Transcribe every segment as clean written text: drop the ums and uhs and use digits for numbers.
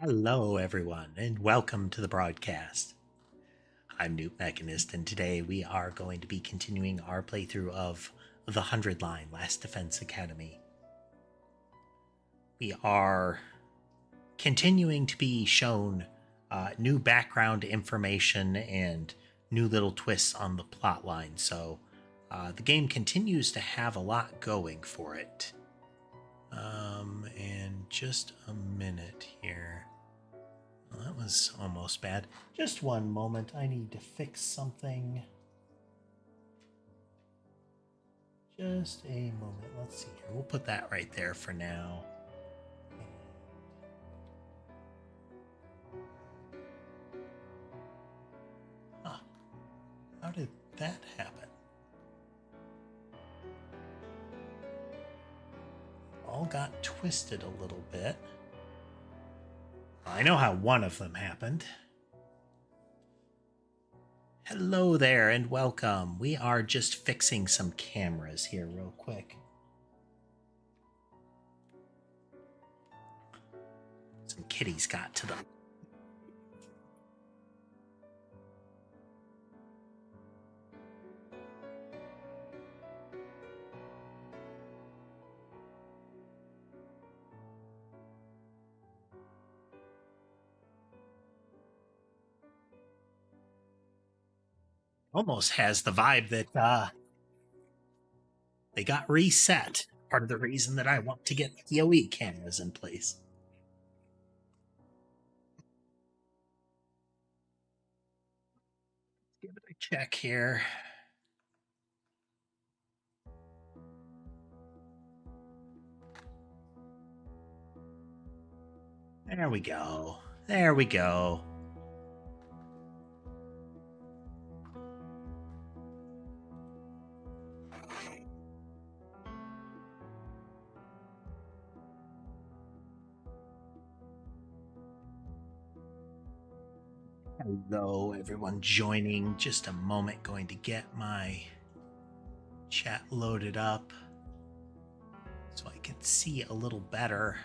Hello, everyone, and welcome to the broadcast. I'm newtmechanist, and today we are going to be continuing our playthrough of the 100 Line Last Defense Academy. We are continuing to be shown new background information and new little twists on the plot line, so the game continues to have a lot going for it. And just a minute here. Well, that was almost bad. Just one moment. I need to fix something. Just a moment. Let's see here. We'll put that right there for now. Huh. How did that happen? All got twisted a little bit. I know how one of them happened. Hello there and welcome. We are just fixing some cameras here real quick. Some kitties got to them. Almost has the vibe that they got reset. Part of the reason that I want to get PoE cameras in place. Let's give it a check here. There we go. There we go. Hello, everyone joining. Just a moment, going to get my chat loaded up so I can see a little better.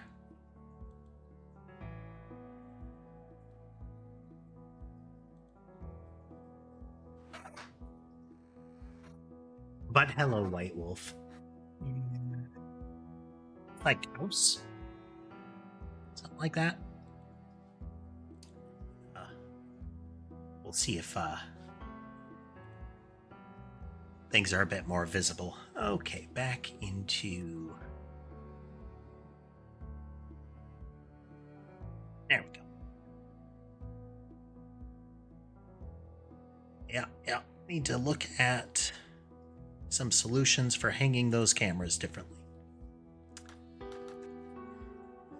But hello, White Wolf. Like house? Something like that? We'll see if things are a bit more visible. Okay, back into... There we go. Yeah. Need to look at some solutions for hanging those cameras differently.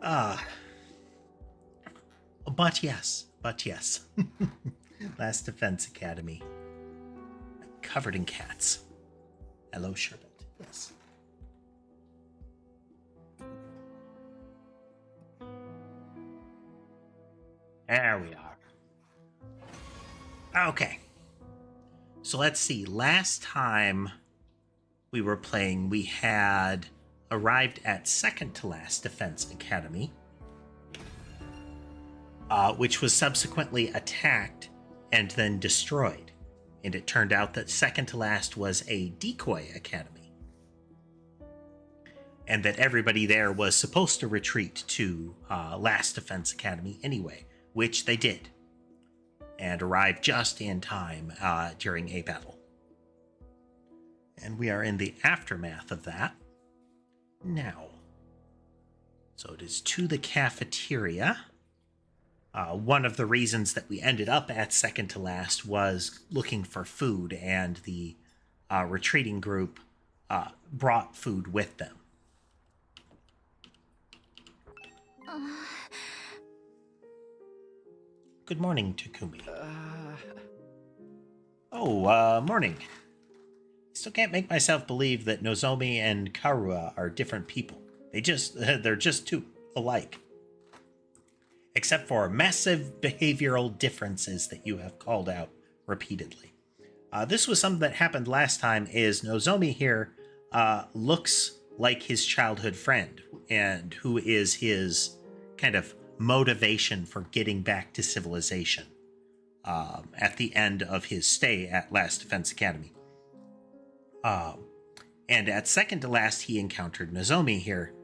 But yes. Last Defense Academy. Covered in cats. Hello, Sherbet. Yes. There we are. Okay. So let's see. Last time we were playing, we had arrived at second to last Defense Academy, which was subsequently attacked and then destroyed. And it turned out that second to last was a decoy academy, and that everybody there was supposed to retreat to Last Defense Academy anyway, which they did, and arrived just in time during a battle. And we are in the aftermath of that now. So it is to the cafeteria. One of the reasons that we ended up at second to last was looking for food, and the retreating group brought food with them. Good morning, Takumi. Morning. Still can't make myself believe that Nozomi and Karua are different people. They're just too alike. Except for massive behavioral differences that you have called out repeatedly. This was something that happened last time, is Nozomi here looks like his childhood friend, and who is his kind of motivation for getting back to civilization at the end of his stay at Last Defense Academy. And at second to last, he encountered Nozomi here,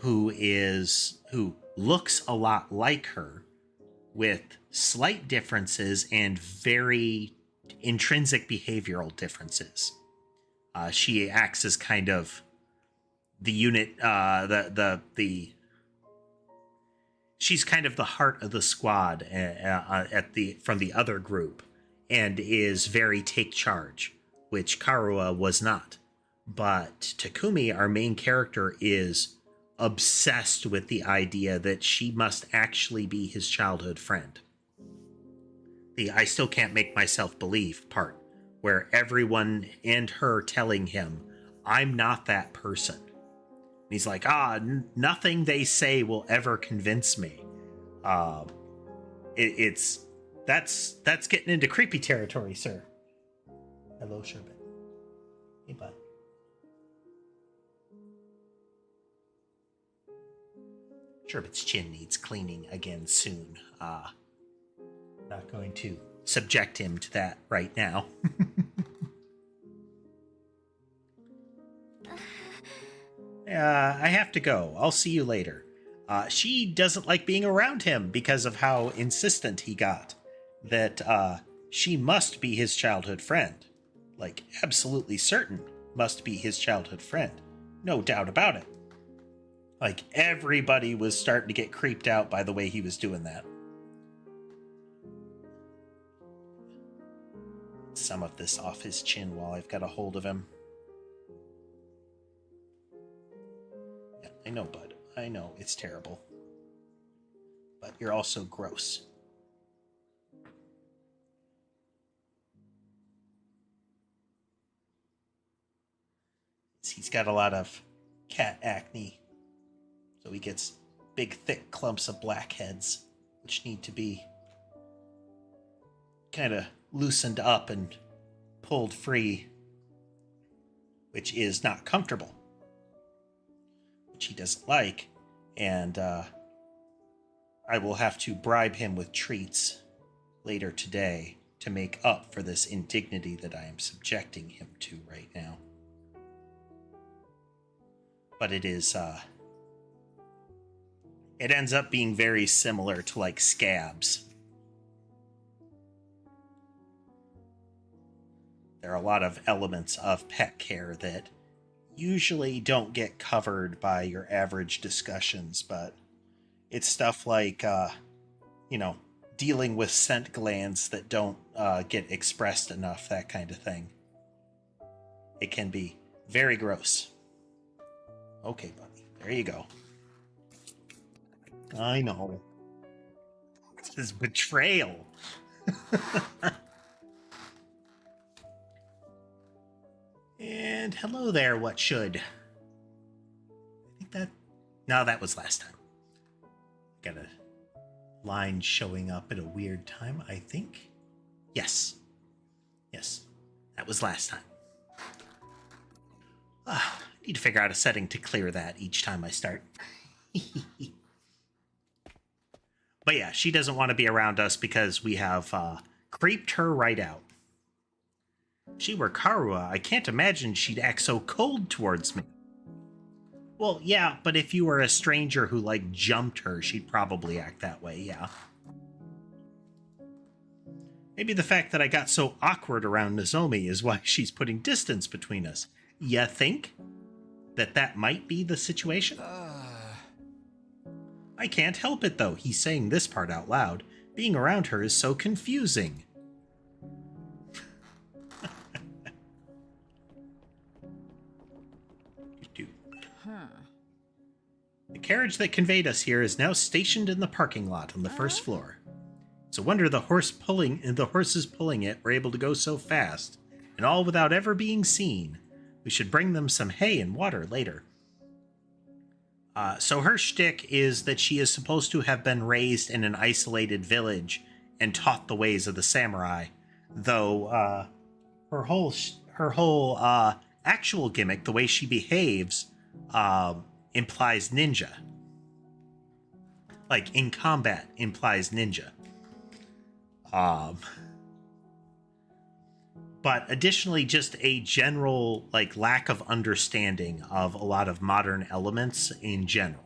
who looks a lot like her, with slight differences and very intrinsic behavioral differences. She acts as kind of the unit, she's kind of the heart of the squad from the other group, and is very take charge, which Karua was not. But Takumi, our main character, is obsessed with the idea that she must actually be his childhood friend. The I still can't make myself believe part, where everyone and her telling him, I'm not that person. And he's like, nothing they say will ever convince me. That's getting into creepy territory, sir. Hello, Sherbet. Hey, bud. Sherbet's chin needs cleaning again soon. Not going to subject him to that right now. I have to go. I'll see you later. She doesn't like being around him because of how insistent he got that she must be his childhood friend. Like, absolutely certain must be his childhood friend. No doubt about it. Like, everybody was starting to get creeped out by the way he was doing that. Some of this off his chin while I've got a hold of him. Yeah, I know, bud. I know, it's terrible. But you're also gross. He's got a lot of cat acne. So he gets big, thick clumps of blackheads, which need to be kind of loosened up and pulled free, which is not comfortable, which he doesn't like, and I will have to bribe him with treats later today to make up for this indignity that I am subjecting him to right now. But it is, it ends up being very similar to, like, scabs. There are a lot of elements of pet care that usually don't get covered by your average discussions, but it's stuff like, dealing with scent glands that don't get expressed enough, that kind of thing. It can be very gross. Okay, buddy. There you go. I know. This is betrayal. And hello there, what should? I think that... No, that was last time. Got a line showing up at a weird time, I think. Yes. Yes, that was last time. I need to figure out a setting to clear that each time I start. But yeah, she doesn't want to be around us because we have creeped her right out. If she were Karua, I can't imagine she'd act so cold towards me. Well, yeah, but if you were a stranger who, like, jumped her, she'd probably act that way, yeah. Maybe the fact that I got so awkward around Nozomi is why she's putting distance between us. You think that might be the situation? I can't help it, though. He's saying this part out loud. Being around her is so confusing. The carriage that conveyed us here is now stationed in the parking lot on the first floor. It's a wonder the horses pulling it were able to go so fast, and all without ever being seen. We should bring them some hay and water later. So her shtick is that she is supposed to have been raised in an isolated village and taught the ways of the samurai, though her whole actual gimmick, the way she behaves, implies ninja. like in combat implies ninja. But additionally, just a general like lack of understanding of a lot of modern elements in general.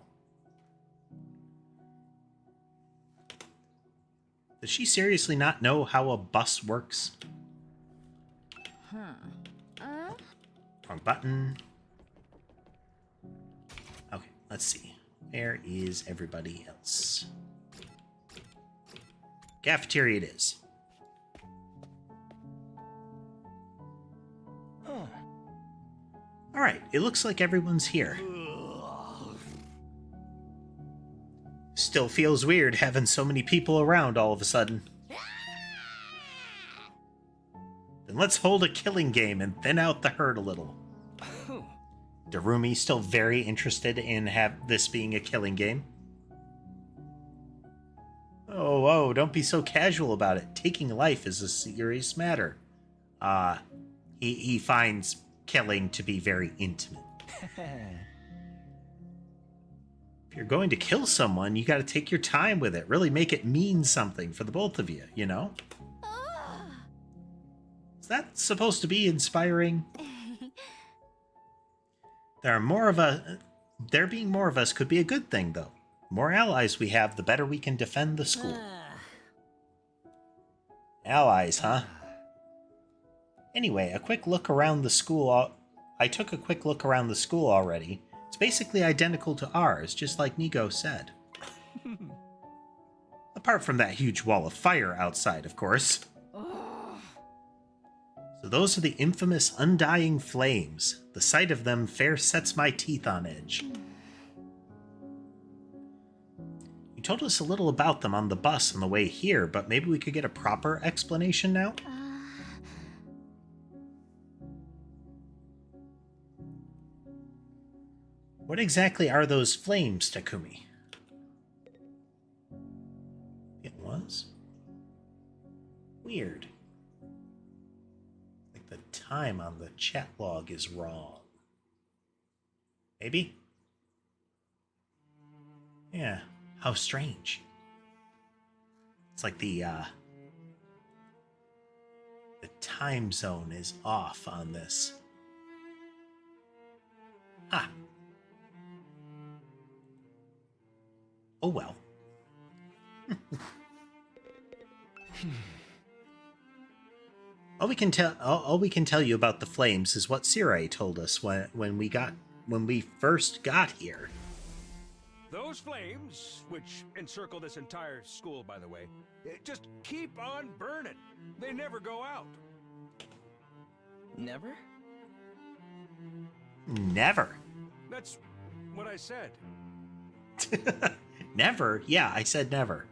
Does she seriously not know how a bus works? Wrong button. Okay, let's see. Where is everybody else? Cafeteria it is. Alright, it looks like everyone's here. Still feels weird having so many people around all of a sudden. Then let's hold a killing game and thin out the herd a little. Darumi still very interested in this being a killing game. Oh, whoa, don't be so casual about it. Taking life is a serious matter. He finds killing to be very intimate. If you're going to kill someone, you gotta take your time with it. Really make it mean something for the both of you, you know? Is that supposed to be inspiring? There being more of us could be a good thing, though. The more allies we have, the better we can defend the school. Allies, huh? Anyway, a quick look around the school. I took a quick look around the school already. It's basically identical to ours, just like Nigo said. Apart from that huge wall of fire outside, of course. So those are the infamous undying flames. The sight of them fair sets my teeth on edge. You told us a little about them on the bus on the way here, but maybe we could get a proper explanation now? What exactly are those flames, Takumi? It was? Weird. Like the time on the chat log is wrong. Maybe? Yeah, how strange. It's like the time zone is off on this. Ah. Oh well. All we can tell you about the flames is what Sirai told us when we first got here. Those flames, which encircle this entire school, by the way, just keep on burning. They never go out. Never? Never. That's what I said. Never? Yeah, I said never.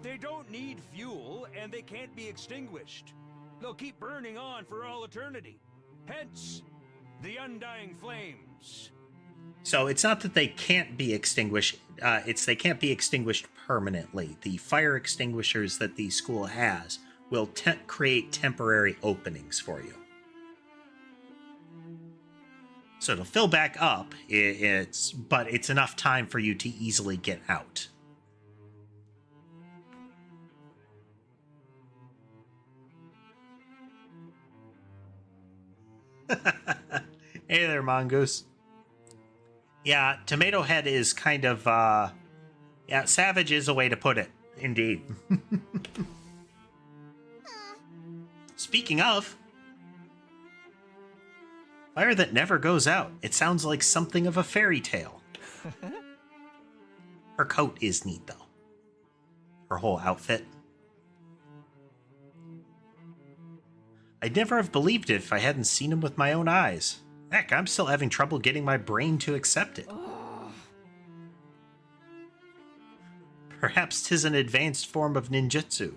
They don't need fuel, and they can't be extinguished. They'll keep burning on for all eternity. Hence, the undying flames. So it's not that they can't be extinguished, it's they can't be extinguished permanently. The fire extinguishers that the school has will create temporary openings for you. So it'll fill back up, but it's enough time for you to easily get out. Hey there, Mongoose. Yeah, Tomato Head is kind of, yeah, savage is a way to put it. Indeed. Speaking of... fire that never goes out. It sounds like something of a fairy tale. Her coat is neat, though. Her whole outfit. I'd never have believed it if I hadn't seen him with my own eyes. Heck, I'm still having trouble getting my brain to accept it. Perhaps 'tis an advanced form of ninjutsu.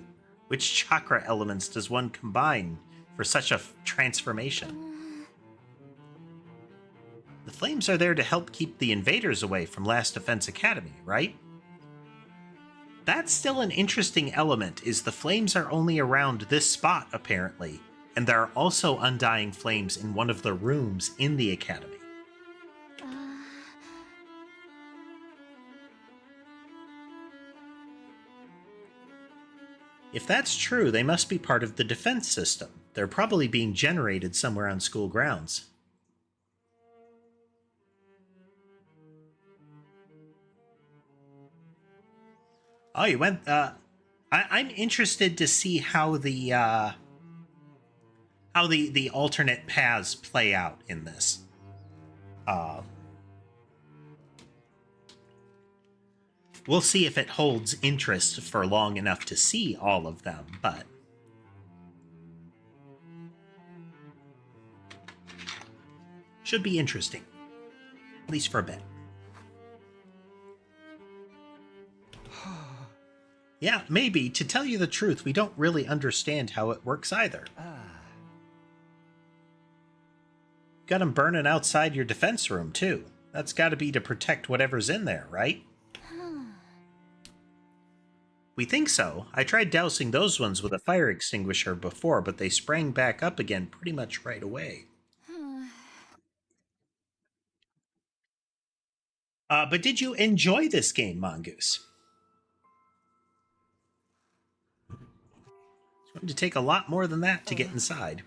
Which chakra elements does one combine for such a transformation? The flames are there to help keep the invaders away from Last Defense Academy, right? That's still an interesting element, is the flames are only around this spot, apparently, and there are also undying flames in one of the rooms in the academy. If that's true, they must be part of the defense system. They're probably being generated somewhere on school grounds. Oh, you went... I'm interested to see how the alternate paths play out in this. We'll see if it holds interest for long enough to see all of them, but... should be interesting. At least for a bit. Yeah, maybe. To tell you the truth, we don't really understand how it works either. Got them burning outside your defense room, too. That's got to be to protect whatever's in there, right? We think so. I tried dousing those ones with a fire extinguisher before, but they sprang back up again pretty much right away. But did you enjoy this game, Mongoose? It's going to take a lot more than that to get inside.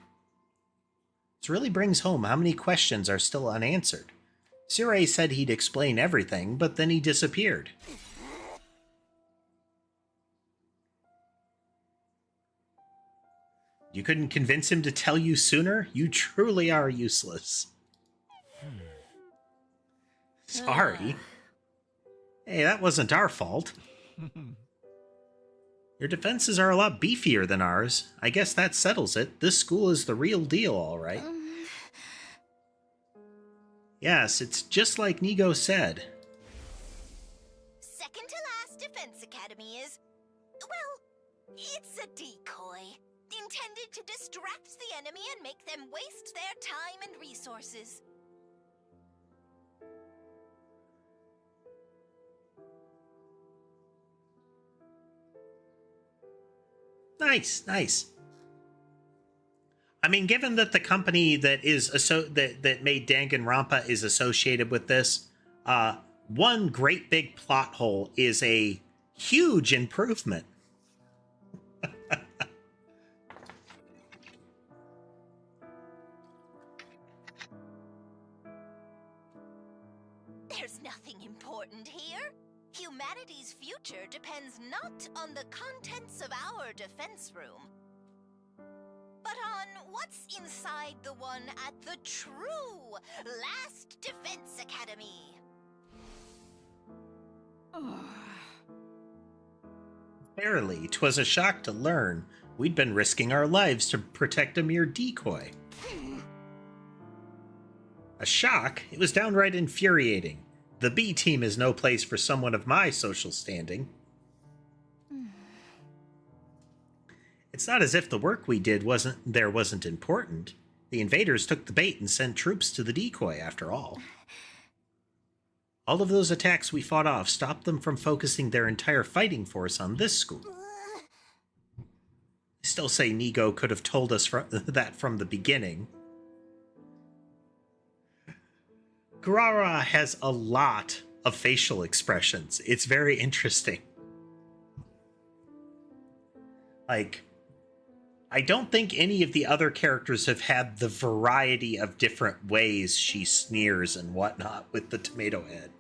This really brings home how many questions are still unanswered. Sirei said he'd explain everything, but then he disappeared. You couldn't convince him to tell you sooner? You truly are useless. Sorry. Hey, that wasn't our fault. Your defenses are a lot beefier than ours. I guess that settles it. This school is the real deal, all right. Yes, it's just like Nigo said. Second to last defense academy is... well, it's a decoy. Intended to distract the enemy and make them waste their time and resources. Nice, nice. I mean, given that the company that is that made Danganronpa is associated with this, one great big plot hole is a huge improvement. There's nothing important here. Humanity's future depends not on the contents of our defense room, but on what's inside the one at the true Last Defense Academy. Barely. 'Twas a shock to learn we'd been risking our lives to protect a mere decoy. A shock? It was downright infuriating. The B team is no place for someone of my social standing. It's not as if the work we did wasn't important. The invaders took the bait and sent troops to the decoy, after all. All of those attacks we fought off stopped them from focusing their entire fighting force on this school. I still say Nigo could have told us that from the beginning. Kurara has a lot of facial expressions. It's very interesting. Like, I don't think any of the other characters have had the variety of different ways she sneers and whatnot with the tomato head.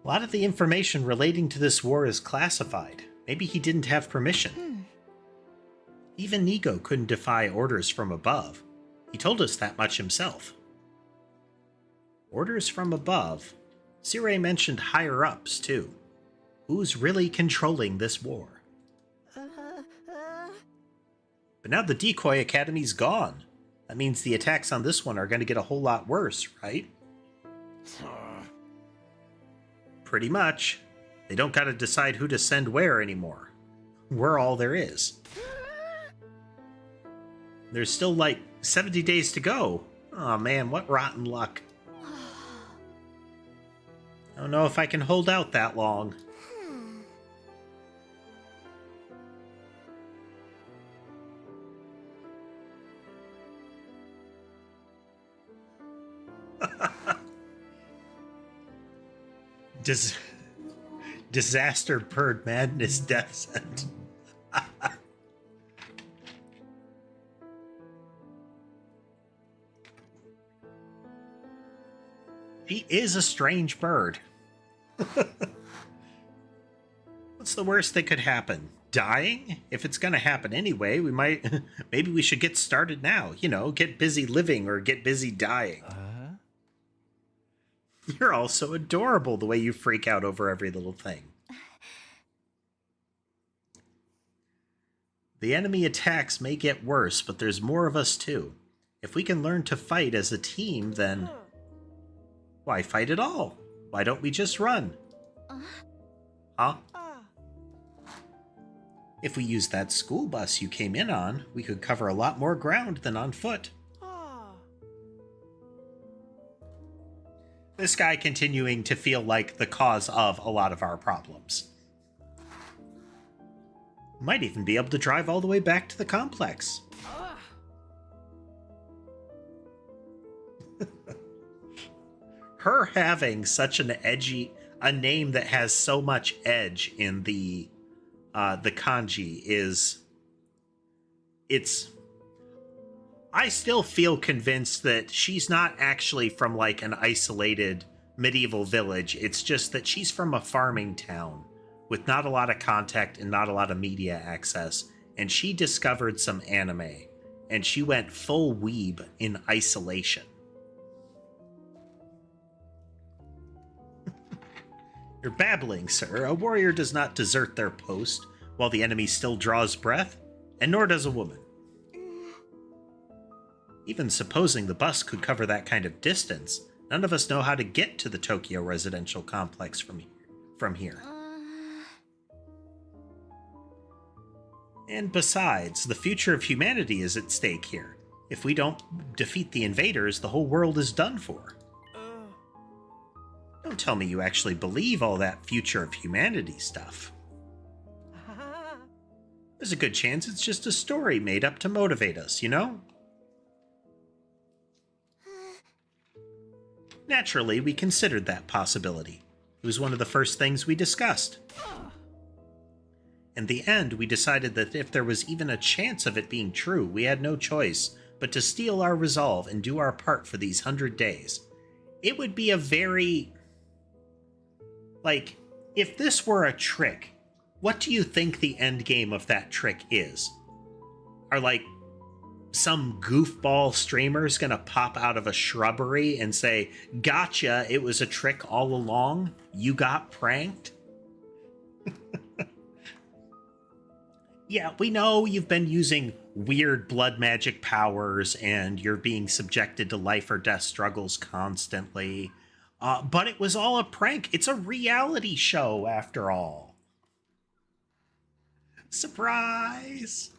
A lot of the information relating to this war is classified. Maybe he didn't have permission. Even Nigo couldn't defy orders from above. He told us that much himself. Orders from above. Sirei mentioned higher-ups, too. Who's really controlling this war? But now the Decoy Academy's gone. That means the attacks on this one are going to get a whole lot worse, right? Pretty much. They don't gotta decide who to send where anymore. We're all there is. There's still like 70 days to go. Aw, man, what rotten luck. I don't know if I can hold out that long. Disaster bird madness death sent. She is a strange bird. What's the worst that could happen? Dying? If it's going to happen anyway, we might... maybe we should get started now. You know, get busy living or get busy dying. You're all so adorable the way you freak out over every little thing. The enemy attacks may get worse, but there's more of us too. If we can learn to fight as a team, then... why fight at all? Why don't we just run? Huh? If we used that school bus you came in on, we could cover a lot more ground than on foot. This guy continuing to feel like the cause of a lot of our problems. Might even be able to drive all the way back to the complex. Her having such an edgy, a name that has so much edge in the kanji I still feel convinced that she's not actually from like an isolated medieval village. It's just that she's from a farming town with not a lot of contact and not a lot of media access. And she discovered some anime and she went full weeb in isolation. You're babbling, sir. A warrior does not desert their post while the enemy still draws breath, and nor does a woman. Even supposing the bus could cover that kind of distance, none of us know how to get to the Tokyo residential complex from here. And besides, the future of humanity is at stake here. If we don't defeat the invaders, the whole world is done for. Don't tell me you actually believe all that future of humanity stuff. There's a good chance it's just a story made up to motivate us, you know? Naturally, we considered that possibility. It was one of the first things we discussed. In the end, we decided that if there was even a chance of it being true, we had no choice but to steel our resolve and do our part for these 100 days. It would be a very... like, if this were a trick, what do you think the end game of that trick is? Are, like, some goofball streamers gonna pop out of a shrubbery and say, gotcha, it was a trick all along? You got pranked? Yeah, we know you've been using weird blood magic powers and you're being subjected to life or death struggles constantly. But it was all a prank. It's a reality show, after all. Surprise!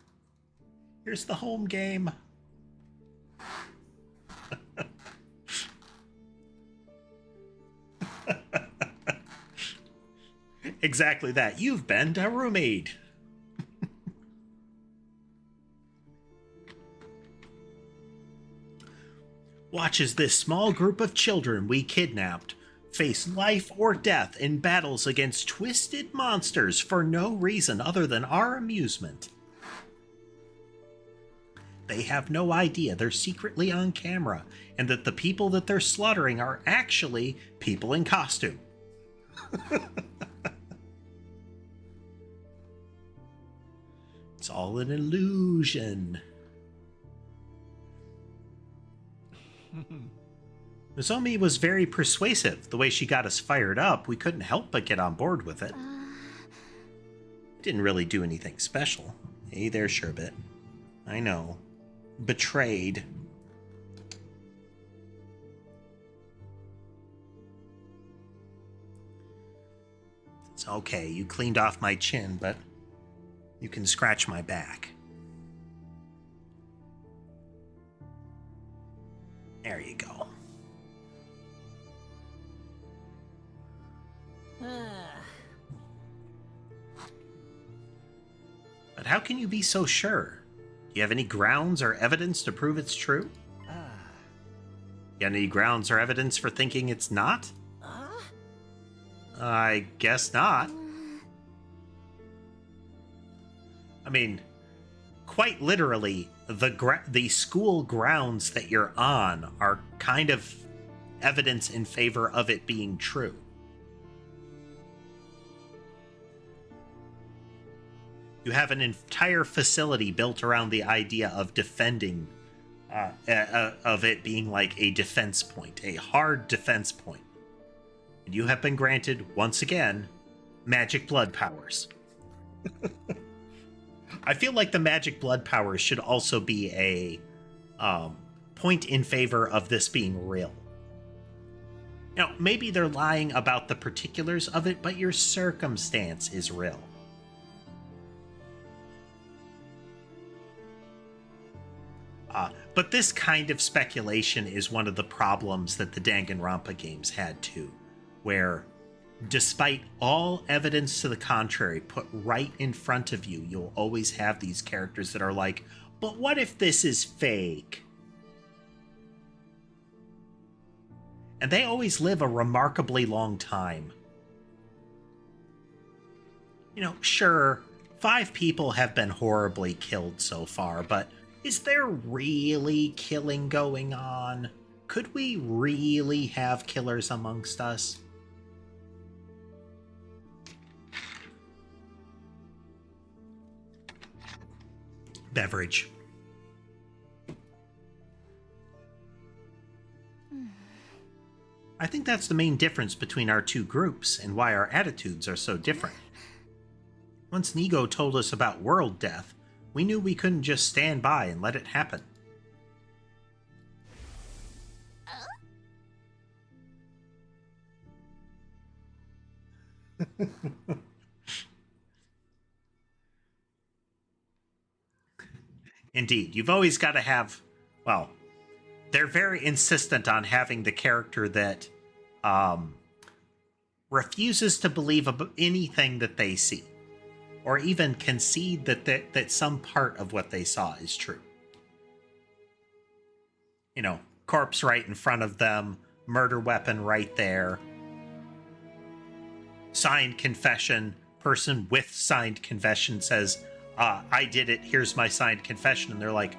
Here's the home game. Exactly that. You've been a roommate. Watch as this small group of children we kidnapped face life or death in battles against twisted monsters for no reason other than our amusement. They have no idea they're secretly on camera and that the people that they're slaughtering are actually people in costume. It's all an illusion. Nozomi was very persuasive. The way she got us fired up, we couldn't help but get on board with it. Didn't really do anything special. Hey there, Sherbet. I know. Betrayed. It's okay, you cleaned off my chin, but you can scratch my back. There you go. But how can you be so sure? Do you have any grounds or evidence to prove it's true? You have any grounds or evidence for thinking it's not? I guess not. I mean, quite literally, the school grounds that you're on are kind of evidence in favor of it being true. You have an entire facility built around the idea of defending, of it being like a defense point, a hard defense point. And you have been granted, once again, magic blood powers. I feel like the magic blood powers should also be a point in favor of this being real. You know, maybe they're lying about the particulars of it, but your circumstance is real. But this kind of speculation is one of the problems that the Danganronpa games had too, where despite all evidence to the contrary put right in front of you, you'll always have these characters that are like, but what if this is fake? And they always live a remarkably long time. You know, sure, 5 people have been horribly killed so far, but is there really killing going on? Could we really have killers amongst us? Beverage. I think that's the main difference between our two groups and why our attitudes are so different. Once Nigo told us about world death, we knew we couldn't just stand by and let it happen. Indeed, you've always got to have, well, they're very insistent on having the character that refuses to believe anything that they see, or even concede that some part of what they saw is true. You know, corpse right in front of them, murder weapon right there, signed confession, person with signed confession says, I did it, here's my signed confession, and they're like,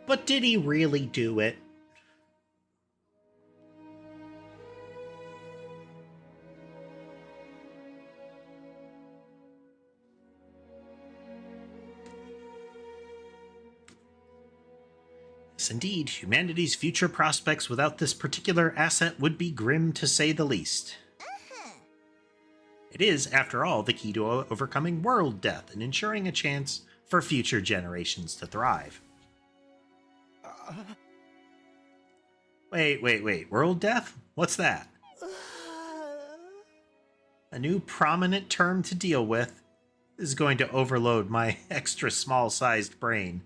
but did he really do it? Yes, indeed, humanity's future prospects without this particular asset would be grim to say the least. It is, after all, the key to overcoming world death and ensuring a chance for future generations to thrive. Wait, world death? What's that? A new prominent term to deal with. This is going to overload my extra small-sized brain.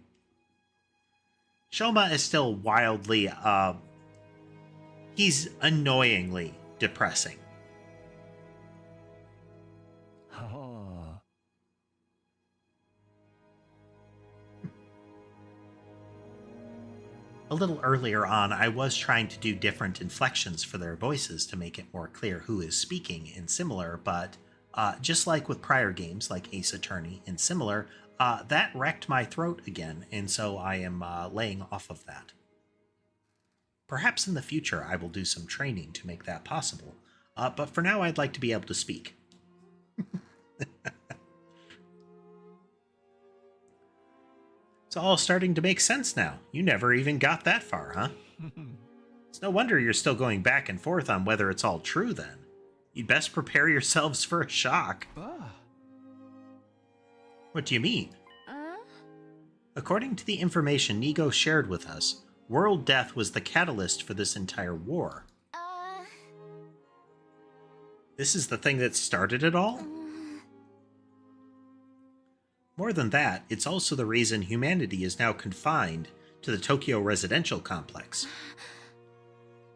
Shoma is still wildly, he's annoyingly depressing. A little earlier on, I was trying to do different inflections for their voices to make it more clear who is speaking in Similar, but just like with prior games like Ace Attorney and Similar, that wrecked my throat again, and so I am laying off of that. Perhaps in the future I will do some training to make that possible, but for now I'd like to be able to speak. It's all starting to make sense now. You never even got that far, huh? It's no wonder you're still going back and forth on whether it's all true, then. You'd best prepare yourselves for a shock. What do you mean? According to the information Nigo shared with us, world death was the catalyst for this entire war. This is the thing that started it all? More than that, it's also the reason humanity is now confined to the Tokyo residential complex.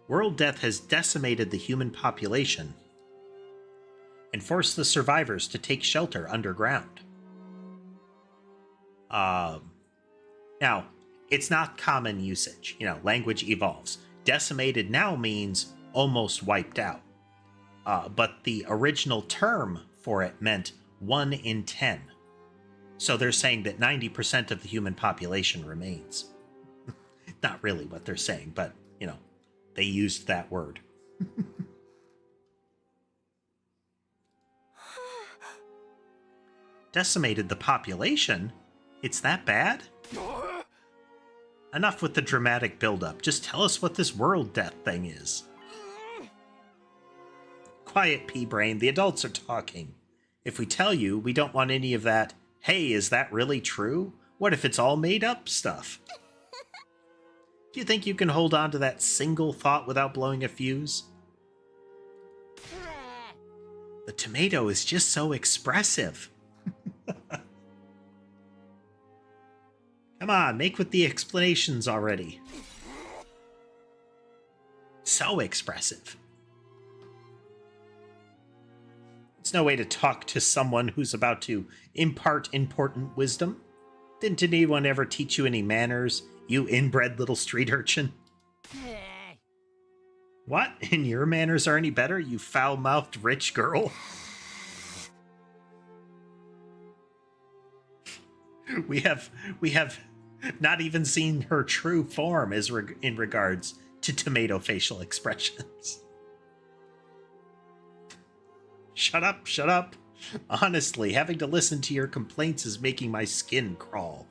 World death has decimated the human population and forced the survivors to take shelter underground. Now, it's not common usage. You know, language evolves. Decimated now means almost wiped out. But the original term for it meant 1 in 10. So they're saying that 90% of the human population remains. Not really what they're saying, but, you know, they used that word. Decimated the population? It's that bad? Enough with the dramatic buildup. Just tell us what this world death thing is. Quiet, pea-brain. The adults are talking. If we tell you, we don't want any of that, hey, is that really true? What if it's all made up stuff? Do you think you can hold on to that single thought without blowing a fuse? The tomato is just so expressive. Come on, make with the explanations already. So expressive. It's no way to talk to someone who's about to impart important wisdom. Didn't anyone ever teach you any manners, you inbred little street urchin? What? And your manners are any better, you foul-mouthed rich girl? We have not even seen her true form in regards to tomato facial expressions. Shut up, shut up. Honestly, having to listen to your complaints is making my skin crawl.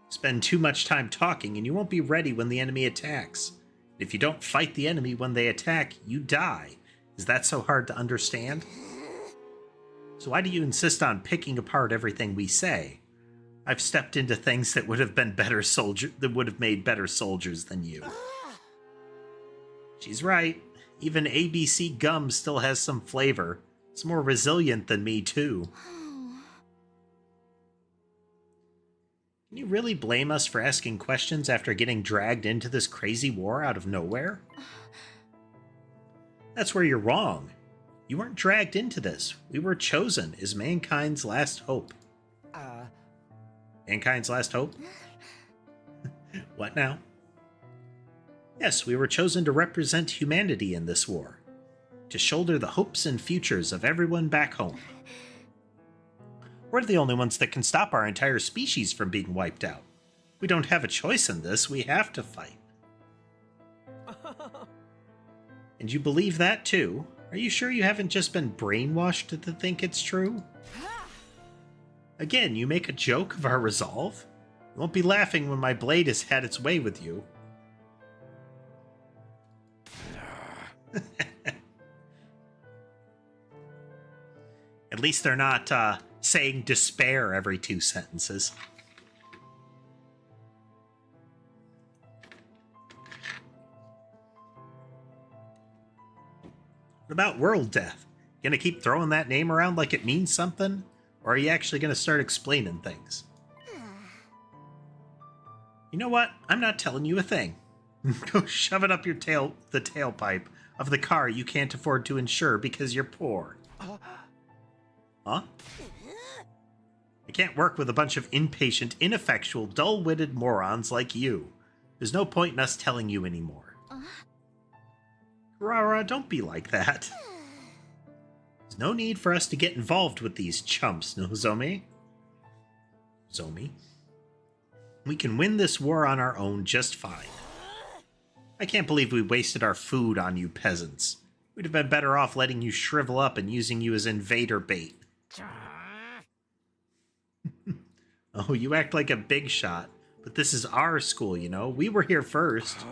Spend too much time talking and you won't be ready when the enemy attacks. If you don't fight the enemy when they attack, you die. Is that so hard to understand? So why do you insist on picking apart everything we say? I've stepped into things that would have made better soldiers than you. She's right. Even ABC gum still has some flavor. It's more resilient than me, too. Can you really blame us for asking questions after getting dragged into this crazy war out of nowhere? That's where you're wrong. You weren't dragged into this. We were chosen as mankind's last hope. Mankind's last hope? What now? Yes, we were chosen to represent humanity in this war. To shoulder the hopes and futures of everyone back home. We're the only ones that can stop our entire species from being wiped out. We don't have a choice in this, we have to fight. And you believe that too? Are you sure you haven't just been brainwashed to think it's true? Again, you make a joke of our resolve? You won't be laughing when my blade has had its way with you. At least they're not saying despair every 2 sentences. What about world death? Gonna keep throwing that name around like it means something? Or are you actually gonna start explaining things? You know what? I'm not telling you a thing. Go shove it up your the tailpipe of the car you can't afford to insure because you're poor. Huh? I can't work with a bunch of impatient, ineffectual, dull-witted morons like you. There's no point in us telling you anymore. Rara, don't be like that. There's no need for us to get involved with these chumps, Nozomi. Zomi. We can win this war on our own just fine. I can't believe we wasted our food on you peasants. We'd have been better off letting you shrivel up and using you as invader bait. Oh, you act like a big shot, but this is our school, you know? We were here first.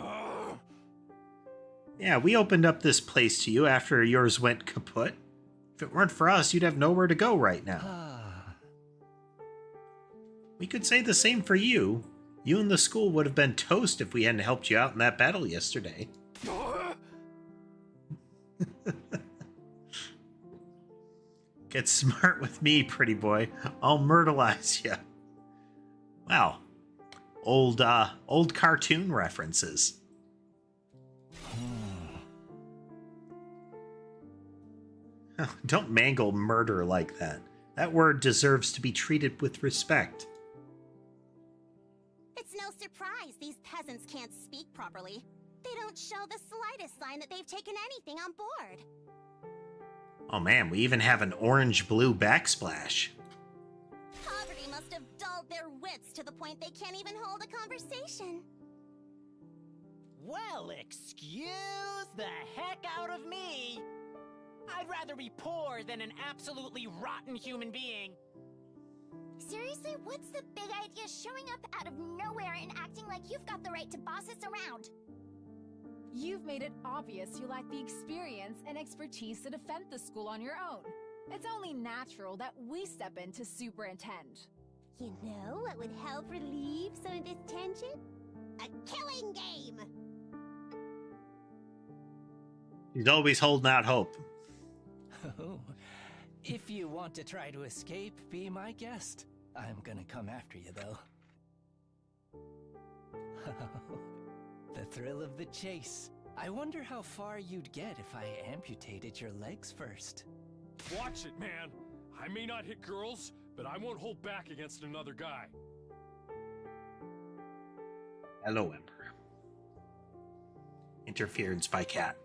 Yeah, we opened up this place to you after yours went kaput. If it weren't for us, you'd have nowhere to go right now. We could say the same for you. You and the school would have been toast if we hadn't helped you out in that battle yesterday. Get smart with me, pretty boy. I'll myrtleize you. Wow. Old cartoon references. Don't mangle murder like that. That word deserves to be treated with respect. It's no surprise these peasants can't speak properly. They don't show the slightest sign that they've taken anything on board. Oh man, we even have an orange-blue backsplash. out their wits to the point they can't even hold a conversation. Well, excuse the heck out of me. I'd rather be poor than an absolutely rotten human being. Seriously, what's the big idea showing up out of nowhere and acting like you've got the right to boss us around? You've made it obvious you lack the experience and expertise to defend the school on your own. It's only natural that we step in to superintend. You know what would help relieve some of this tension? A killing game! He's always holding out hope. Oh, if you want to try to escape, be my guest. I'm gonna come after you, though. The thrill of the chase. I wonder how far you'd get if I amputated your legs first. Watch it, man. I may not hit girls, but I won't hold back against another guy. Hello, Emperor. Interference by cat.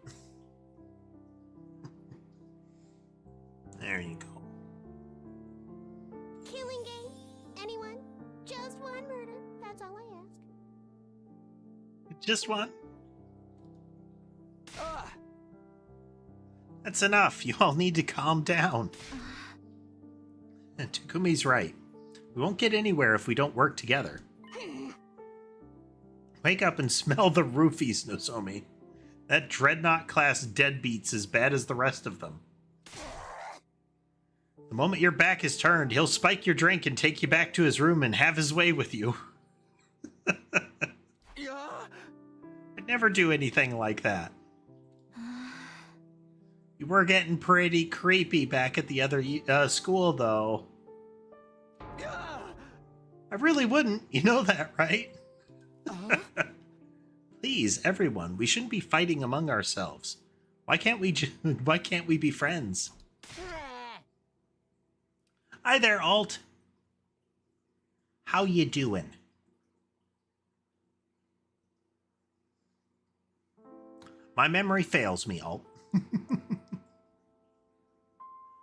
There you go. Killing game? Anyone? Just one murder. That's all I ask. Just one? Ah! That's enough. You all need to calm down. And Takumi's right. We won't get anywhere if we don't work together. Wake up and smell the roofies, Nozomi. That Dreadnought-class deadbeat's as bad as the rest of them. The moment your back is turned, he'll spike your drink and take you back to his room and have his way with you. I'd never do anything like that. You were getting pretty creepy back at the other school, though. I really wouldn't. You know that, right? Please, everyone, we shouldn't be fighting among ourselves. Why can't we be friends? Hi there, Alt. How you doing? My memory fails me, Alt.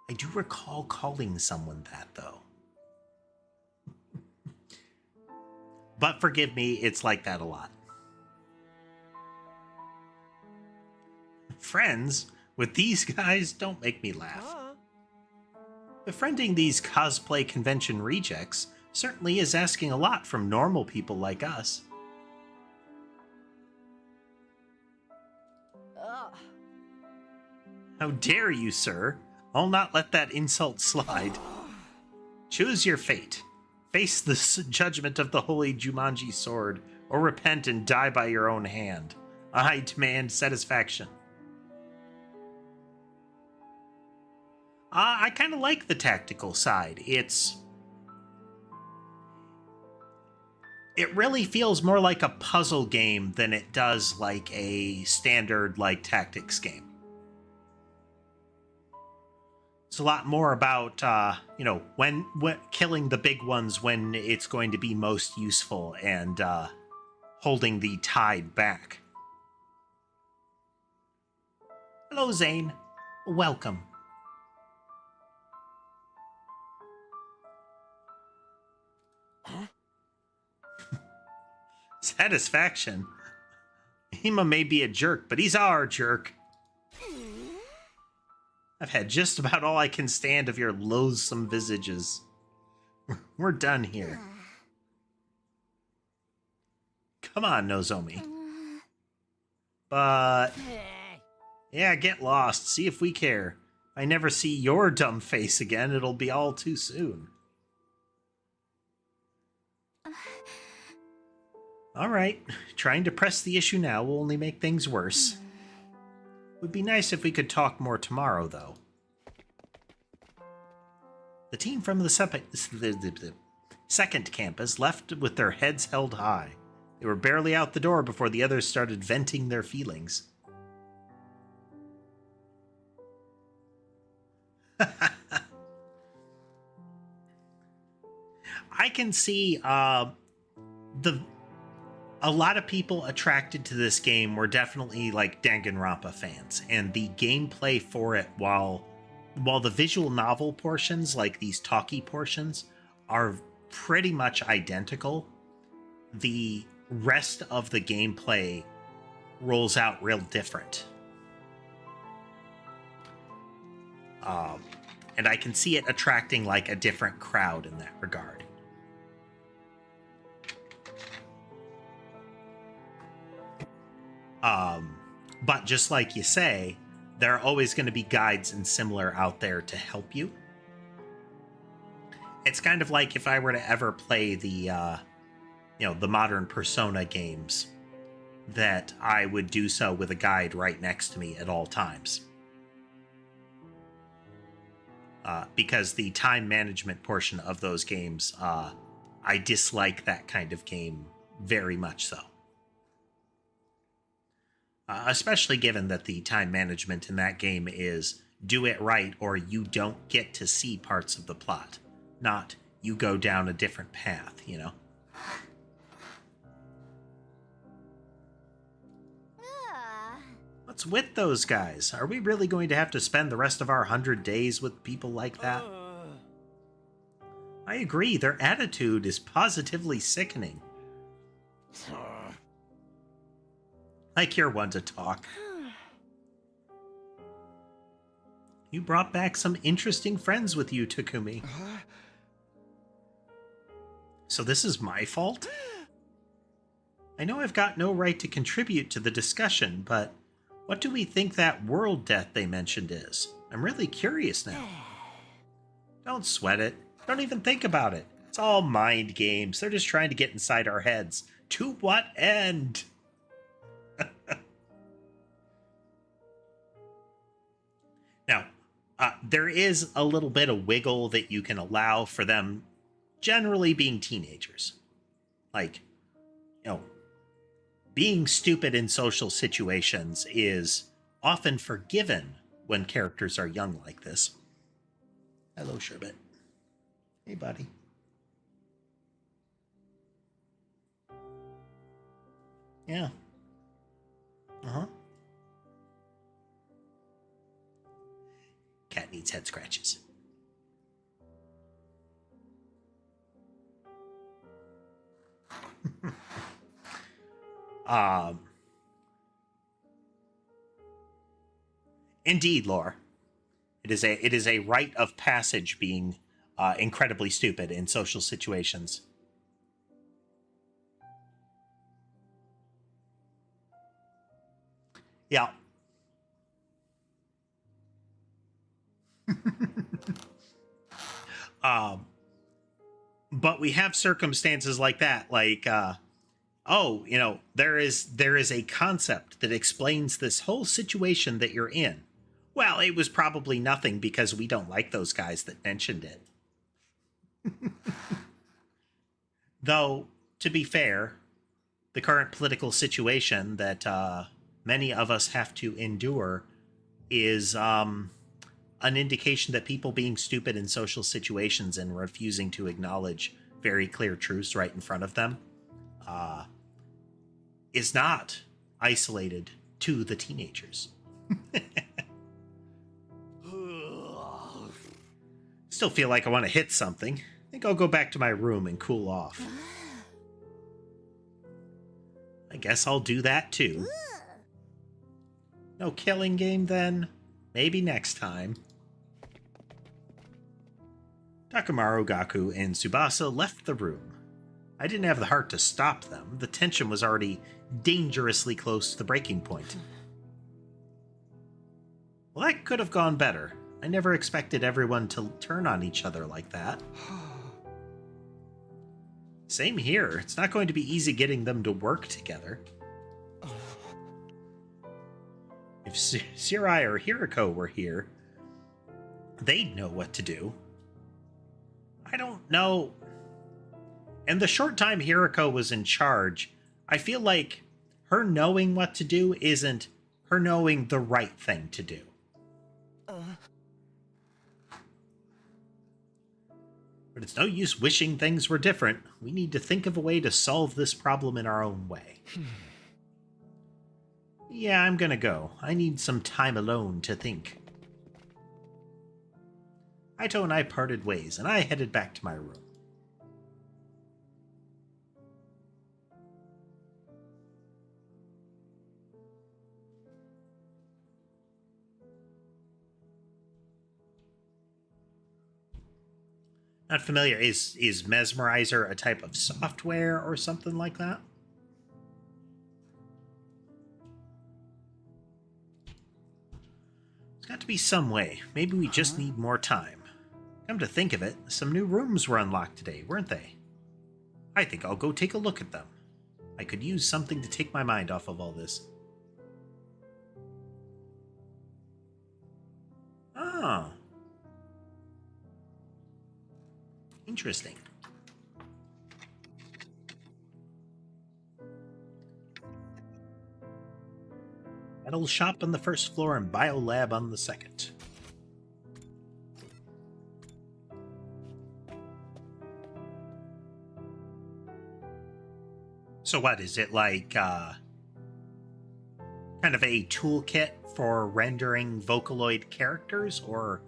I do recall calling someone that, though. But forgive me, it's like that a lot. Friends with these guys don't make me laugh. Befriending these cosplay convention rejects certainly is asking a lot from normal people like us. How dare you, sir? I'll not let that insult slide. Choose your fate. Face the judgment of the holy Jumanji sword, or repent and die by your own hand. I demand satisfaction. I kind of like the tactical side. It really feels more like a puzzle game than it does like a standard like tactics game. It's a lot more about when killing the big ones when it's going to be most useful and holding the tide back. Hello, Zane. Welcome. Satisfaction? Hima may be a jerk, but he's our jerk. I've had just about all I can stand of your loathsome visages. We're done here. Come on, Nozomi. But... yeah, get lost. See if we care. If I never see your dumb face again, it'll be all too soon. Alright, trying to press the issue now will only make things worse. Would be nice if we could talk more tomorrow, though. The team from the second campus left with their heads held high. They were barely out the door before the others started venting their feelings. I can see a lot of people attracted to this game were definitely like Danganronpa fans, and the gameplay for it, while the visual novel portions, like these talkie portions, are pretty much identical. The rest of the gameplay rolls out real different. And I can see it attracting like a different crowd in that regard. But just like you say, there are always going to be guides and similar out there to help you. It's kind of like if I were to ever play the, the modern Persona games, that I would do so with a guide right next to me at all times. Because the time management portion of those games, I dislike that kind of game very much so. Especially given that the time management in that game is do it right or you don't get to see parts of the plot. Not you go down a different path, you know? What's with those guys? Are we really going to have to spend the rest of our 100 days with people like that? I agree, their attitude is positively sickening. Like you're one to talk. You brought back some interesting friends with you, Takumi. So this is my fault? I know I've got no right to contribute to the discussion, but what do we think that world death they mentioned is? I'm really curious now. Don't sweat it. Don't even think about it. It's all mind games. They're just trying to get inside our heads. To what end? Now, there is a little bit of wiggle that you can allow for them generally being teenagers. Like, being stupid in social situations is often forgiven when characters are young like this. Hello, Sherbet. Hey, buddy. Yeah. Uh-huh. Cat needs head scratches. Indeed, Lore. It is a rite of passage being incredibly stupid in social situations. Yeah. But we have circumstances like that, like, there is a concept that explains this whole situation that you're in. Well, it was probably nothing because we don't like those guys that mentioned it. Though, to be fair, the current political situation that many of us have to endure is an indication that people being stupid in social situations and refusing to acknowledge very clear truths right in front of them is not isolated to the teenagers. Still feel like I want to hit something. I think I'll go back to my room and cool off. I guess I'll do that too. No killing game then? Maybe next time. Takamaru, Gaku, and Tsubasa left the room. I didn't have the heart to stop them. The tension was already dangerously close to the breaking point. Well, that could have gone better. I never expected everyone to turn on each other like that. Same here. It's not going to be easy getting them to work together. If Sirai or Hiriko were here, they'd know what to do. I don't know. In the short time Hiriko was in charge, I feel like her knowing what to do isn't her knowing the right thing to do. But it's no use wishing things were different. We need to think of a way to solve this problem in our own way. Yeah, I'm gonna go. I need some time alone to think. Aito and I parted ways, and I headed back to my room. Not familiar. Is Mesmerizer a type of software or something like that? There's got to be some way. Maybe we just need more time. Come to think of it, some new rooms were unlocked today, weren't they? I think I'll go take a look at them. I could use something to take my mind off of all this. Oh. Interesting. Metal shop on the first floor and biolab on the second. So what, is it like kind of a toolkit for rendering Vocaloid characters, or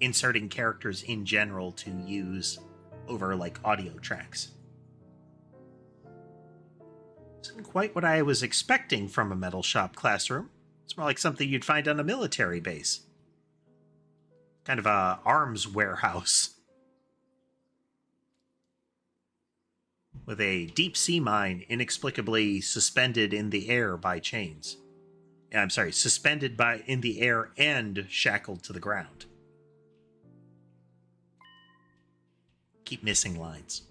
inserting characters in general to use over like audio tracks? Isn't quite what I was expecting from a metal shop classroom. It's more like something you'd find on a military base. Kind of a arms warehouse. With a deep-sea mine inexplicably suspended in the air by chains. I'm sorry, suspended in the air and shackled to the ground. Keep missing lines.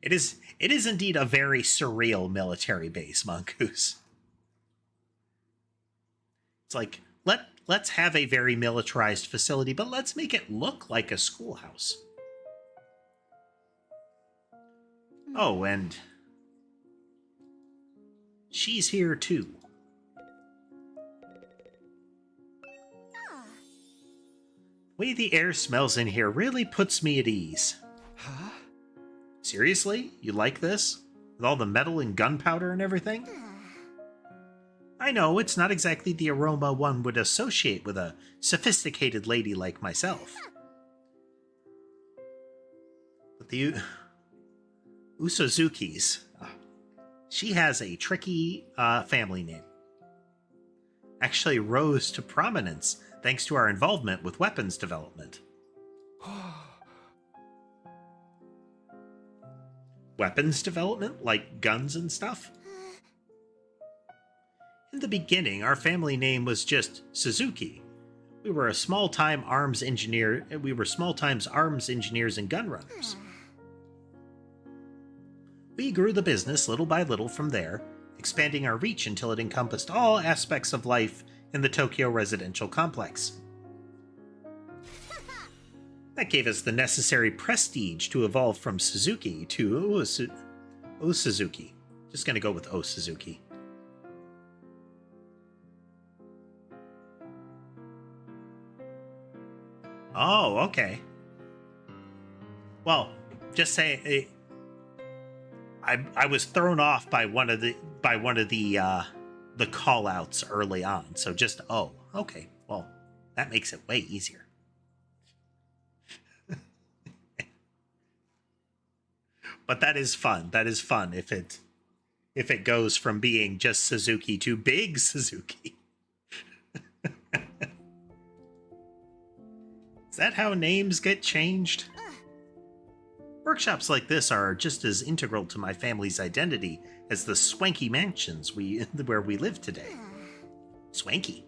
It is indeed a very surreal military base, Mongoose. It's like, let's have a very militarized facility, but let's make it look like a schoolhouse. Oh, and she's here too. The way the air smells in here really puts me at ease. Huh? Seriously? You like this? With all the metal and gunpowder and everything? I know, it's not exactly the aroma one would associate with a sophisticated lady like myself. But the Usuzuki's, she has a tricky family name. Actually rose to prominence thanks to our involvement with weapons development. Weapons development? Like guns and stuff? In the beginning, our family name was just Suzuki. We were small-time arms engineers and gun runners. We grew the business little by little from there, expanding our reach until it encompassed all aspects of life in the Tokyo residential complex. That gave us the necessary prestige to evolve from Suzuki to Osuzuki. Just gonna go with Osuzuki. Oh, okay. Well, just say I was thrown off by one of the call outs early on. So just okay. Well, that makes it way easier. But that is fun. That is fun if it goes from being just Suzuki to Big Suzuki. Is that how names get changed? Workshops like this are just as integral to my family's identity as the swanky mansions where we live today. Swanky.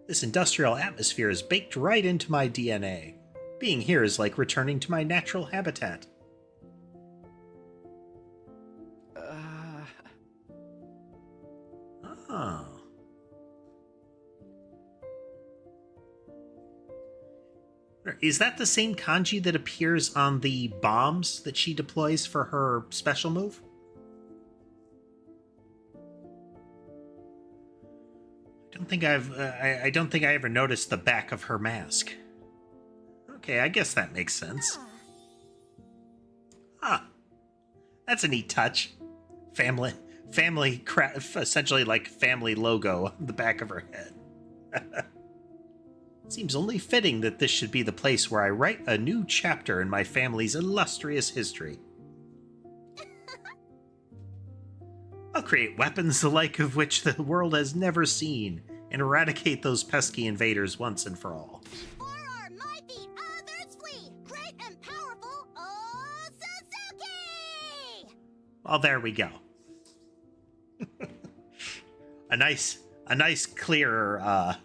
This industrial atmosphere is baked right into my DNA. Being here is like returning to my natural habitat. Oh. Is that the same kanji that appears on the bombs that she deploys for her special move? I don't think I ever noticed the back of her mask. Okay, I guess that makes sense. Ah, that's a neat touch. Essentially like family logo on the back of her head. Seems only fitting that this should be the place where I write a new chapter in my family's illustrious history. I'll create weapons the like of which the world has never seen, and eradicate those pesky invaders once and for all. Before our mighty others flee, great and powerful Suzuki! Well, there we go. a nice clearer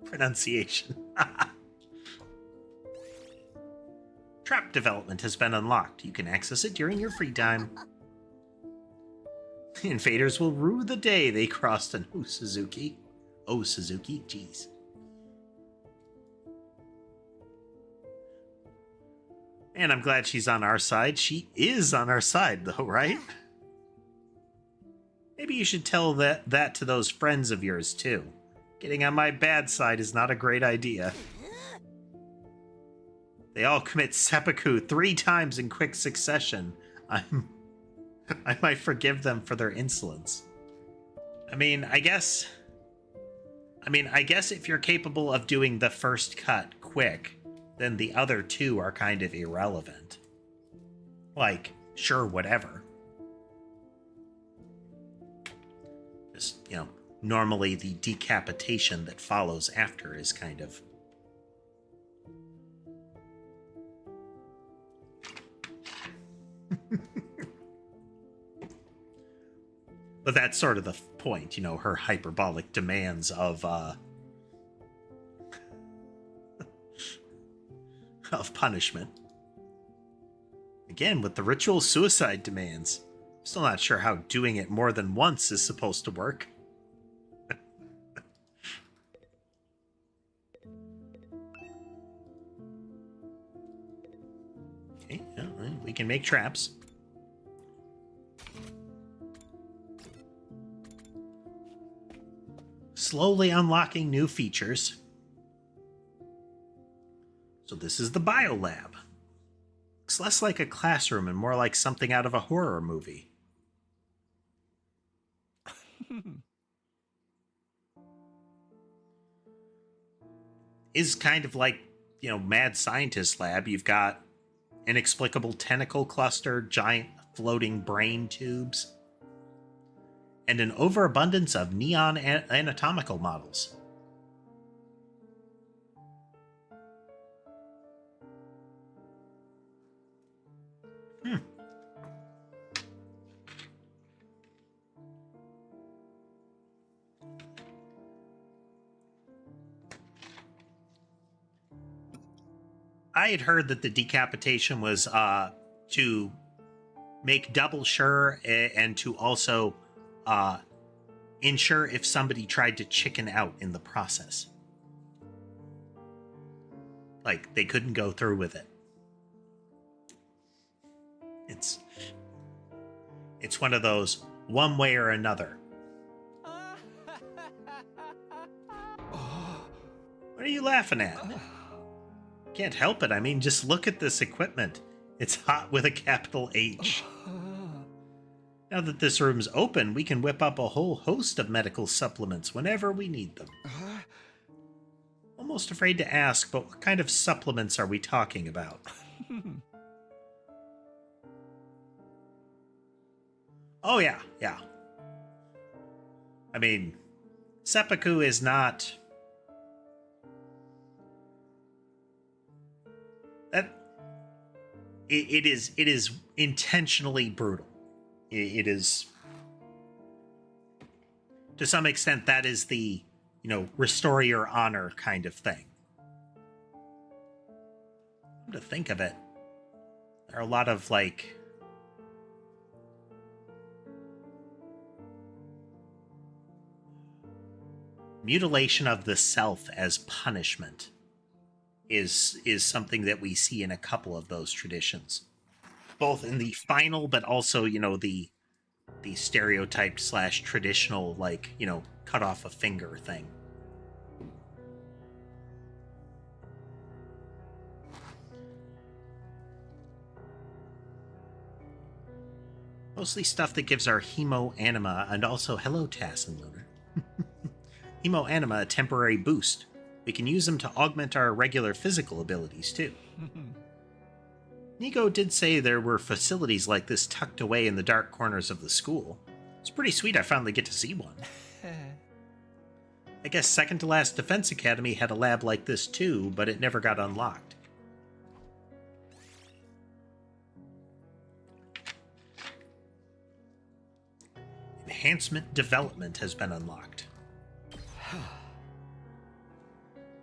pronunciation. Trap development has been unlocked. You can access it during your free time. The invaders will rue the day they crossed an Suzuki. Oh, Suzuki, jeez. And I'm glad she's on our side. She is on our side, though, right? Maybe you should tell that to those friends of yours, too. Getting on my bad side is not a great idea. They all commit seppuku 3 times in quick succession. I might forgive them for their insolence. I guess if you're capable of doing the first cut quick, then the other 2 are kind of irrelevant. Like, sure, whatever. Just, normally the decapitation that follows after is kind of... But that's sort of the point, her hyperbolic demands of punishment. Again, with the ritual suicide demands. Still not sure how doing it more than once is supposed to work. Okay, well, we can make traps. Slowly unlocking new features. So this is the biolab. Looks less like a classroom and more like something out of a horror movie. Is kind of like, mad scientist lab. You've got inexplicable tentacle cluster, giant floating brain tubes, and an overabundance of neon anatomical models. I had heard that the decapitation was to make double sure and to also ensure if somebody tried to chicken out in the process. Like, they couldn't go through with it. It's one of those one way or another. What are you laughing at? Can't help it. Just look at this equipment. It's hot with a capital H. Now that this room's open, we can whip up a whole host of medical supplements whenever we need them. Almost afraid to ask, but what kind of supplements are we talking about? Oh, yeah. Seppuku is not... It is intentionally brutal. It is, to some extent, that is the, restore your honor kind of thing. Come to think of it, there are a lot of, mutilation of the self as punishment is something that we see in a couple of those traditions, both in the final, but also, the stereotyped / traditional, cut off a finger thing. Mostly stuff that gives our hemo-anima, and also hello, Tass and Lunar. Hemo-anima a temporary boost. We can use them to augment our regular physical abilities, too. Nico did say there were facilities like this tucked away in the dark corners of the school. It's pretty sweet I finally get to see one. I guess second to last Defense Academy had a lab like this too, but it never got unlocked. Enhancement development has been unlocked.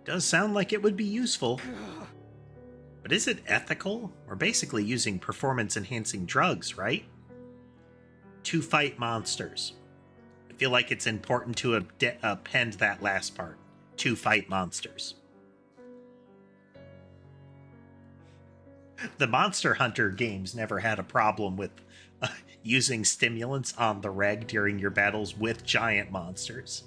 Does sound like it would be useful. But is it ethical? We're basically using performance-enhancing drugs, right? To fight monsters. I feel like it's important to append that last part. To fight monsters. The Monster Hunter games never had a problem with using stimulants on the reg during your battles with giant monsters.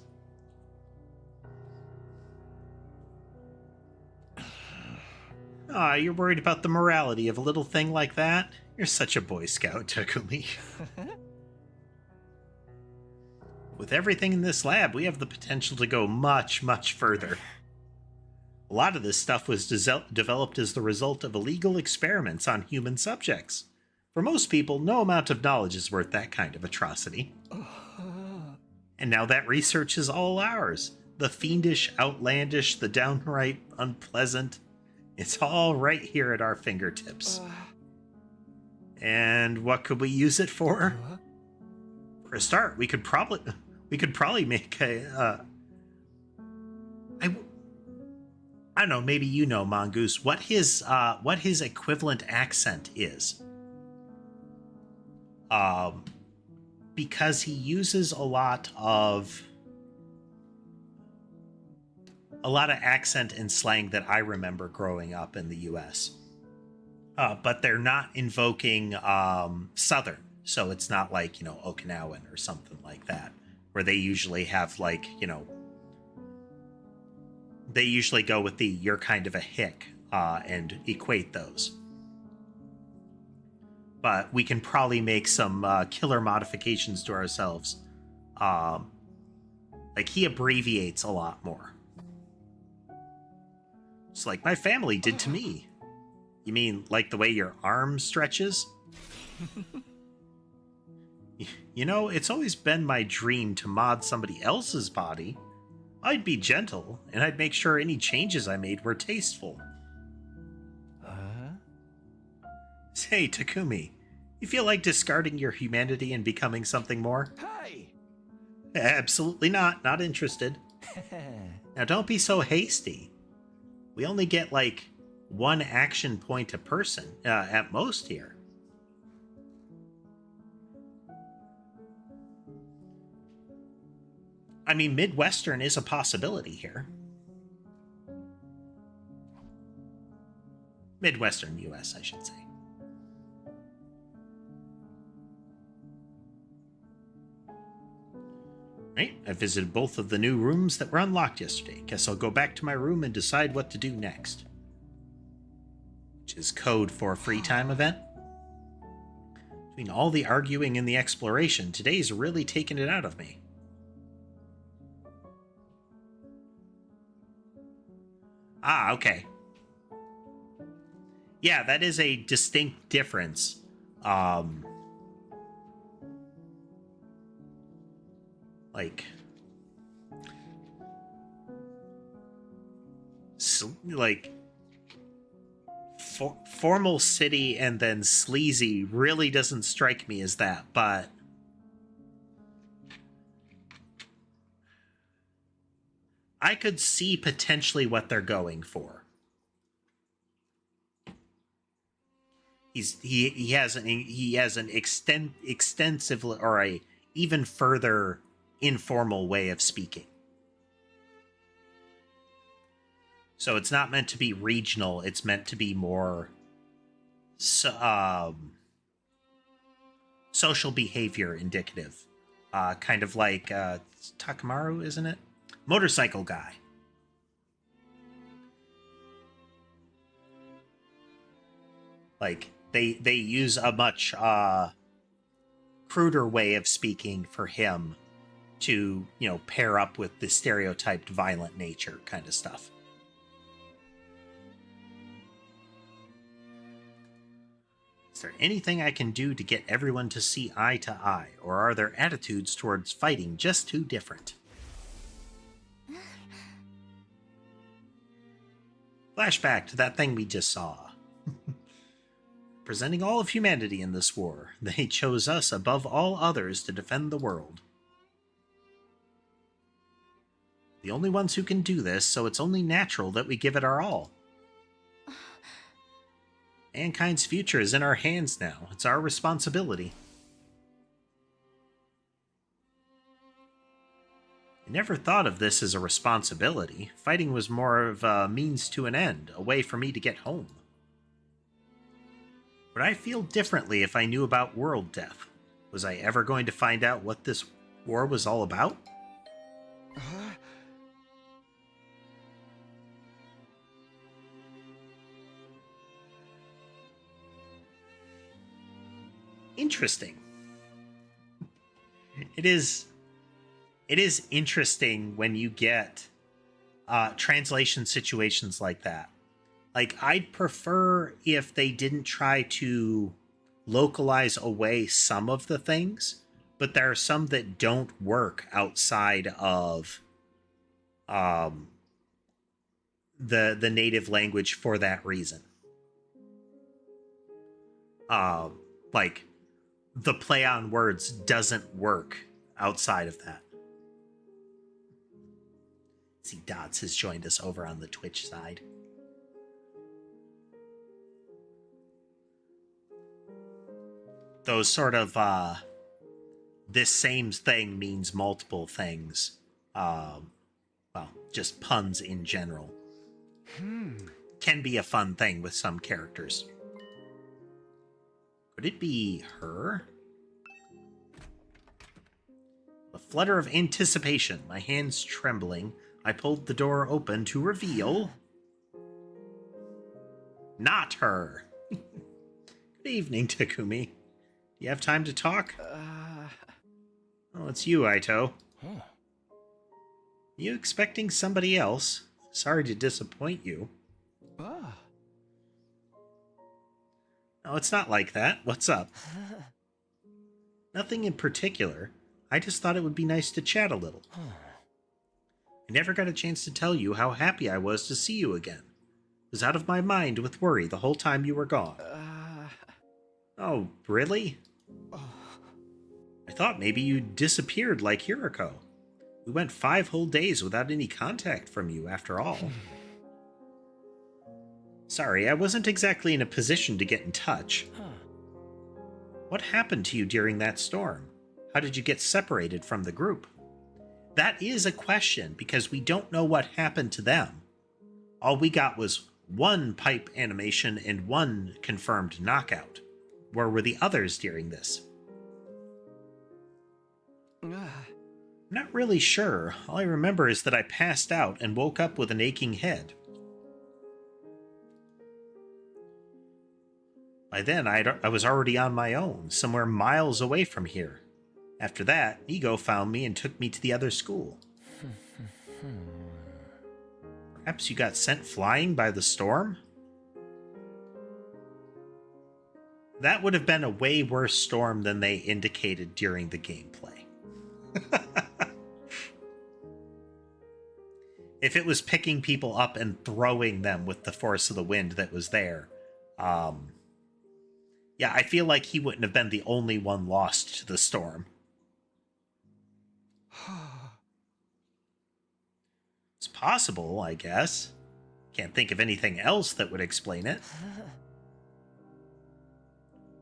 Ah, you're worried about the morality of a little thing like that? You're such a Boy Scout, Takumi. With everything in this lab, we have the potential to go much, much further. A lot of this stuff was developed as the result of illegal experiments on human subjects. For most people, no amount of knowledge is worth that kind of atrocity. And now that research is all ours. The fiendish, outlandish, the downright unpleasant. It's all right here at our fingertips. And what could we use it for? For a start, we could probably make a I don't know, maybe you know, Mongoose, what his equivalent accent is. Because he uses a lot of accent and slang that I remember growing up in the US. But they're not invoking Southern. So it's not like, Okinawan or something like that, where they usually have they usually go with the "you're kind of a hick" and equate those. But we can probably make some killer modifications to ourselves. Like he abbreviates a lot more. It's like my family did to me. You mean like the way your arm stretches? It's always been my dream to mod somebody else's body. I'd be gentle, and I'd make sure any changes I made were tasteful. Say, Takumi, you feel like discarding your humanity and becoming something more? Hi! Absolutely not. Not interested. Now don't be so hasty. We only get, one action point a person, at most here. I mean, Midwestern is a possibility here. Midwestern US, I should say. Right, I visited both of the new rooms that were unlocked yesterday. Guess I'll go back to my room and decide what to do next. Which is code for a free time event. Between all the arguing and the exploration, today's really taken it out of me. Ah, okay. Yeah, that is a distinct difference. Formal city and then sleazy really doesn't strike me as that, but I could see potentially what they're going for. He has an extensive or a even further informal way of speaking. So it's not meant to be regional. It's meant to be more social behavior indicative. Kind of like Takamaru, isn't it? Motorcycle guy. They use a much cruder way of speaking for him to, pair up with the stereotyped violent nature kind of stuff. Is there anything I can do to get everyone to see eye to eye, or are their attitudes towards fighting just too different? Flashback to that thing we just saw. Presenting all of humanity in this war, they chose us above all others to defend the world. The only ones who can do this, so it's only natural that we give it our all. Mankind's future is in our hands now. It's our responsibility. I never thought of this as a responsibility. Fighting was more of a means to an end, a way for me to get home. Would I feel differently if I knew about world death? Was I ever going to find out what this war was all about? Interesting. It is interesting when you get translation situations like that. Like, I'd prefer if they didn't try to localize away some of the things, but there are some that don't work outside of the native language for that reason. Like, the play on words doesn't work outside of that. See, Dots has joined us over on the Twitch side. Those sort of, this same thing means multiple things. Well, just puns in general. Can be a fun thing with some characters. Could it be her? A flutter of anticipation, my hands trembling, I pulled the door open to reveal... not her. Good evening, Takumi. Do you have time to talk? Oh, it's you, Aito. Huh. You expecting somebody else? Sorry to disappoint you. No, it's not like that. What's up? Nothing in particular. I just thought it would be nice to chat a little. I never got a chance to tell you how happy I was to see you again. I was out of my mind with worry the whole time you were gone. Oh, really? I thought maybe you disappeared like Hiroko. We went 5 whole days without any contact from you, after all. Sorry, I wasn't exactly in a position to get in touch. What happened to you during that storm? How did you get separated from the group? That is a question, because we don't know what happened to them. All we got was 1 pipe animation and 1 confirmed knockout. Where were the others during this? I'm not really sure. All I remember is that I passed out and woke up with an aching head. By then, I was already on my own, somewhere miles away from here. After that, Ego found me and took me to the other school. Perhaps you got sent flying by the storm? That would have been a way worse storm than they indicated during the gameplay. If it was picking people up and throwing them with the force of the wind that was there, yeah, I feel like he wouldn't have been the only one lost to the storm. It's possible, I guess. Can't think of anything else that would explain it.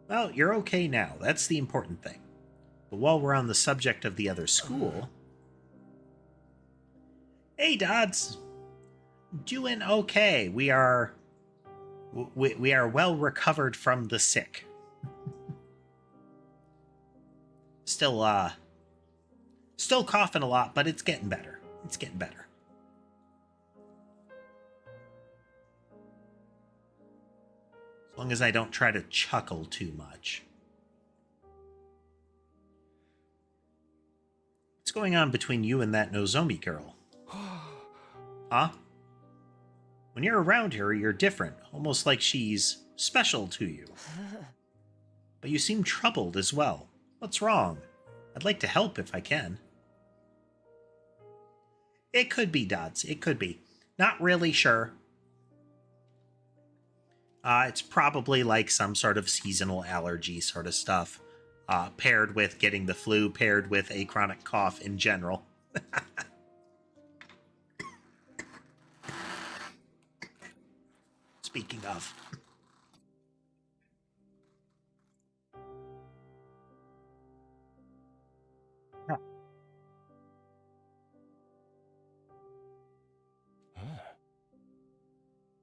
Well, you're okay now. That's the important thing. But while we're on the subject of the other school... Hey, Dodds. Doing okay. We are well recovered from the sick. Still coughing a lot, but it's getting better. It's getting better. As long as I don't try to chuckle too much. What's going on between you and that Nozomi girl? Huh? When you're around her, you're different. Almost like she's special to you. but you seem troubled as well. What's wrong? I'd like to help if I can. It could be, Dodds. It could be. Not really sure. It's probably like some sort of seasonal allergy sort of stuff, paired with getting the flu, paired with a chronic cough in general. Speaking of.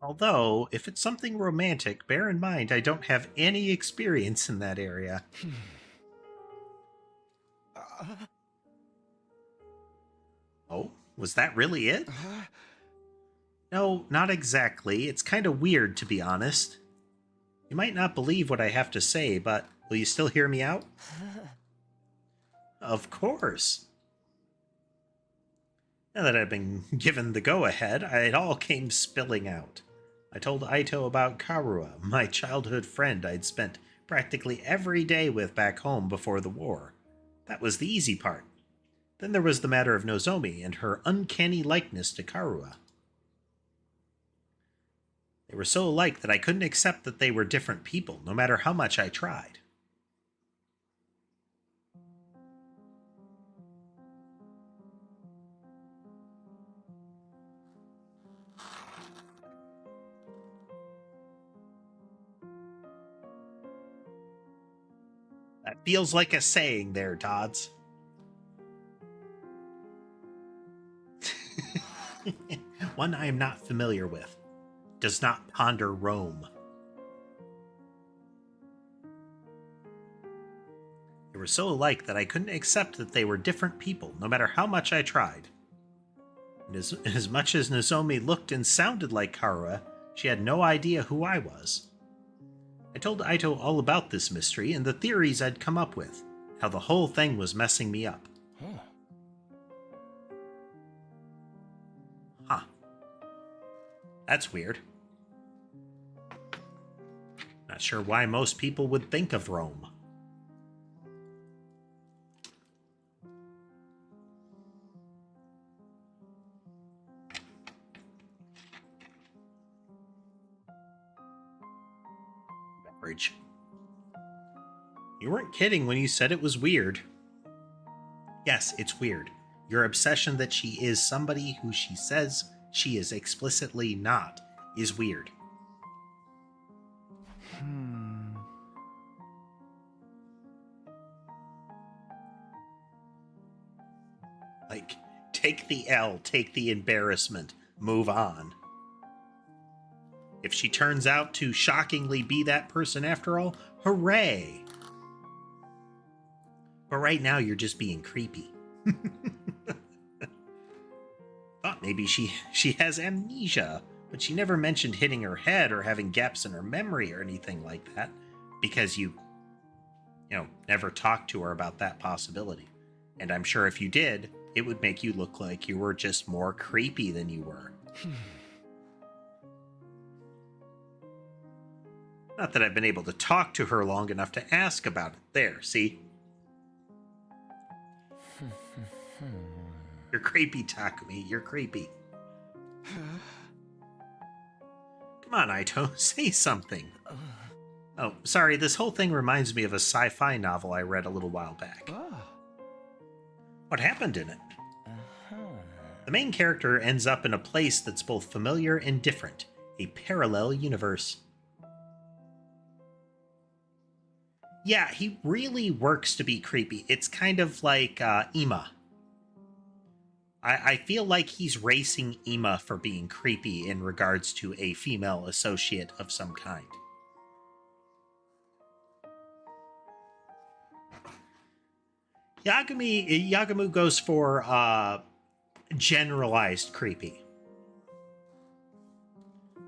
Although, if it's something romantic, bear in mind I don't have any experience in that area. Oh, was that really it? No, not exactly. It's kind of weird, to be honest. You might not believe what I have to say, but will you still hear me out? Of course. Now that I've been given the go-ahead, it all came spilling out. I told Aito about Karua, my childhood friend I'd spent practically every day with back home before the war. That was the easy part. Then there was the matter of Nozomi and her uncanny likeness to Karua. They were so alike that I couldn't accept that they were different people, no matter how much I tried. That feels like a saying there, Dodds. One I am not familiar with. Does not ponder Rome. They were so alike that I couldn't accept that they were different people, no matter how much I tried. And as much as Nozomi looked and sounded like Karua, she had no idea who I was. I told Aito all about this mystery and the theories I'd come up with, how the whole thing was messing me up. Huh. That's weird. Not sure why most people would think of Rome. Beverage. You weren't kidding when you said it was weird. Yes, it's weird. Your obsession that she is somebody who she says she is explicitly not is weird. Like, take the L, take the embarrassment, move on. If she turns out to shockingly be that person after all, hooray! But right now you're just being creepy. Thought maybe she has amnesia, but she never mentioned hitting her head or having gaps in her memory or anything like that, because you never talked to her about that possibility. And I'm sure if you did, it would make you look like you were just more creepy than you were. Not that I've been able to talk to her long enough to ask about it. There, see? You're creepy, Takumi. You're creepy. Come on, Aito. Say something. Oh, sorry. This whole thing reminds me of a sci-fi novel I read a little while back. What happened in it? The main character ends up in a place that's both familiar and different. A parallel universe. Yeah, he really works to be creepy. It's kind of like Ima. I feel like he's racing Ima for being creepy in regards to a female associate of some kind. Yagamu goes for generalized creepy.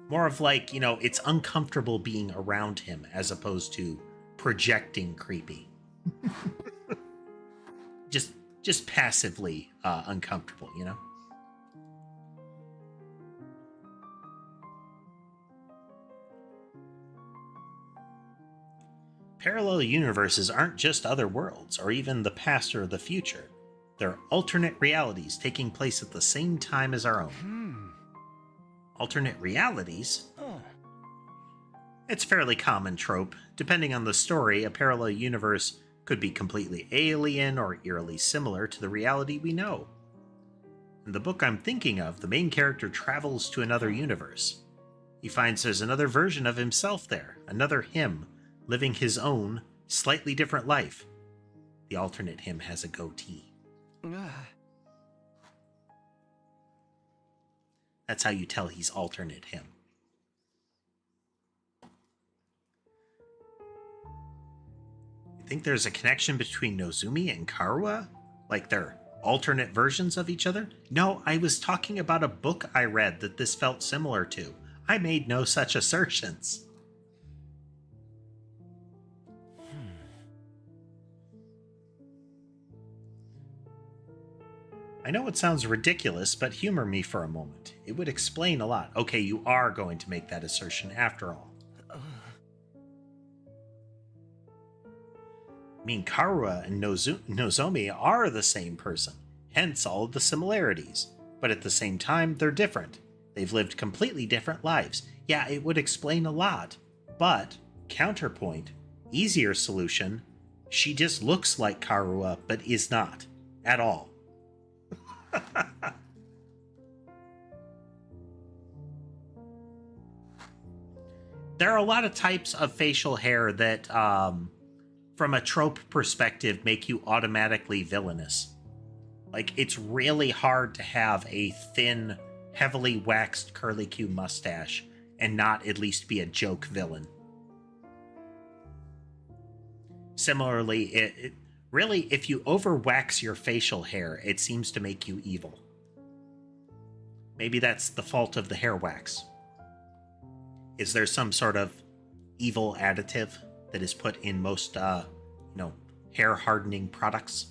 More of like, it's uncomfortable being around him as opposed to projecting creepy. Just passively uncomfortable, Parallel universes aren't just other worlds, or even the past or the future. They're alternate realities taking place at the same time as our own. Alternate realities? It's a fairly common trope. Depending on the story, a parallel universe could be completely alien or eerily similar to the reality we know. In the book I'm thinking of, the main character travels to another universe. He finds there's another version of himself there, another him, living his own, slightly different life. The alternate him has a goatee. That's how you tell he's alternate him. You think there's a connection between Nozomi and Karua? Like they're alternate versions of each other? No, I was talking about a book I read that this felt similar to. I made no such assertions. I know it sounds ridiculous, but humor me for a moment. It would explain a lot. Okay, you are going to make that assertion after all. I mean, Karua and Nozomi are the same person, hence all of the similarities. But at the same time, they're different. They've lived completely different lives. Yeah, it would explain a lot. But, counterpoint, easier solution, she just looks like Karua, but is not. At all. There are a lot of types of facial hair that, from a trope perspective, make you automatically villainous. Like, it's really hard to have a thin, heavily waxed curly-Q mustache and not at least be a joke villain. Similarly, really, if you overwax your facial hair, it seems to make you evil. Maybe that's the fault of the hair wax. Is there some sort of evil additive that is put in most, hair hardening products?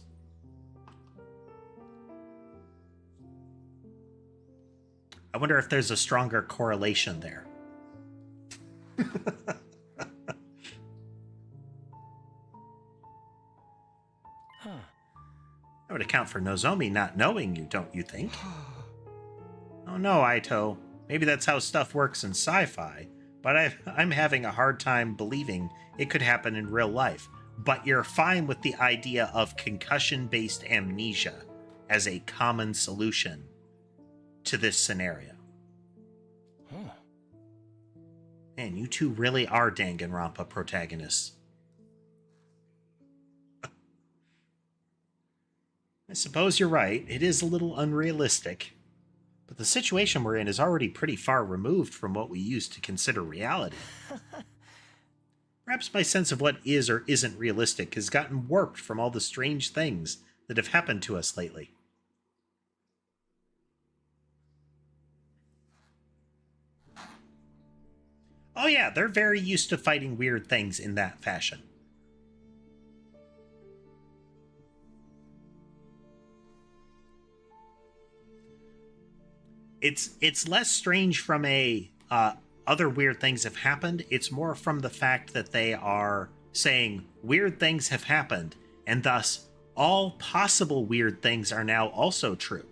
I wonder if there's a stronger correlation there. That would account for Nozomi not knowing you, don't you think? Oh no, Aito. Maybe that's how stuff works in sci-fi, but I'm having a hard time believing it could happen in real life. But you're fine with the idea of concussion-based amnesia as a common solution to this scenario. Man, you two really are Danganronpa protagonists. I suppose you're right, it is a little unrealistic. But the situation we're in is already pretty far removed from what we used to consider reality. Perhaps my sense of what is or isn't realistic has gotten warped from all the strange things that have happened to us lately. Oh yeah, they're very used to fighting weird things in that fashion. It's less strange from a other weird things have happened. It's more from the fact that they are saying weird things have happened, and thus all possible weird things are now also true.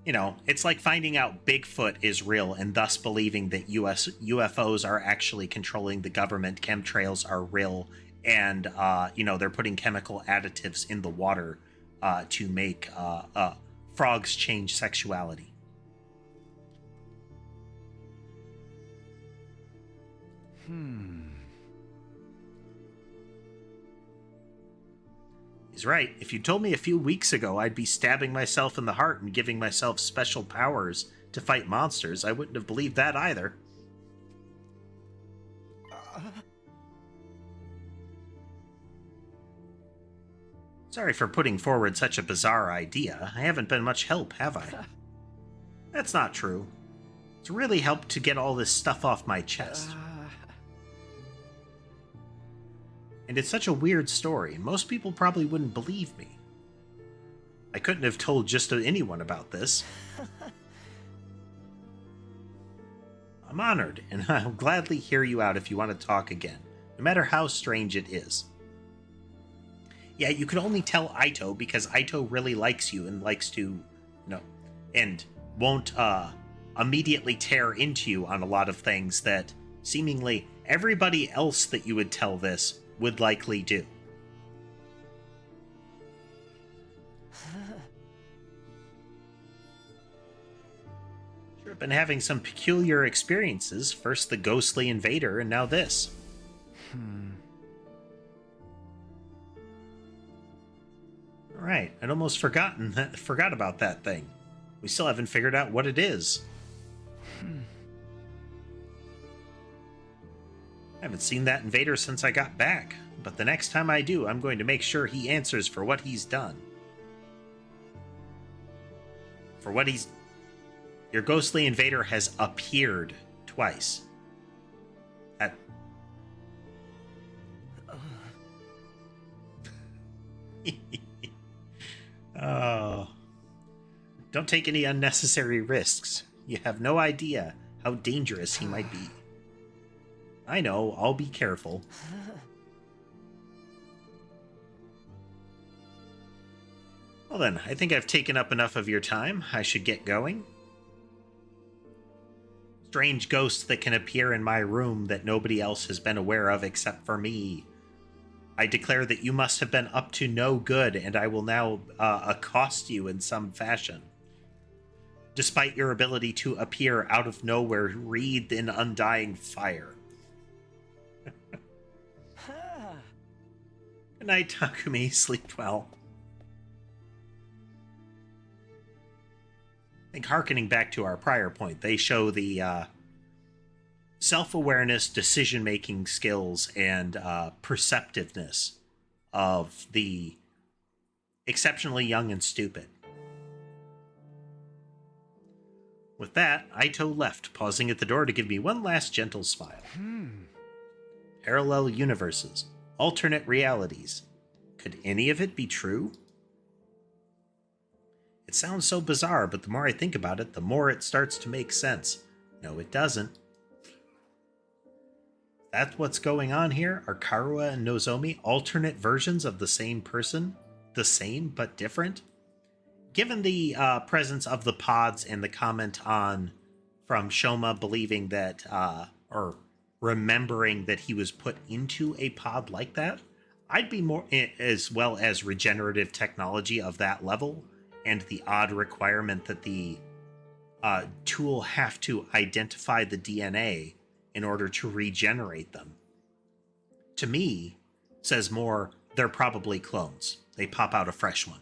You know, it's like finding out Bigfoot is real and thus believing that US UFOs are actually controlling the government, chemtrails are real, and, they're putting chemical additives in the water to make frogs change sexuality. He's right. If you told me a few weeks ago I'd be stabbing myself in the heart and giving myself special powers to fight monsters, I wouldn't have believed that either. Sorry for putting forward such a bizarre idea. I haven't been much help, have I? That's not true. It's really helped to get all this stuff off my chest. And it's such a weird story. Most people probably wouldn't believe me. I couldn't have told just anyone about this. I'm honored, and I'll gladly hear you out if you want to talk again, no matter how strange it is. Yeah, you can only tell Aito because Aito really likes you and likes to, and won't immediately tear into you on a lot of things that seemingly everybody else that you would tell this would likely do. Sure, been having some peculiar experiences. First the ghostly invader, and now this. Right, I'd almost forgot about that thing. We still haven't figured out what it is. I haven't seen that invader since I got back, but the next time I do, I'm going to make sure he answers for what he's done. Your ghostly invader has appeared twice. Oh. Don't take any unnecessary risks. You have no idea how dangerous he might be. I know, I'll be careful. Well then, I think I've taken up enough of your time. I should get going. Strange ghosts that can appear in my room that nobody else has been aware of except for me. I declare that you must have been up to no good, and I will now accost you in some fashion. Despite your ability to appear out of nowhere, wreathed in undying fire. Good night, Takumi. Sleep well. I think harkening back to our prior point, they show the self-awareness, decision-making skills, and perceptiveness of the exceptionally young and stupid. With that, Aito left, pausing at the door to give me one last gentle smile. Parallel universes, alternate realities. Could any of it be true? It sounds so bizarre, but the more I think about it, the more it starts to make sense. No, it doesn't. That's what's going on here? Are Karua and Nozomi alternate versions of the same person? The same, but different? Given the presence of the pods and the comment from Shoma believing that, or remembering that he was put into a pod like that, I'd be more, as well as regenerative technology of that level, and the odd requirement that the tool have to identify the DNA in order to regenerate them. To me, says more, they're probably clones. They pop out a fresh one.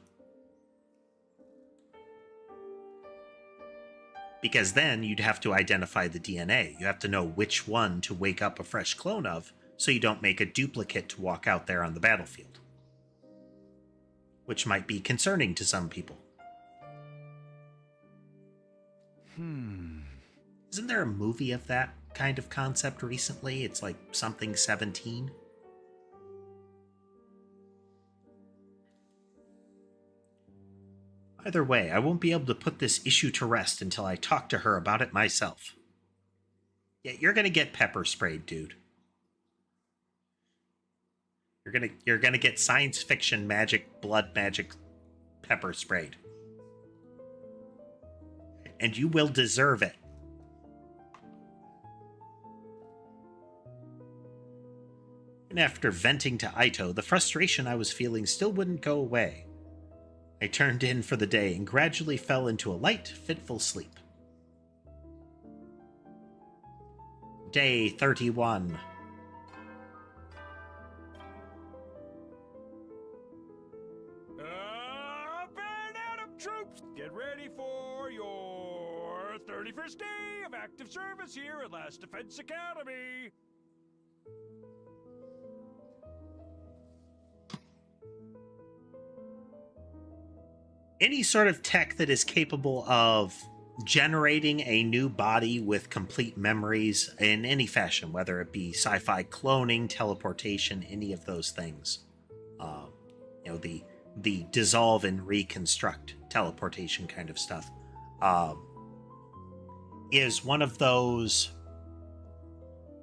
Because then you'd have to identify the DNA. You have to know which one to wake up a fresh clone of, so you don't make a duplicate to walk out there on the battlefield. Which might be concerning to some people. Isn't there a movie of that kind of concept recently? It's like something 17. Either way, I won't be able to put this issue to rest until I talk to her about it myself. Yeah, you're gonna get pepper sprayed, dude. You're gonna get science fiction magic, blood magic pepper sprayed. And you will deserve it. And after venting to Aito, the frustration I was feeling still wouldn't go away. I turned in for the day and gradually fell into a light, fitful sleep. Day 31. Band Adam troops, get ready for your 31st day of active service here at Last Defense Academy. Any sort of tech that is capable of generating a new body with complete memories in any fashion, whether it be sci-fi cloning, teleportation, any of those things. The dissolve and reconstruct teleportation kind of stuff, is one of those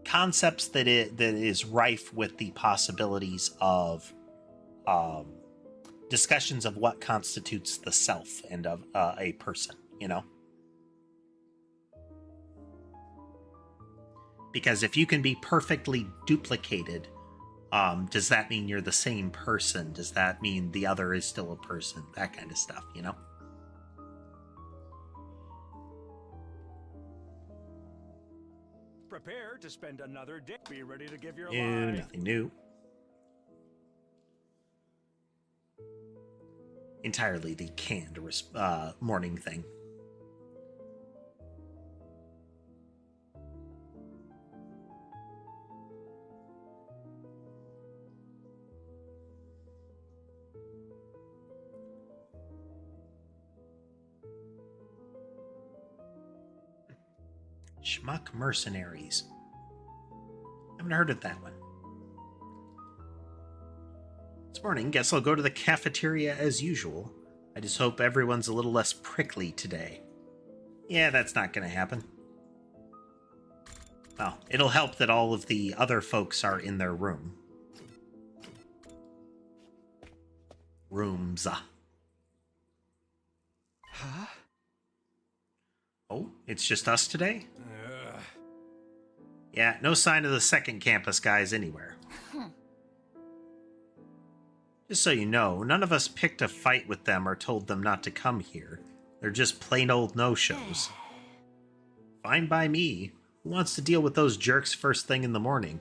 concepts that is rife with the possibilities of discussions of what constitutes the self and of a person, you know? Because if you can be perfectly duplicated, does that mean you're the same person? Does that mean the other is still a person? That kind of stuff, you know? Prepare to spend another day. Be ready to give your New, life. nothing new. Entirely the canned morning thing. Schmuck Mercenaries. Haven't heard of that one. This morning, guess I'll go to the cafeteria as usual. I just hope everyone's a little less prickly today. Yeah, that's not gonna happen. Well, it'll help that all of the other folks are in their room. Rooms. Huh? Oh, it's just us today? Ugh. Yeah, no sign of the second campus guys anywhere. Just so you know, none of us picked a fight with them or told them not to come here. They're just plain old no-shows. Fine by me. Who wants to deal with those jerks first thing in the morning?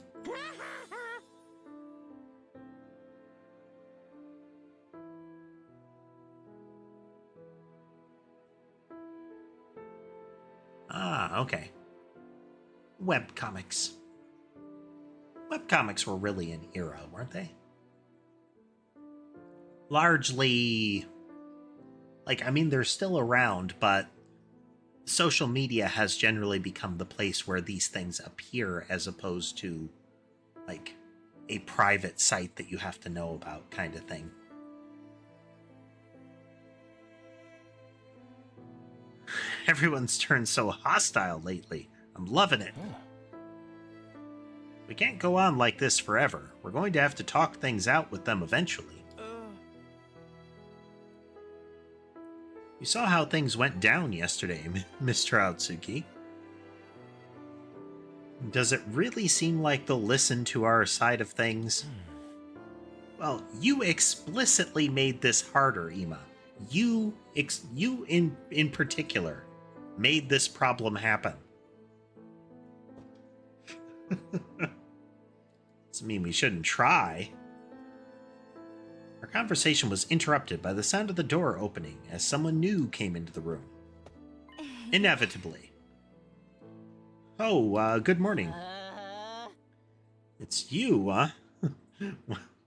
Ah, okay. Webcomics. Webcomics were really an era, weren't they? Largely, like, I mean, they're still around, but social media has generally become the place where these things appear as opposed to, like, a private site that you have to know about kind of thing. Everyone's turned so hostile lately. I'm loving it. We can't go on like this forever. We're going to have to talk things out with them eventually. You saw how things went down yesterday, Mr. Otsuki. Does it really seem like they'll listen to our side of things? Well, you explicitly made this harder, Ima. You in particular made this problem happen. Doesn't mean we shouldn't try. Our conversation was interrupted by the sound of the door opening as someone new came into the room. Inevitably. Oh, good morning. It's you, huh?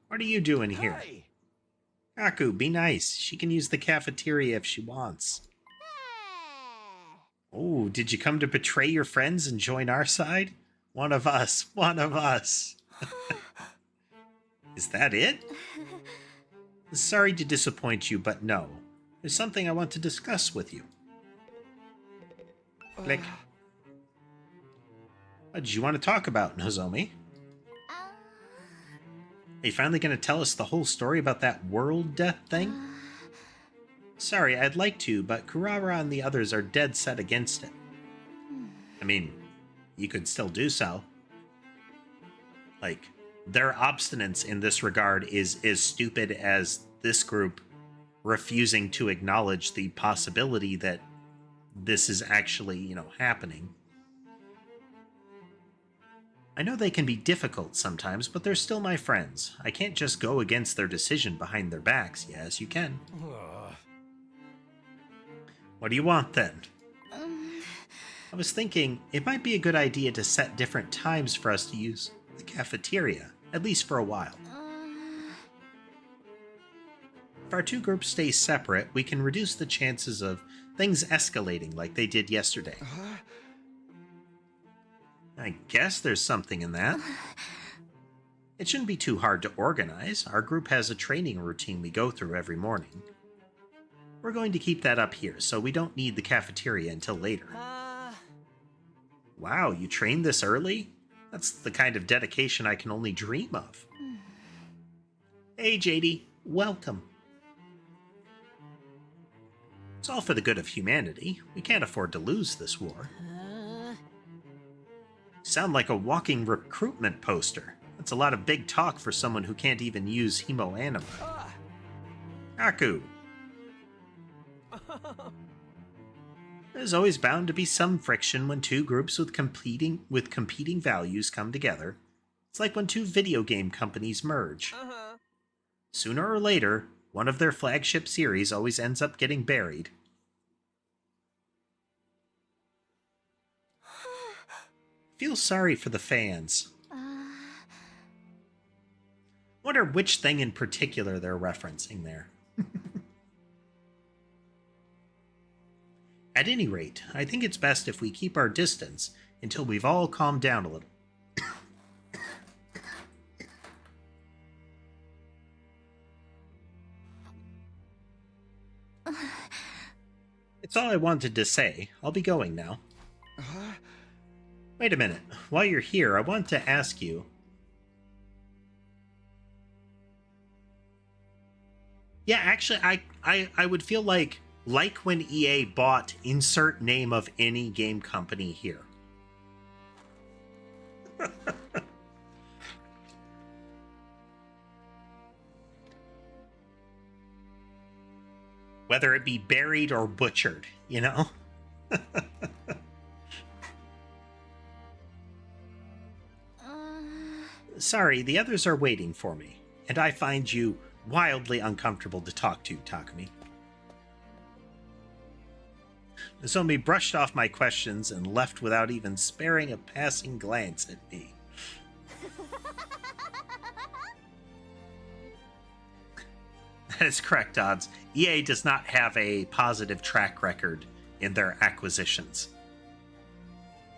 What are you doing here? Hey! Kaku, be nice. She can use the cafeteria if she wants. Oh, did you come to betray your friends and join our side? One of us. One of us. Is that it? Sorry to disappoint you, but no. There's something I want to discuss with you. Click. What did you want to talk about, Nozomi? Are you finally going to tell us the whole story about that world death thing? Sorry, I'd like to, but Kurara and the others are dead set against it. I mean, you could still do so. Like, their obstinance in this regard is as stupid as this group refusing to acknowledge the possibility that this is actually, happening. I know they can be difficult sometimes, but they're still my friends. I can't just go against their decision behind their backs. Yes, you can. What do you want, then? I was thinking it might be a good idea to set different times for us to use the cafeteria, at least for a while. If our two groups stay separate, we can reduce the chances of things escalating like they did yesterday. I guess there's something in that. It shouldn't be too hard to organize. Our group has a training routine we go through every morning. We're going to keep that up here, so we don't need the cafeteria until later. Wow, you trained this early? That's the kind of dedication I can only dream of. Hey, JD. Welcome. It's all for the good of humanity. We can't afford to lose this war. Sound like a walking recruitment poster. That's a lot of big talk for someone who can't even use hemoanima. Aku. There's always bound to be some friction when two groups with competing values come together. It's like when two video game companies merge. Sooner or later, one of their flagship series always ends up getting buried. Feel sorry for the fans. Wonder which thing in particular they're referencing there. At any rate, I think it's best if we keep our distance until we've all calmed down a little. It's all I wanted to say. I'll be going now. Wait a minute. While you're here, I want to ask you... Yeah, actually, I would feel like when EA bought insert name of any game company here. Whether it be buried or butchered, you know? Sorry, the others are waiting for me, and I find you wildly uncomfortable to talk to, Takumi. Nozomi brushed off my questions and left without even sparing a passing glance at me. That is correct, Odds. EA does not have a positive track record in their acquisitions.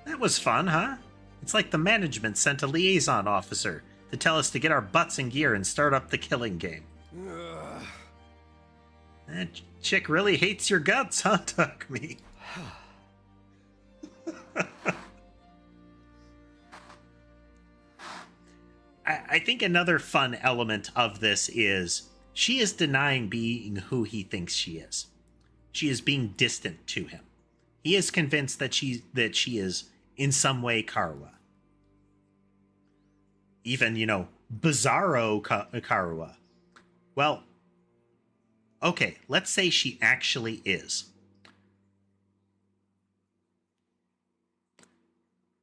That was fun, huh? It's like the management sent a liaison officer to tell us to get our butts in gear and start up the killing game. That chick really hates your guts, huh, Takumi? I think another fun element of this is she is denying being who he thinks she is. She is being distant to him. He is convinced that she is in some way Karuha. Even, bizarro Karuha. Well, okay, let's say she actually is.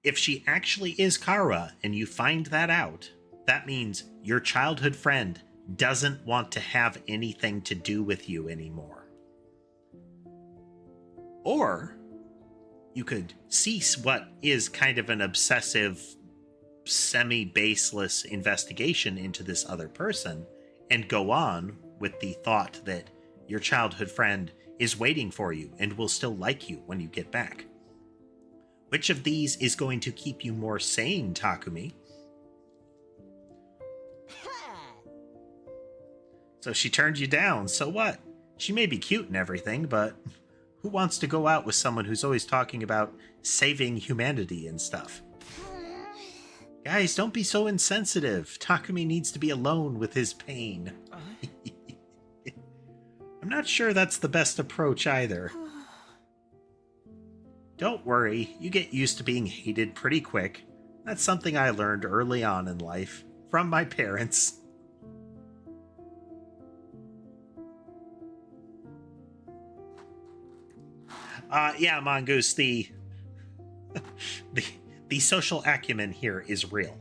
If she actually is Karuha and you find that out, that means your childhood friend doesn't want to have anything to do with you anymore. Or you could cease what is kind of an obsessive, semi-baseless investigation into this other person and go on with the thought that your childhood friend is waiting for you and will still like you when you get back. Which of these is going to keep you more sane, Takumi? So she turned you down, so what? She may be cute and everything, but who wants to go out with someone who's always talking about saving humanity and stuff? Guys, don't be so insensitive. Takumi needs to be alone with his pain. I'm not sure that's the best approach either. Don't worry, you get used to being hated pretty quick. That's something I learned early on in life, from my parents. Yeah, Mongoose, the social acumen here is real.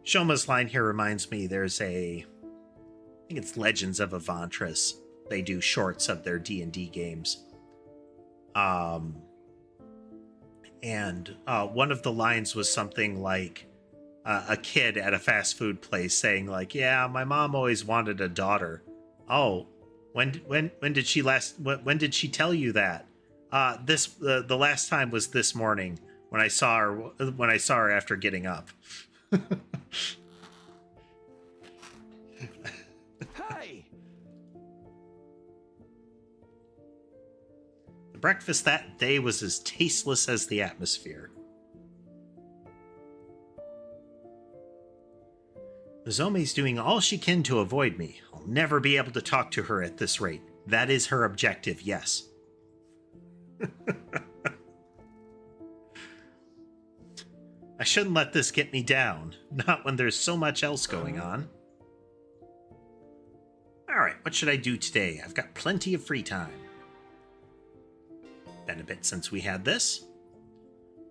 Shoma's line here reminds me there's I think it's Legends of Avantras. They do shorts of their D&D games. And one of the lines was something like a kid at a fast food place saying like, yeah, my mom always wanted a daughter. Oh, when did she when did she tell you that? The last time was this morning when I saw her after getting up. Hey! The breakfast that day was as tasteless as the atmosphere. Nozomi's doing all she can to avoid me. I'll never be able to talk to her at this rate. That is her objective, yes. I shouldn't let this get me down. Not when there's so much else going on. Alright, what should I do today? I've got plenty of free time. Been a bit since we had this.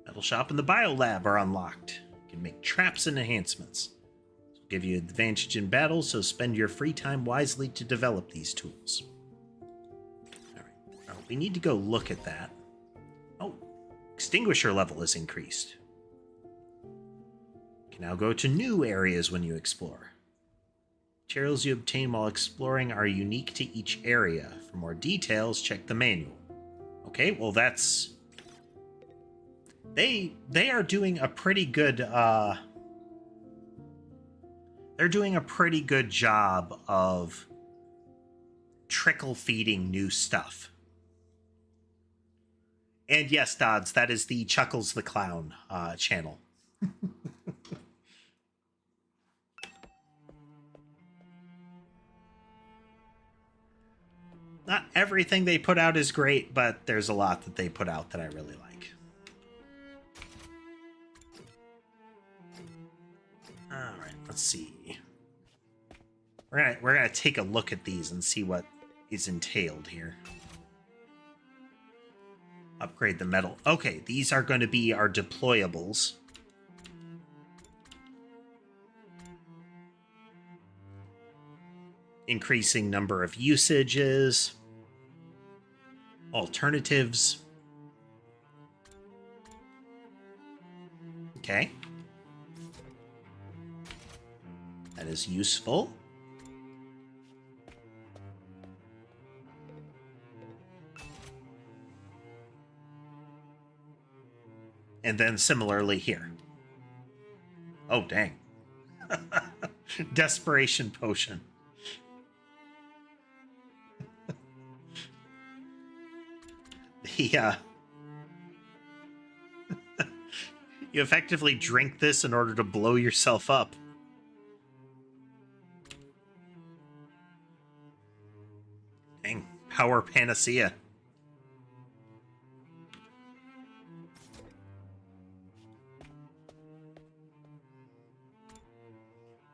Metal Shop and the Biolab are unlocked. You can make traps and enhancements. This will give you advantage in battle, so spend your free time wisely to develop these tools. Alright, well, we need to go look at that. Oh, extinguisher level is increased. You can now go to new areas when you explore. Materials you obtain while exploring are unique to each area. For more details, check the manual. Okay, well that's... They are doing a pretty good, they're doing a pretty good job of trickle-feeding new stuff. And yes, Dodds, that is the Chuckles the Clown channel. Not everything they put out is great, but there's a lot that they put out that I really like. Alright, let's see. We're gonna take a look at these and see what is entailed here. Upgrade the metal. Okay, these are going to be our deployables. Increasing number of usages. Alternatives. Okay. That is useful. And then similarly here. Oh, dang. Desperation potion. You effectively drink this in order to blow yourself up. Dang, power panacea.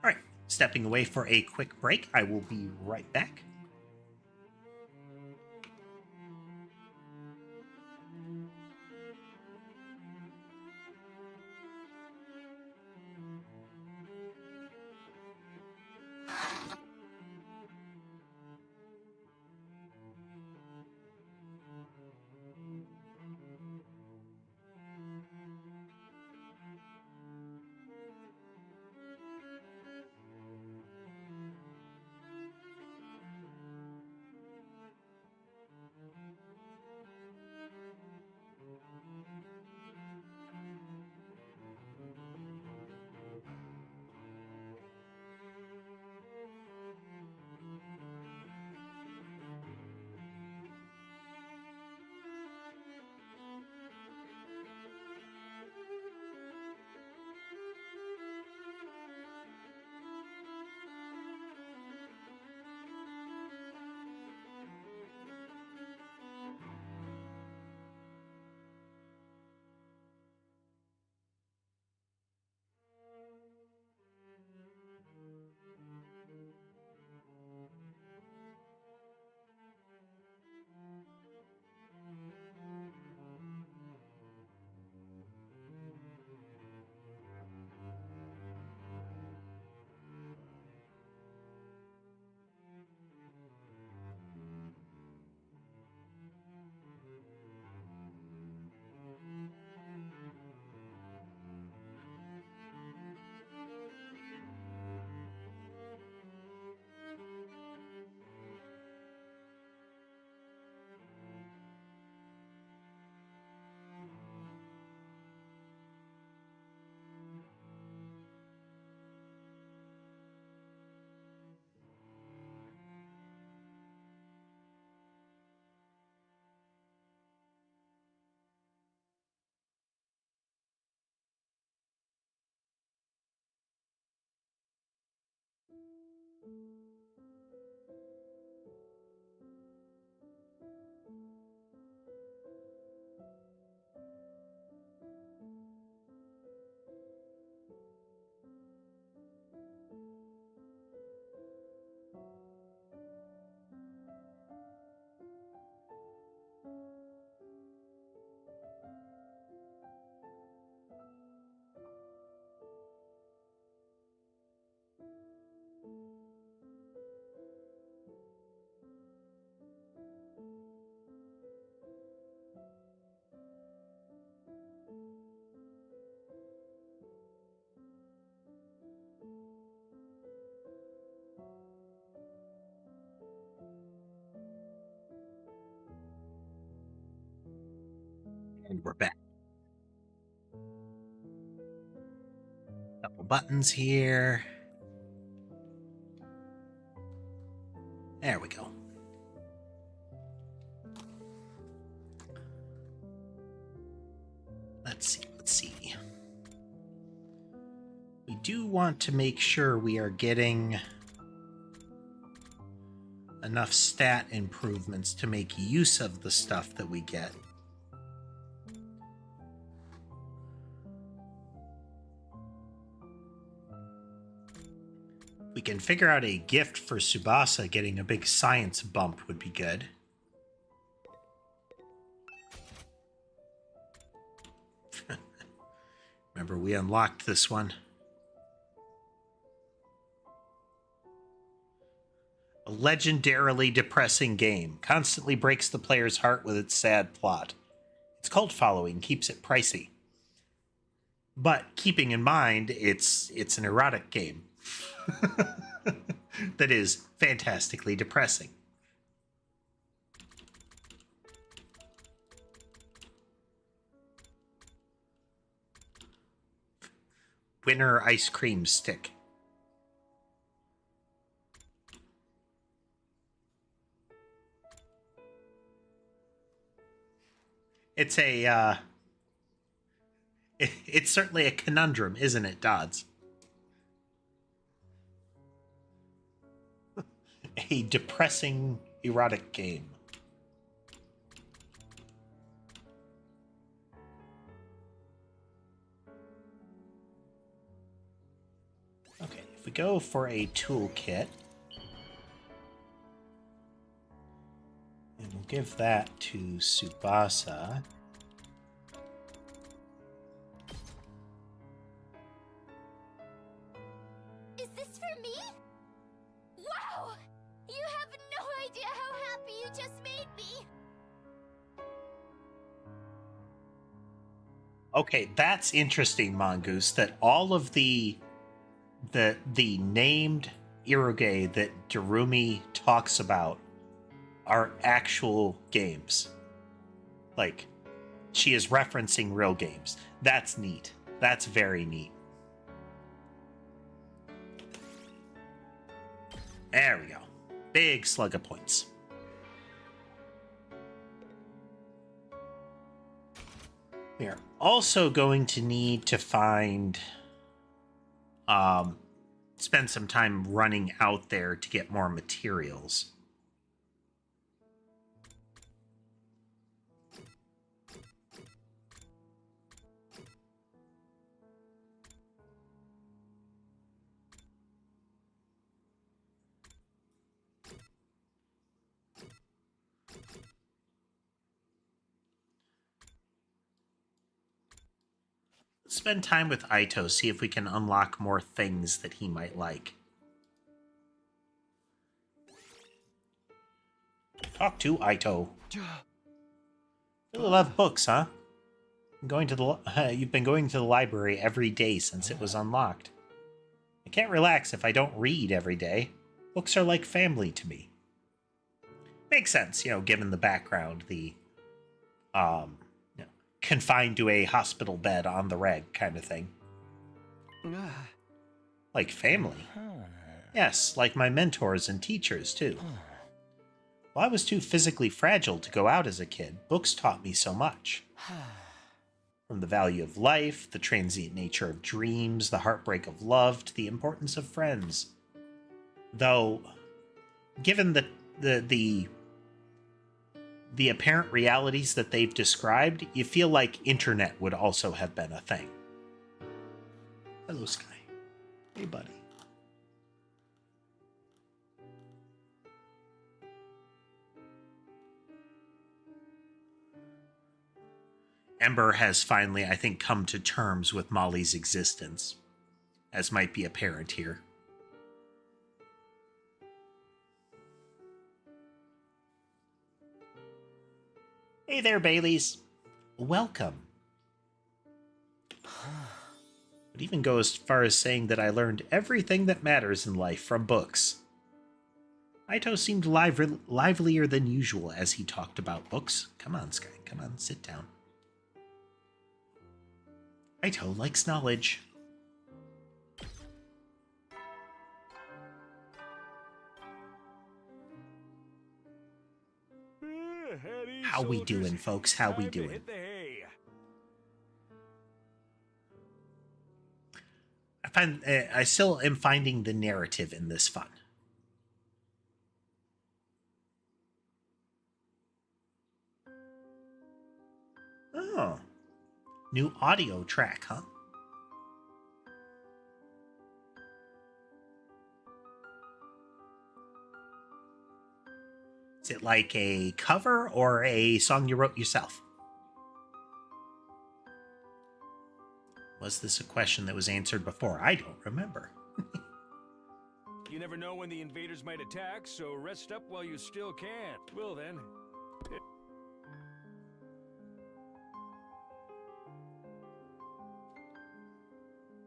Alright, stepping away for a quick break. I will be right back. And we're back. Couple buttons here. There we go. Let's see. We do want to make sure we are getting enough stat improvements to make use of the stuff that we get. We can figure out a gift for Tsubasa. Getting a big science bump would be good. Remember, we unlocked this one. A legendarily depressing game. Constantly breaks the player's heart with its sad plot. Its cult following keeps it pricey. But keeping in mind, it's an erotic game. That is fantastically depressing. Winner ice cream stick. It's a it's certainly a conundrum, isn't it, Dodds? A depressing erotic game. Okay, if we go for a toolkit, and we'll give that to Tsubasa. Is this for me? Wow! You have no idea how happy you just made me! Okay, that's interesting, Mongoose, that all of the named Iruge that Darumi talks about are actual games. Like, she is referencing real games. That's neat. That's very neat. There we go. Big slug of points. We are also going to need to find... spend some time running out there to get more materials. Spend time with Aito, see if we can unlock more things that he might like. Talk to Aito. Really love books, huh? You've been going to the library every day since it was unlocked. I can't relax if I don't read every day. Books are like family to me. Makes sense, given the background, the confined to a hospital bed on the reg kind of thing. Like family. Yes, like my mentors and teachers, too. Well, I was too physically fragile to go out as a kid. Books taught me so much. From the value of life, the transient nature of dreams, the heartbreak of love, to the importance of friends. Though, given the apparent realities that they've described, you feel like internet would also have been a thing. Hello, Sky. Hey, buddy. Ember has finally, I think, come to terms with Molly's existence, as might be apparent here. Hey there, Baileys. Welcome. Would even go as far as saying that I learned everything that matters in life from books. Aito seemed livelier than usual as he talked about books. Come on, Sky. Come on, sit down. Aito likes knowledge. How we doing, folks? How we doing? I still am finding the narrative in this fun. Oh. New audio track, huh? Is it like a cover or a song you wrote yourself? Was this a question that was answered before? I don't remember. You never know when the invaders might attack, so rest up while you still can. Well then.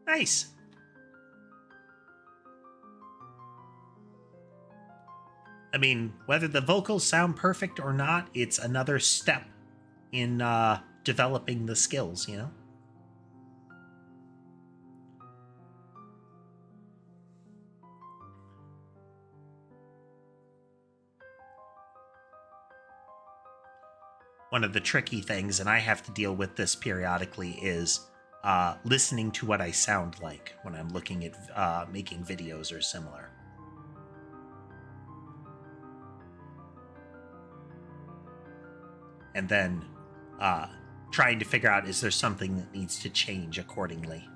Nice. I mean, whether the vocals sound perfect or not, it's another step in developing the skills, you know? One of the tricky things, and I have to deal with this periodically, is listening to what I sound like when I'm looking at making videos or similar. And then trying to figure out, is there something that needs to change accordingly?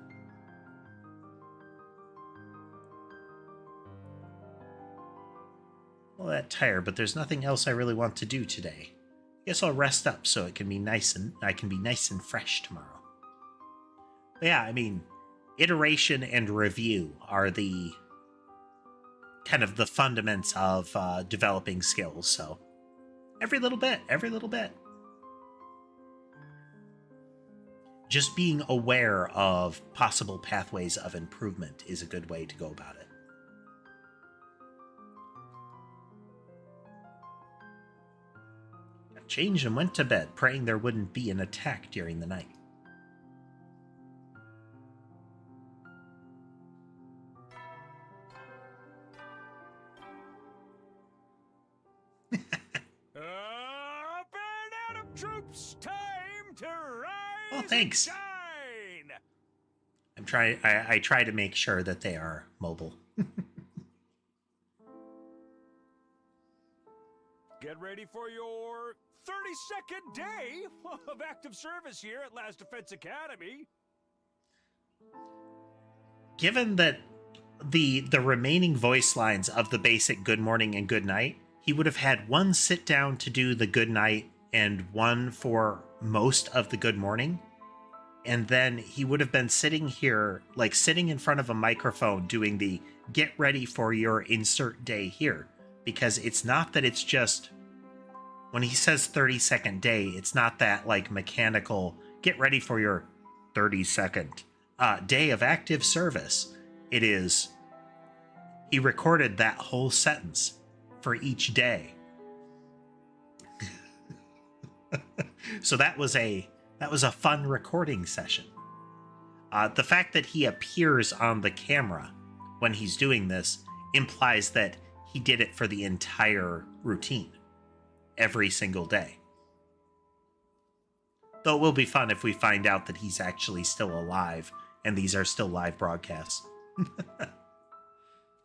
Well, that tired, but there's nothing else I really want to do today. Guess I'll rest up so it can be nice and I can be nice and fresh tomorrow. But yeah, I mean, iteration and review are the kind of the fundaments of developing skills. So every little bit. Just being aware of possible pathways of improvement is a good way to go about it. Changed and went to bed, praying there wouldn't be an attack during the night. Burn out of troops, time to rise. Oh, thanks. And shine. I try to make sure that they are mobile. Get ready for your 32nd day of active service here at Last Defense Academy. Given that the remaining voice lines of the basic good morning and good night, he would have had one sit down to do the good night and one for most of the good morning. And then he would have been sitting here, like sitting in front of a microphone doing the get ready for your insert day here. Because it's not that it's just, when he says 32nd day, it's not that like mechanical, get ready for your 32nd day of active service. It is, he recorded that whole sentence for each day. So that was a fun recording session. The fact that he appears on the camera when he's doing this implies that he did it for the entire routine, every single day. Though it will be fun if we find out that he's actually still alive and these are still live broadcasts.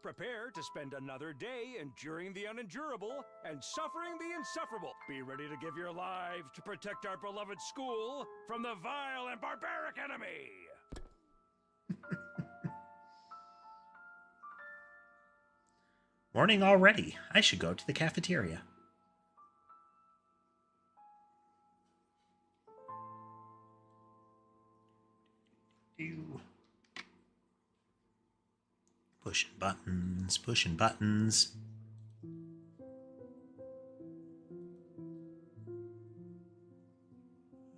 Prepare to spend another day enduring the unendurable and suffering the insufferable. Be ready to give your lives to protect our beloved school from the vile and barbaric enemy. Morning already. I should go to the cafeteria. Pushing buttons, pushing buttons.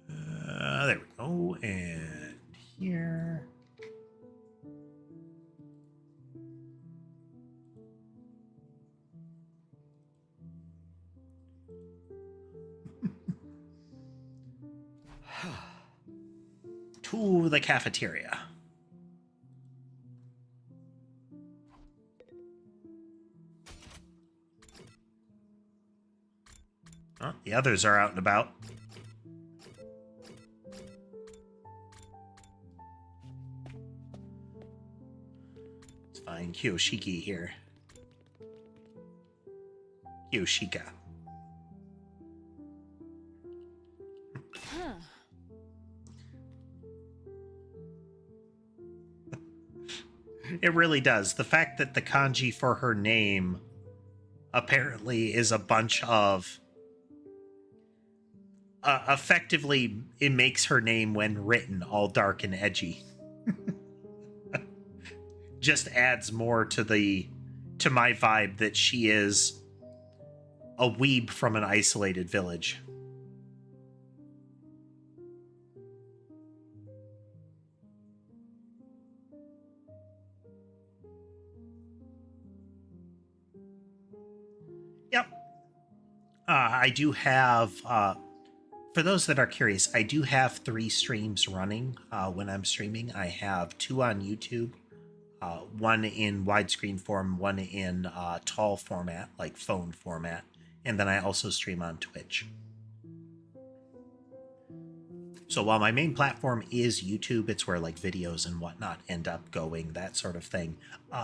There we go. And here. To the cafeteria. Oh, the others are out and about. Let's find Kiyoshiki here. Kiyoshika. It really does. The fact that the kanji for her name apparently is a bunch of... effectively, it makes her name, when written, all dark and edgy. Just adds more to my vibe that she is a weeb from an isolated village. Yep. I do have, for those that are curious, I do have 3 streams running when I'm streaming. I have 2 on YouTube, 1 in widescreen form, 1 in tall format, like phone format, and then I also stream on Twitch. So while my main platform is YouTube, it's where like videos and whatnot end up going, that sort of thing.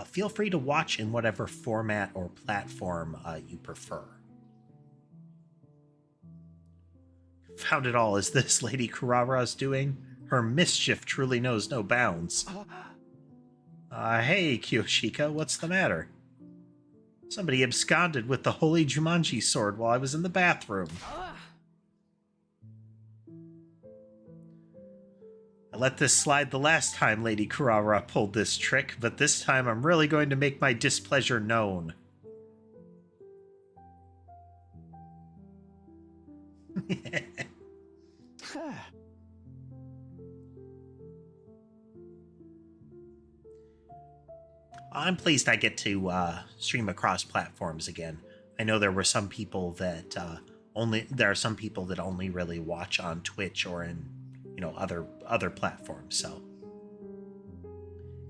Feel free to watch in whatever format or platform you prefer. Found it all. Is this Lady Kurara's doing? Her mischief truly knows no bounds. Hey, Kiyoshika, what's the matter? Somebody absconded with the holy Jumanji sword while I was in the bathroom. I let this slide the last time Lady Kurara pulled this trick, but this time I'm really going to make my displeasure known. I'm pleased I get to stream across platforms again. I know there were some people that there are some people that only really watch on Twitch or in, you know, other platforms. So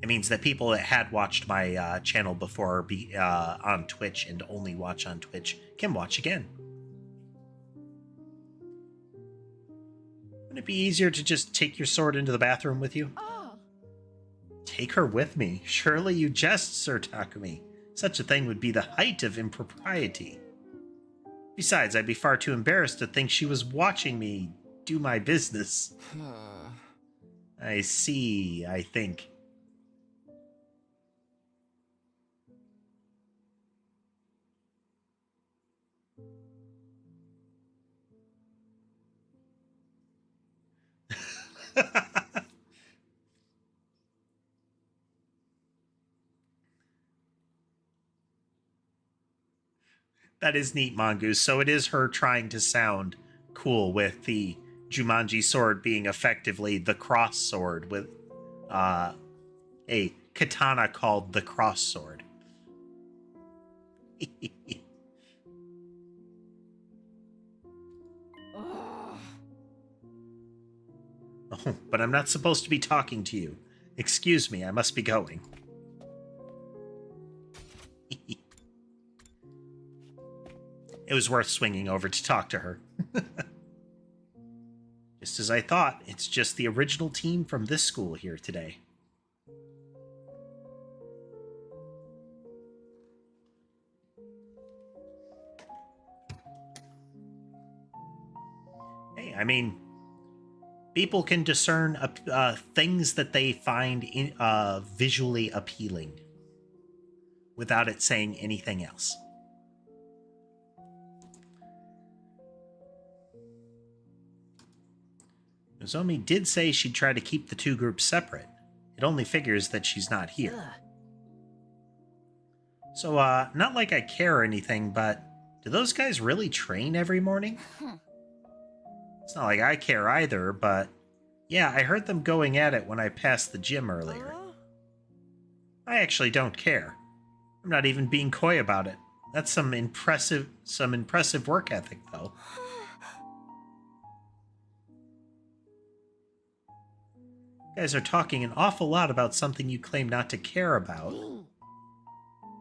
it means that people that had watched my channel before on Twitch and only watch on Twitch can watch again. Wouldn't it be easier to just take your sword into the bathroom with you? Take her with me? Surely you jest, Sir Takumi. Such a thing would be the height of impropriety. Besides, I'd be far too embarrassed to think she was watching me do my business. I see, I think. That is neat, Mongoose. So it is her trying to sound cool with the Jumanji sword being effectively the cross sword with a katana called the cross sword. Oh, but I'm not supposed to be talking to you. Excuse me, I must be going. It was worth swinging over to talk to her. Just as I thought, it's just the original team from this school here today. I mean, people can discern things that they find visually appealing without it saying anything else. Nozomi did say she'd try to keep the two groups separate. It only figures that she's not here. So, not like I care or anything, but do those guys really train every morning? It's not like I care either, but yeah, I heard them going at it when I passed the gym earlier. I actually don't care. I'm not even being coy about it. That's some impressive work ethic, though. You guys are talking an awful lot about something you claim not to care about.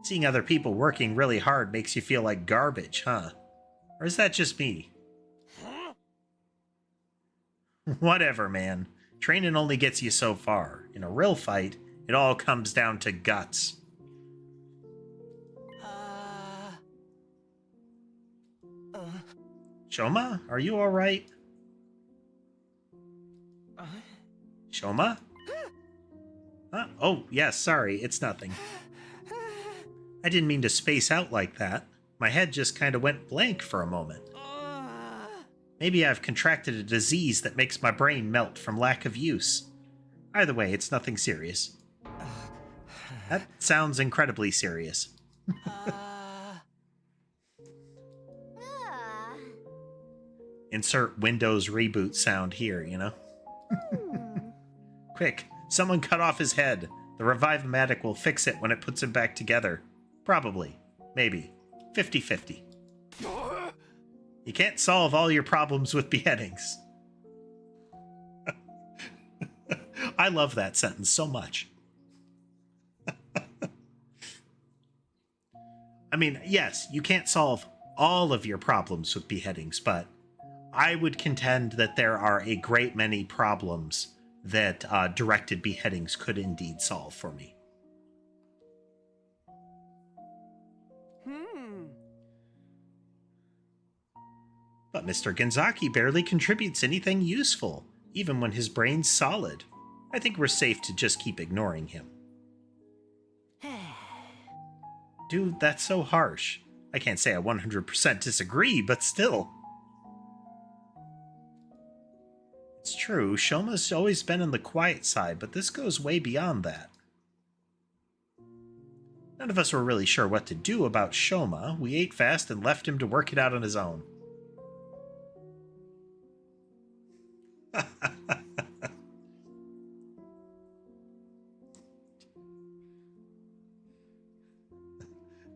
Seeing other people working really hard makes you feel like garbage, huh? Or is that just me? Whatever, man. Training only gets you so far. In a real fight, it all comes down to guts. Shoma, are you alright? Shoma? Huh? Oh, yes, sorry, it's nothing. I didn't mean to space out like that. My head just kind of went blank for a moment. Maybe I've contracted a disease that makes my brain melt from lack of use. Either way, it's nothing serious. That sounds incredibly serious. Insert Windows reboot sound here, you know? Quick, someone cut off his head. The Revive-O-Matic will fix it when it puts him back together. Probably. Maybe. 50-50. You can't solve all your problems with beheadings. I love that sentence so much. I mean, yes, you can't solve all of your problems with beheadings, but I would contend that there are a great many problems that directed beheadings could indeed solve for me. But Mr. Genzaki barely contributes anything useful, even when his brain's solid. I think we're safe to just keep ignoring him. Dude, that's so harsh. I can't say I 100% disagree, but still. It's true, Shoma's always been on the quiet side, but this goes way beyond that. None of us were really sure what to do about Shoma. We ate fast and left him to work it out on his own.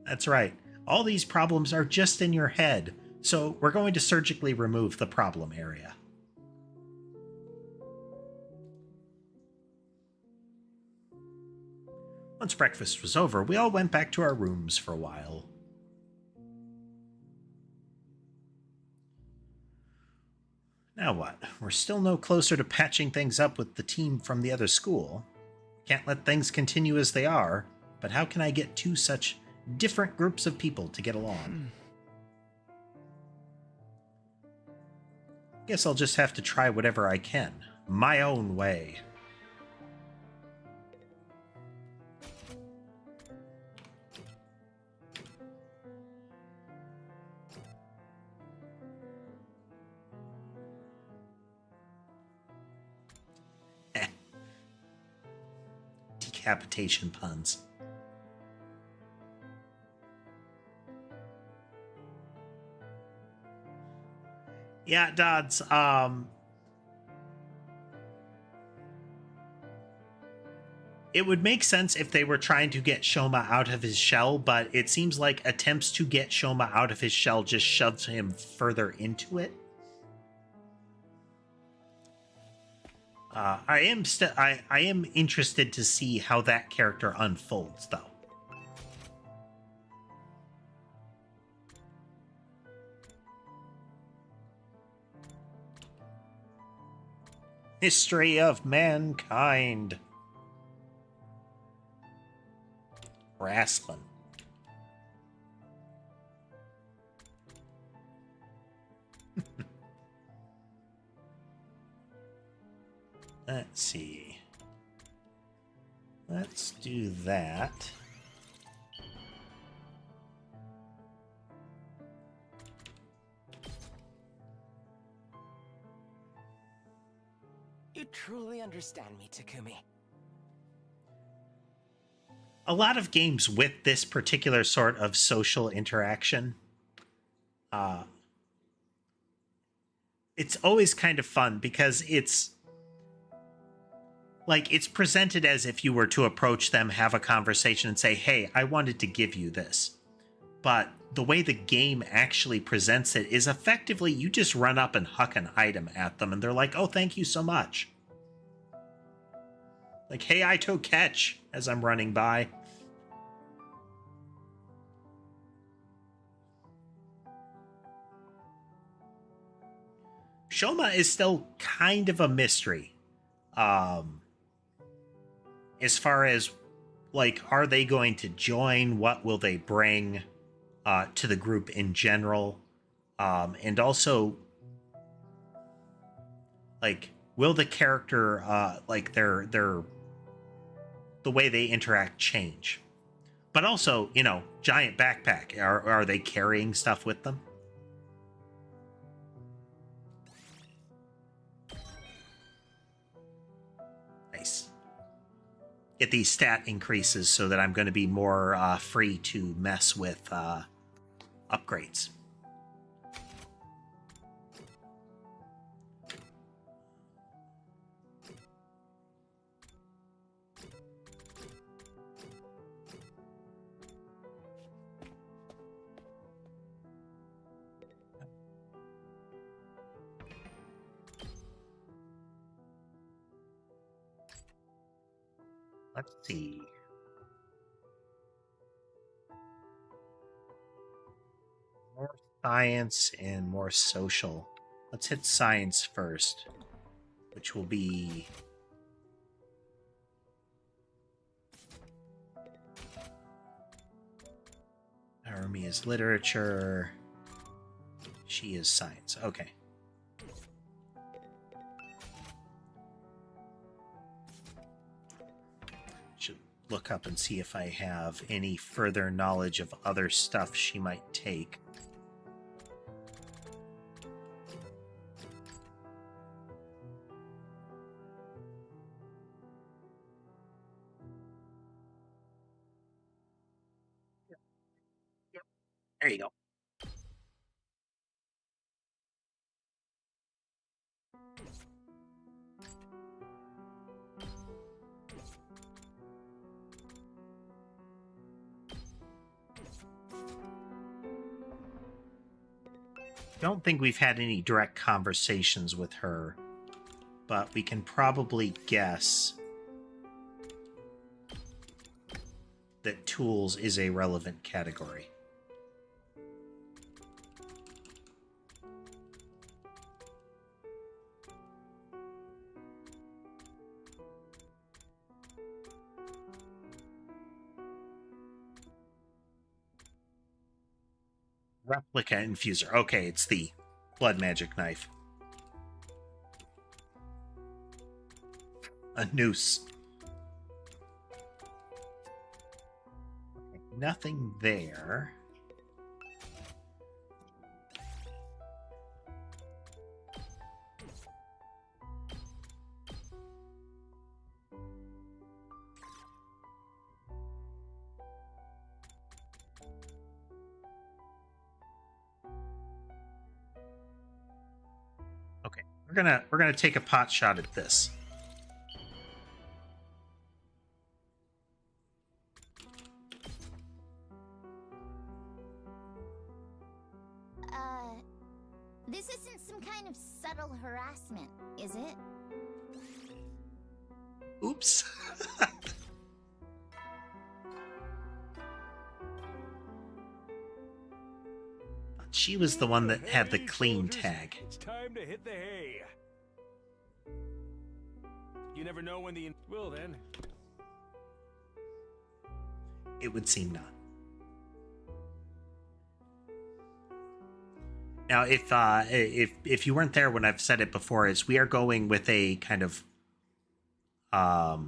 That's right. All these problems are just in your head, so we're going to surgically remove the problem area. Once breakfast was over, we all went back to our rooms for a while. Now what? We're still no closer to patching things up with the team from the other school. Can't let things continue as they are, but how can I get two such different groups of people to get along? Guess I'll just have to try whatever I can, my own way. Decapitation puns. Yeah, Dodds, it would make sense if they were trying to get Shoma out of his shell, but it seems like attempts to get Shoma out of his shell just shoves him further into it. I am interested to see how that character unfolds, though. History of mankind. Wrestling. Let's see. Let's do that. You truly understand me, Takumi. A lot of games with this particular sort of social interaction, it's always kind of fun because it's like it's presented as if you were to approach them, have a conversation, and say, hey, I wanted to give you this. But the way the game actually presents it is effectively you just run up and huck an item at them, and they're like, oh, thank you so much. Like, hey, Ito, catch, as I'm running by. Shoma is still kind of a mystery. As far as, like, are they going to join? What will they bring to the group in general? And also, like, will the character, like, their the way they interact change? But also, you know, giant backpack. Are they carrying stuff with them? Nice. Get these stat increases so that I'm going to be more free to mess with upgrades. Let's see. More science and more social. Let's hit science first, which will be Arumi is literature. She is science. Okay. Should look up and see if I have any further knowledge of other stuff she might take. There you go. Don't think we've had any direct conversations with her, but we can probably guess that tools is a relevant category. Replica infuser. Okay, it's the blood magic knife. A noose. Okay, nothing there. Okay, we're gonna take a pot shot at this. This isn't some kind of subtle harassment, is it? Oops. She was the one that had the clean tag. It's time to hit the hay. You never know when the... Well, then. It would seem not. Now, if you weren't there when I've said it before, is we are going with a kind of let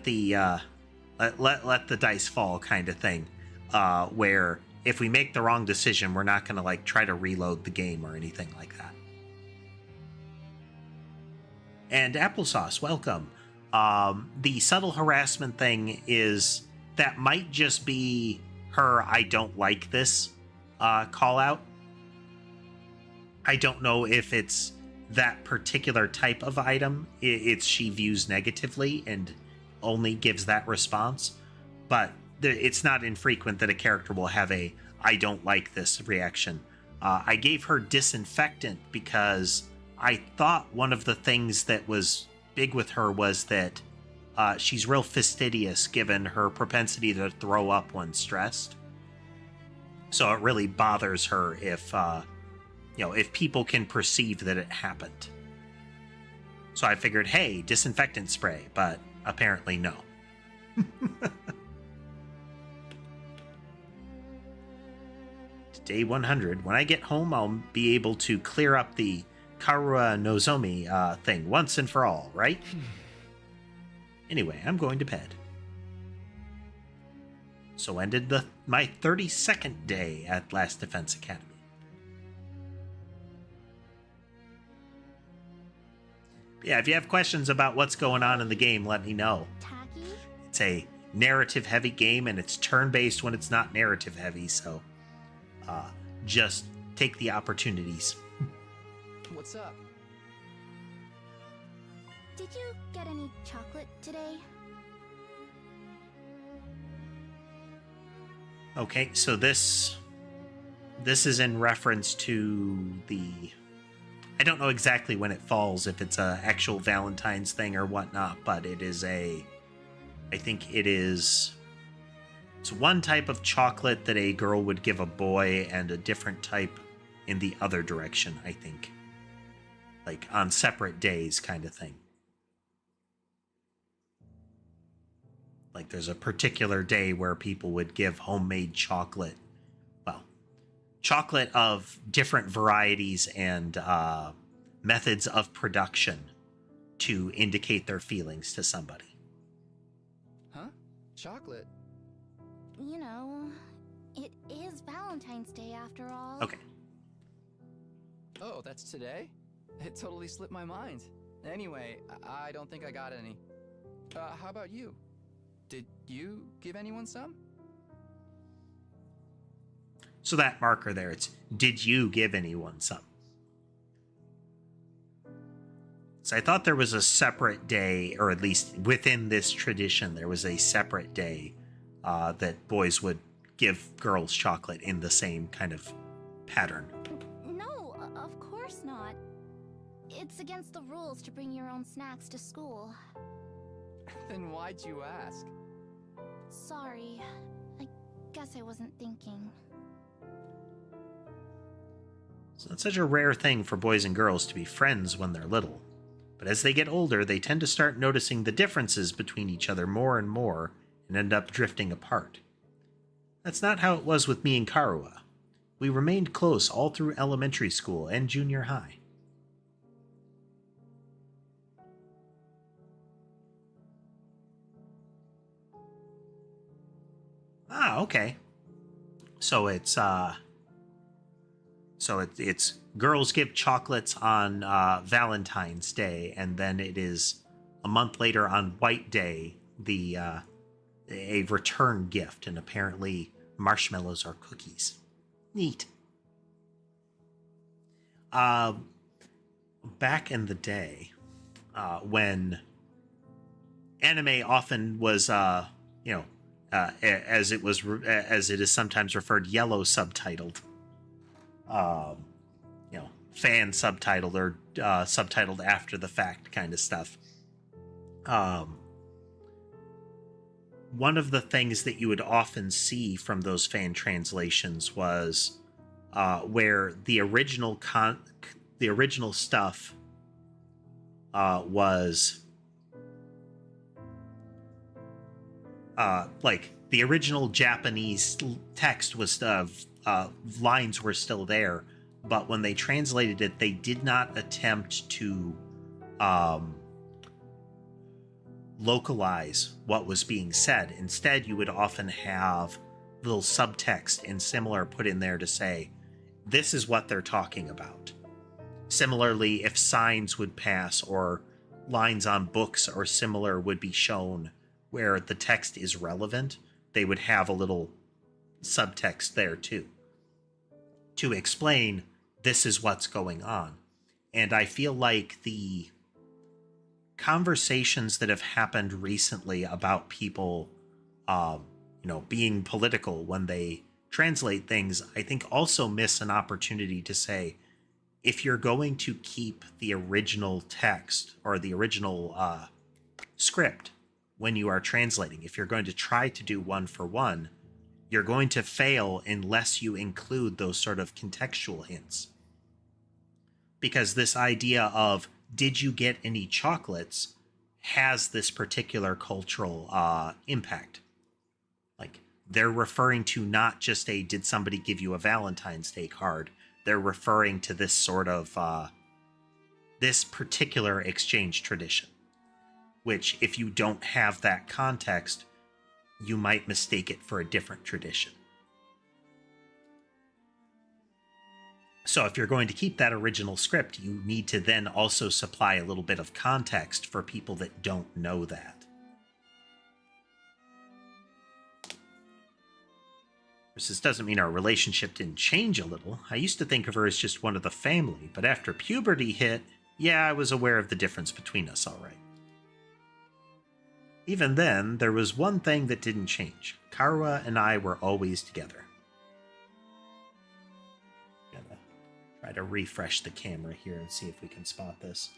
the let the dice fall kind of thing, where if we make the wrong decision, we're not going to like try to reload the game or anything like that. And Applesauce, welcome. The subtle harassment thing is that might just be her "I don't like this" call out. I don't know if it's that particular type of item it's she views negatively and only gives that response, but it's not infrequent that a character will have a "I don't like this" reaction. I gave her disinfectant because I thought one of the things that was big with her was that she's real fastidious given her propensity to throw up when stressed. So it really bothers her if if people can perceive that it happened. So I figured, hey, disinfectant spray, but apparently no. Day 100. When I get home, I'll be able to clear up the Karua Nozomi thing once and for all, right? Anyway, I'm going to bed. So ended my 32nd day at Last Defense Academy. Yeah, if you have questions about what's going on in the game, let me know. Tacky? It's a narrative-heavy game, and it's turn-based when it's not narrative-heavy, so just take the opportunities. What's up? Did you get any chocolate today? Okay, so this is in reference to the... I don't know exactly when it falls, if it's a actual Valentine's thing or whatnot, but it is I think it's one type of chocolate that a girl would give a boy and a different type in the other direction, I think. Like on separate days kind of thing. Like there's a particular day where people would give homemade chocolate. Well, chocolate of different varieties and methods of production to indicate their feelings to somebody. Huh? Chocolate? You know, it is Valentine's Day after all. Okay. Oh, that's today? It totally slipped my mind. Anyway, I don't think I got any. How about you? Did you give anyone some? So that marker there, it's, did you give anyone some? So I thought there was a separate day, or at least within this tradition, there was a separate day that boys would give girls chocolate in the same kind of pattern. No, of course not. It's against the rules to bring your own snacks to school. Then why'd you ask? Sorry. I guess I wasn't thinking. So it's such a rare thing for boys and girls to be friends when they're little. But as they get older, they tend to start noticing the differences between each other more and more and end up drifting apart. That's not how it was with me and Karua. We remained close all through elementary school and junior high. Ah, okay. So it's girls give chocolates on Valentine's Day, and then it is a month later on White Day, a return gift, and apparently marshmallows are cookies. Neat. Back in the day, when anime often was, as it is sometimes referred, yellow subtitled. Fan subtitled or subtitled after the fact kind of stuff. One of the things that you would often see from those fan translations was where the original stuff was like the original Japanese text was lines were still there, but when they translated it, they did not attempt to localize what was being said. Instead, you would often have little subtext and similar put in there to say, this is what they're talking about. Similarly, if signs would pass or lines on books or similar would be shown where the text is relevant, they would have a little subtext there too, to explain this is what's going on. And I feel like the conversations that have happened recently about people, being political when they translate things, I think also miss an opportunity to say, if you're going to keep the original text or the original script when you are translating, if you're going to try to do one for one, you're going to fail unless you include those sort of contextual hints. Because this idea of, did you get any chocolates, has this particular cultural impact. Like, they're referring to not just a, did somebody give you a Valentine's Day card? They're referring to this sort of, this particular exchange tradition, which if you don't have that context, you might mistake it for a different tradition. So if you're going to keep that original script, you need to then also supply a little bit of context for people that don't know that. This doesn't mean our relationship didn't change a little. I used to think of her as just one of the family, but after puberty hit, yeah, I was aware of the difference between us, all right. Even then, there was one thing that didn't change. Karwa and I were always together. Gotta try to refresh the camera here and see if we can spot this.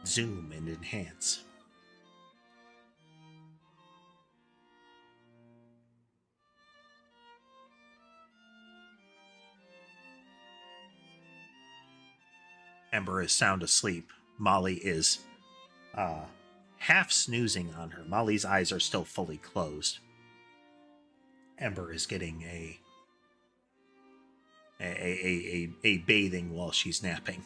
Zoom and enhance. Ember is sound asleep. Molly is half snoozing on her. Molly's eyes are still fully closed. Ember is getting a bathing while she's napping.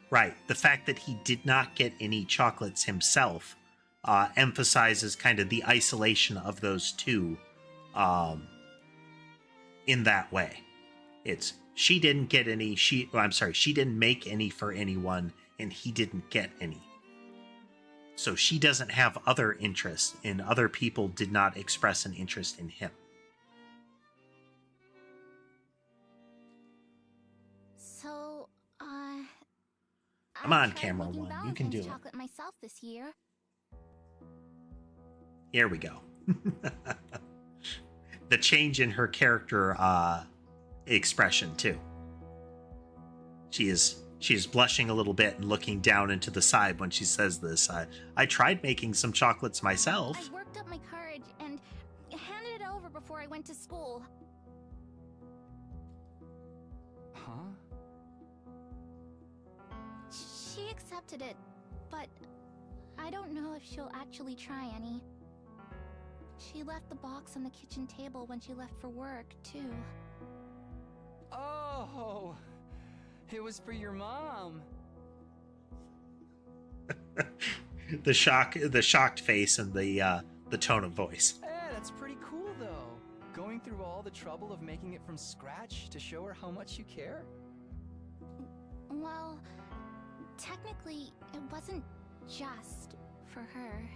Right. The fact that he did not get any chocolates himself emphasizes kind of the isolation of those two in that way. It's, she didn't get any, she didn't make any for anyone, and he didn't get any. So she doesn't have other interests, and other people did not express an interest in him. Come on, camera one. You can do it. Chocolate myself this year. Here we go. The change in her character expression too. She is blushing a little bit and looking down into the side when she says this. I tried making some chocolates myself. I worked up my courage and handed it over before I went to school. Huh? She accepted it, but I don't know if she'll actually try any. She left the box on the kitchen table when she left for work, too. Oh, it was for your mom. The shocked face and the tone of voice. Yeah, that's pretty cool though. Going through all the trouble of making it from scratch to show her how much you care. Well, technically, it wasn't just for her.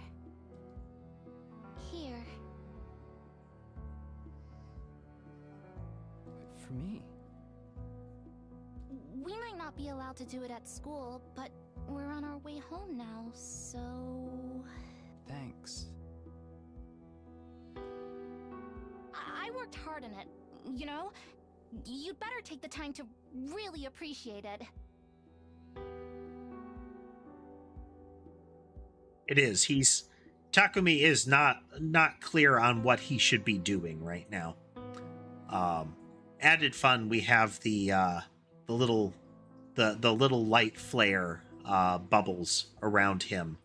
Here. For me. We might not be allowed to do it at school, but we're on our way home now, so... Thanks. I worked hard on it, you know? You'd better take the time to really appreciate it. It is. Takumi is not clear on what he should be doing right now. added fun, we have the little light flare bubbles around him.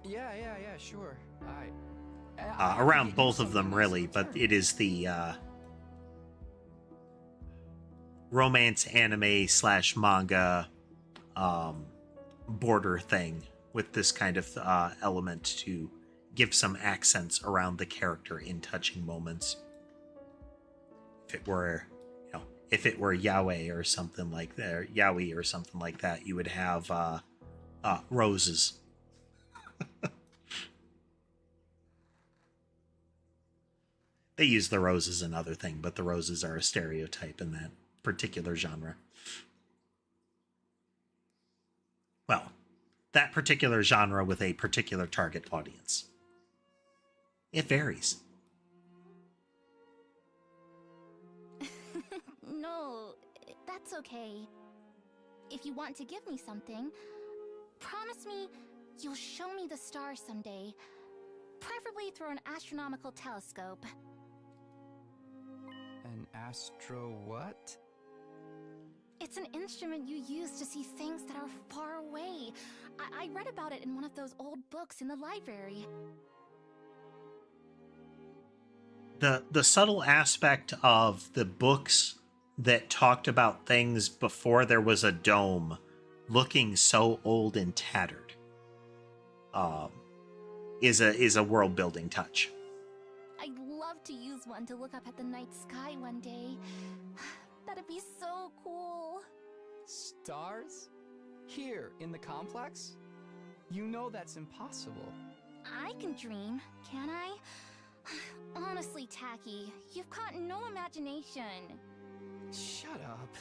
Yeah, sure. Around both of them, really, but it is the romance anime / manga border thing with this kind of element to give some accents around the character in touching moments. If it were, Yaoi or something like that, you would have roses. They use the roses in other thing, but the roses are a stereotype in that particular genre. Well, that particular genre with a particular target audience. It varies. No, that's okay. If you want to give me something, promise me you'll show me the stars someday. Preferably through an astronomical telescope. An astro what? It's an instrument you use to see things that are far away. I read about it in one of those old books in the library. The subtle aspect of the books that talked about things before there was a dome looking so old and tattered is a world building touch. I'd love to use one to look up at the night sky one day. That'd be so cool. Stars? Here, in the complex? You know that's impossible. I can dream, can I? Honestly, Tacky, you've got no imagination. Shut up.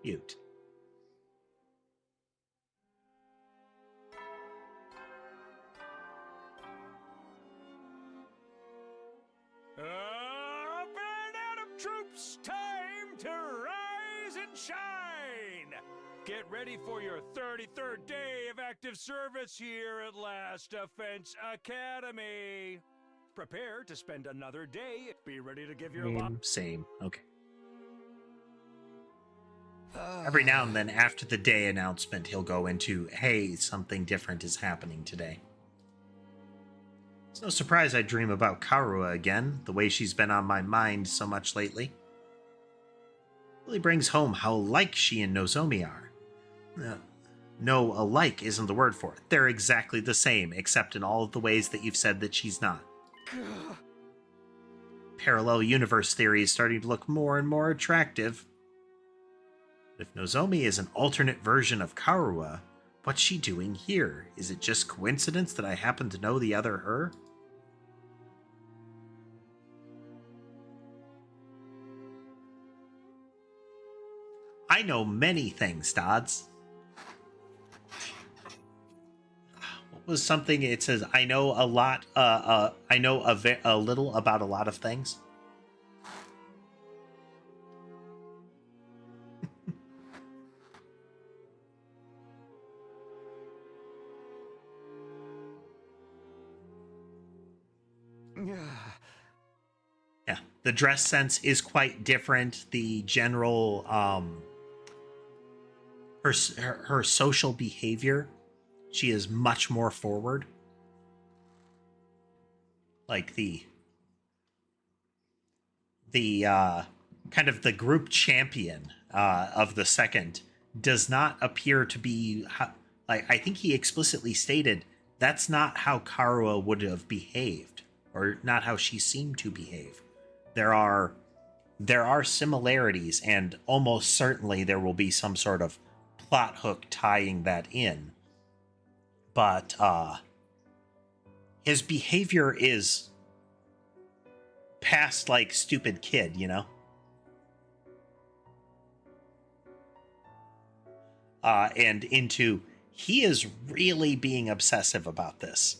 Cute. Band of troops, time to rise and shine! Get ready for your 33rd day of active service here at Last Defense Academy. Prepare to spend another day. Be ready to give your Same. Okay. Every now and then, after the day announcement, he'll go into, hey, something different is happening today. It's no surprise I dream about Karua again, the way she's been on my mind so much lately. Really brings home how alike she and Nozomi are. No, alike isn't the word for it. They're exactly the same, except in all of the ways that you've said that she's not. Parallel universe theory is starting to look more and more attractive. If Nozomi is an alternate version of Karua, what's she doing here? Is it just coincidence that I happen to know the other her? I know many things, Dodds. What was something it says? I know a lot. I know a little about a lot of things. Yeah, the dress sense is quite different. The general, her social behavior, she is much more forward. Like the kind of the group champion of the second does not appear to be like, I think he explicitly stated that's not how Karua would have behaved, or not how she seemed to behave. There are similarities, and almost certainly there will be some sort of plot hook tying that in. But his behavior is past like stupid kid, you know? And into he is really being obsessive about this.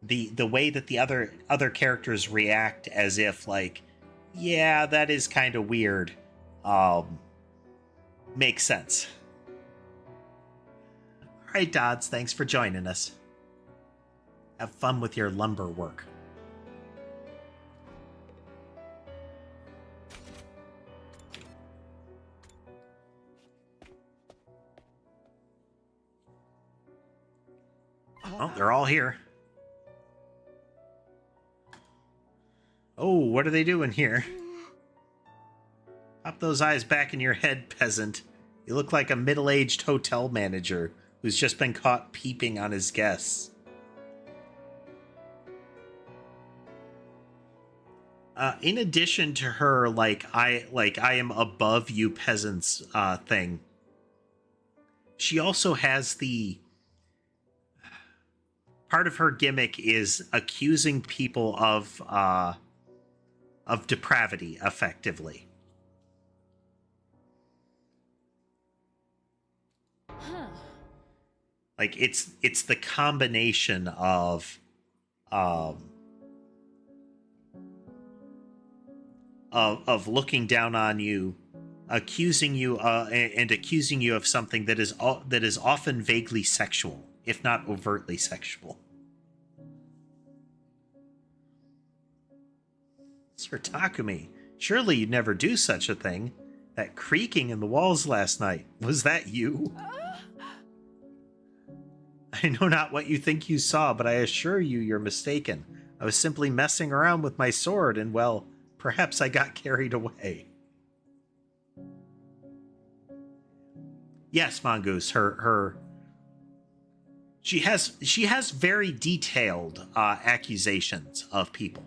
The way that the other characters react as if like, yeah, that is kind of weird. Makes sense. All right, Dodds, thanks for joining us. Have fun with your lumber work. Oh, they're all here. Oh, what are they doing here? Pop those eyes back in your head, peasant. You look like a middle-aged hotel manager who's just been caught peeping on his guests. In addition to her, I am above you peasants thing, she also has the... Part of her gimmick is accusing people of depravity, effectively. Like, it's the combination of looking down on you, accusing you of something that is often vaguely sexual, if not overtly sexual. Sir Takumi, surely you'd never do such a thing. That creaking in the walls last night, was that you? I know not what you think you saw, but I assure you you're mistaken. I was simply messing around with my sword, and well, perhaps I got carried away. Yes, Mongoose, she has very detailed accusations of people.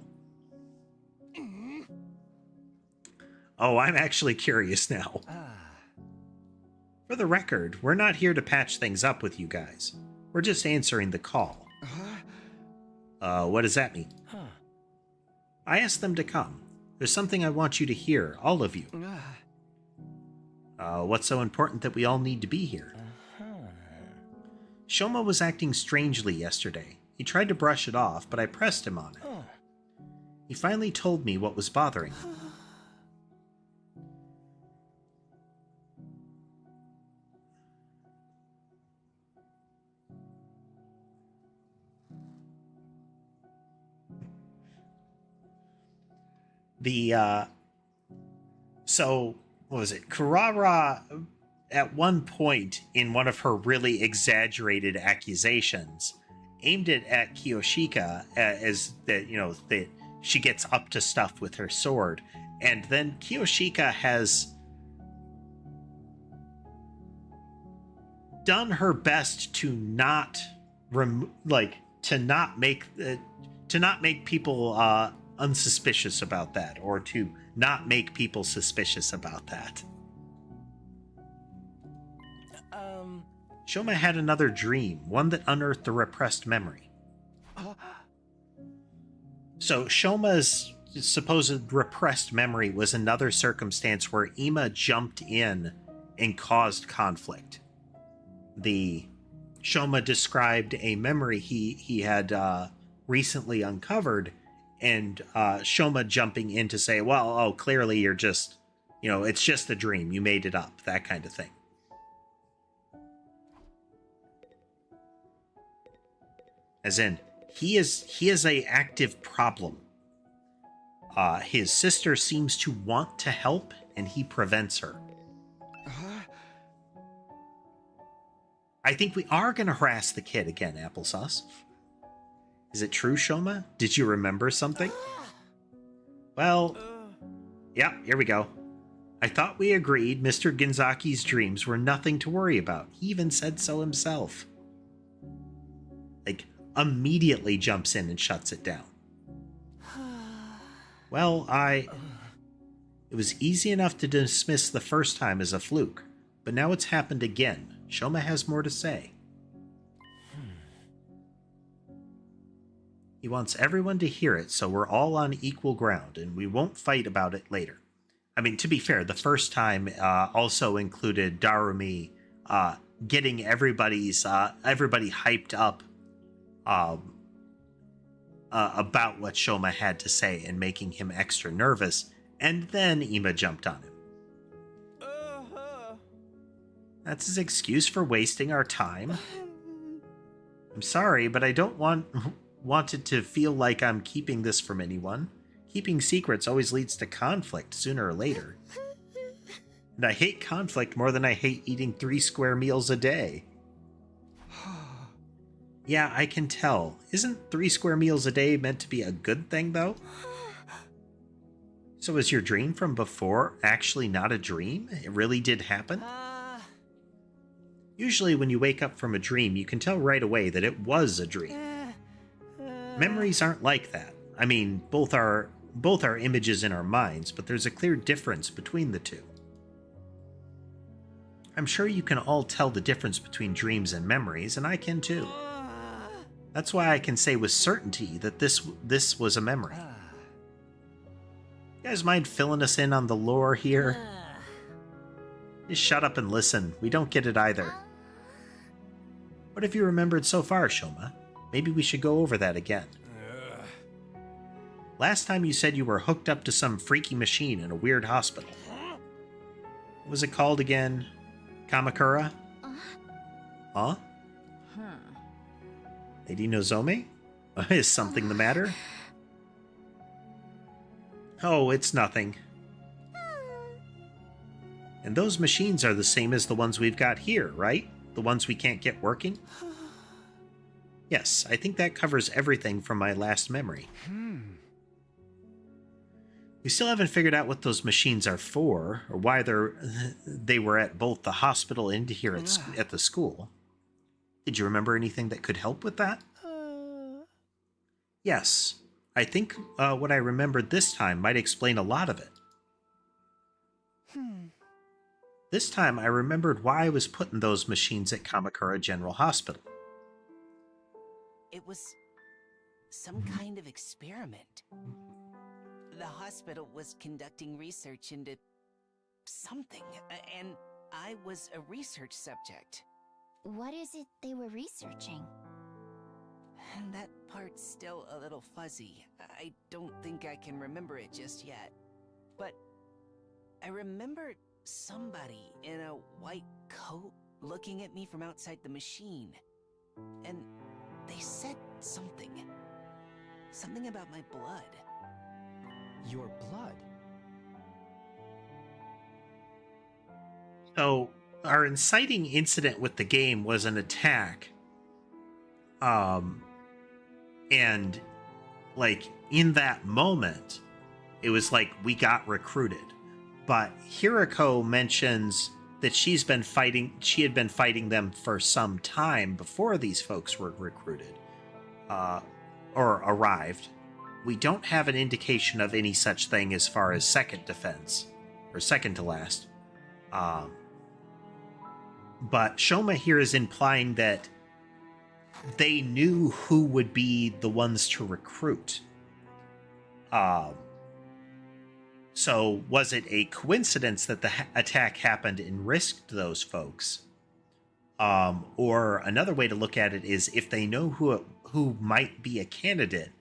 Oh, I'm actually curious now. For the record, we're not here to patch things up with you guys. We're just answering the call. What does that mean? I asked them to come. There's something I want you to hear, all of you. What's so important that we all need to be here? Shoma was acting strangely yesterday. He tried to brush it off, but I pressed him on it. He finally told me what was bothering him. So, what was it? Kurara, at one point in one of her really exaggerated accusations, aimed it at Kiyoshika as that, that she gets up to stuff with her sword. And then Kiyoshika has done her best to not make people unsuspicious about that, or to not make people suspicious about that. Shoma had another dream, one that unearthed a repressed memory. So Shoma's supposed repressed memory was another circumstance where Ima jumped in and caused conflict. Shoma described a memory he had recently uncovered, and Shoma jumping in to say, well, clearly you're just, it's just a dream. You made it up, that kind of thing. As in, he is a active problem. His sister seems to want to help, and he prevents her. I think we are going to harass the kid again, Applesauce. Is it true, Shoma? Did you remember something? Well, yeah, here we go. I thought we agreed Mr. Ginzaki's dreams were nothing to worry about. He even said so himself. Immediately jumps in and shuts it down. Well, it was easy enough to dismiss the first time as a fluke, but now it's happened again. Shoma has more to say. He wants everyone to hear it, so we're all on equal ground, and we won't fight about it later. I mean, to be fair, the first time also included Darumi getting everybody hyped up about what Shoma had to say and making him extra nervous, and then Ima jumped on him. That's his excuse for wasting our time. I'm sorry, but I don't want it to feel like I'm keeping this from anyone. Keeping secrets always leads to conflict sooner or later. And I hate conflict more than I hate eating 3 square meals a day. Yeah, I can tell. Isn't 3 square meals a day meant to be a good thing, though? So was your dream from before actually not a dream? It really did happen? Usually when you wake up from a dream, you can tell right away that it was a dream. Memories aren't like that. I mean, both are images in our minds, but there's a clear difference between the two. I'm sure you can all tell the difference between dreams and memories, and I can too. That's why I can say with certainty that this was a memory. You guys mind filling us in on the lore here? Just shut up and listen. We don't get it either. What have you remembered so far, Shoma? Maybe we should go over that again. Last time you said you were hooked up to some freaky machine in a weird hospital. What was it called again? Kamakura? Huh? Lady Nozomi? Is something the matter? Oh, it's nothing. And those machines are the same as the ones we've got here, right? The ones we can't get working? Yes, I think that covers everything from my last memory. We still haven't figured out what those machines are for, or why they were at both the hospital and here at the school. Did you remember anything that could help with that? Yes, I think what I remembered this time might explain a lot of it. This time I remembered why I was putting those machines at Kamakura General Hospital. It was some kind of experiment. The hospital was conducting research into something, and I was a research subject. What is it they were researching? That part's still a little fuzzy. I don't think I can remember it just yet. But I remember somebody in a white coat looking at me from outside the machine. And they said something. Something about my blood. Your blood? So, our inciting incident with the game was an attack. And, like, in that moment, it was like we got recruited. But Hiroko mentions that she had been fighting them for some time before these folks were recruited. Or arrived. We don't have an indication of any such thing as far as second defense. Or second to last. But Shoma here is implying that they knew who would be the ones to recruit. So was it a coincidence that the attack happened and risked those folks? Or another way to look at it is if they know who might be a candidate,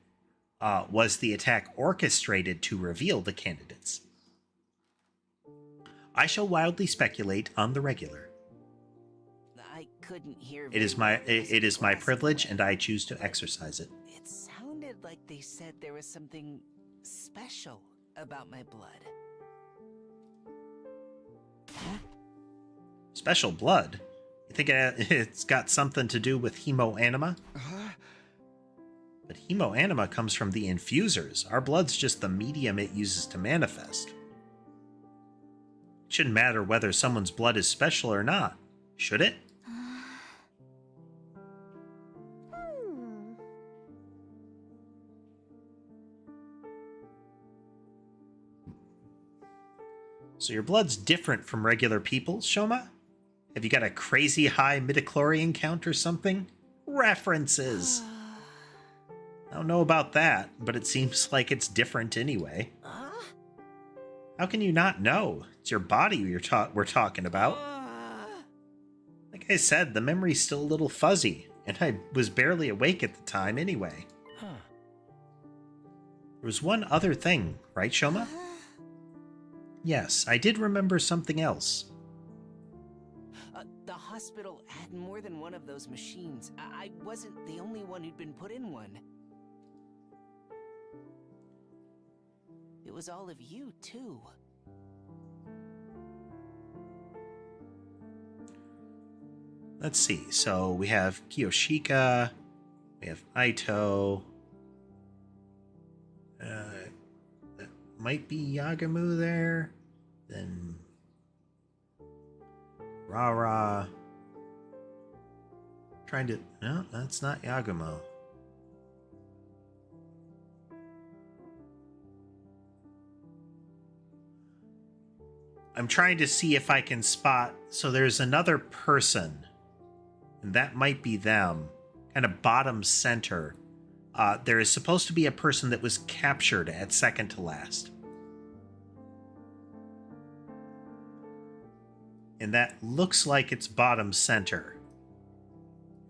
was the attack orchestrated to reveal the candidates? I shall wildly speculate on the regular. I couldn't hear. It is my privilege, and I choose to exercise it. It sounded like they said there was something special about my blood. Special blood? You think it's got something to do with hemoanima? But hemoanima comes from the infusers. Our blood's just the medium it uses to manifest. It shouldn't matter whether someone's blood is special or not, should it? So your blood's different from regular people's, Shoma? Have you got a crazy high midichlorian count or something? References! I don't know about that, but it seems like it's different anyway. How can you not know? It's your body we're talking about. Like I said, the memory's still a little fuzzy, and I was barely awake at the time anyway. There was one other thing, right, Shoma? Yes, I did remember something else. hospital had more than one of those machines. I wasn't the only one who'd been put in one. It was all of you, too. Let's see. So we have Kiyoshika, we have Aito. That might be Yagamu there. Then Rara. Trying to... No, that's not Yagamu. I'm trying to see if I can spot... So there's another person. And that might be them. Kind of bottom center. There is supposed to be a person that was captured at second to last. And that looks like it's bottom center.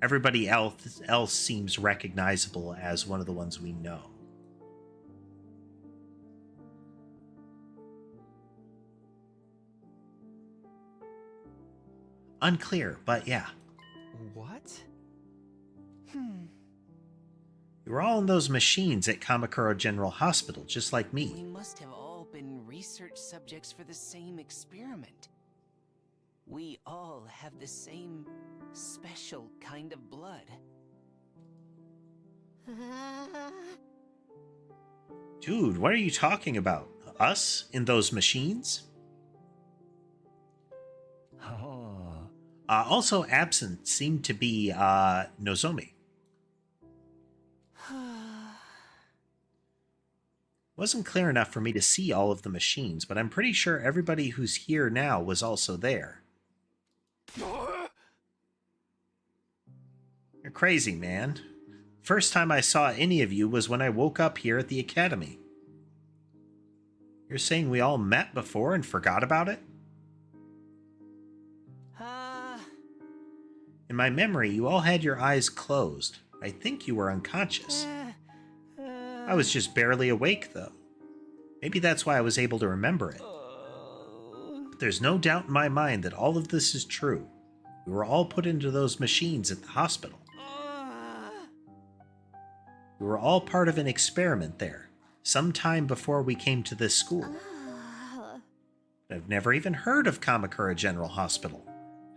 Everybody else seems recognizable as one of the ones we know. Unclear, but yeah. What? You were all in those machines at Kamakura General Hospital, just like me. We must have all been research subjects for the same experiment. We all have the same special kind of blood. Dude, what are you talking about? Us in those machines? Also absent seemed to be Nozomi. Wasn't clear enough for me to see all of the machines, but I'm pretty sure everybody who's here now was also there. You're crazy, man. First time I saw any of you was when I woke up here at the academy. You're saying we all met before and forgot about it? In my memory, you all had your eyes closed. I think you were unconscious. I was just barely awake, though. Maybe that's why I was able to remember it. But there's no doubt in my mind that all of this is true. We were all put into those machines at the hospital. We were all part of an experiment there, some time before we came to this school. I've never even heard of Kamakura General Hospital.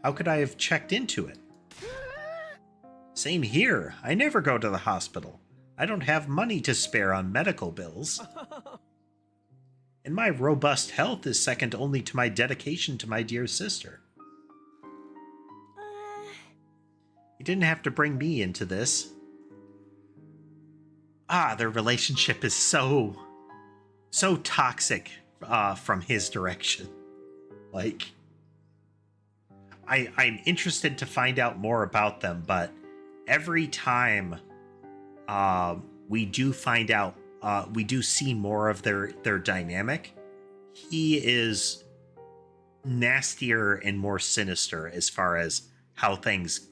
How could I have checked into it? Same here. I never go to the hospital. I don't have money to spare on medical bills. And my robust health is second only to my dedication to my dear sister. You didn't have to bring me into this. Their relationship is so toxic from his direction. Like, I'm interested to find out more about them, but every time we do find out, we do see more of their dynamic, he is nastier and more sinister as far as how things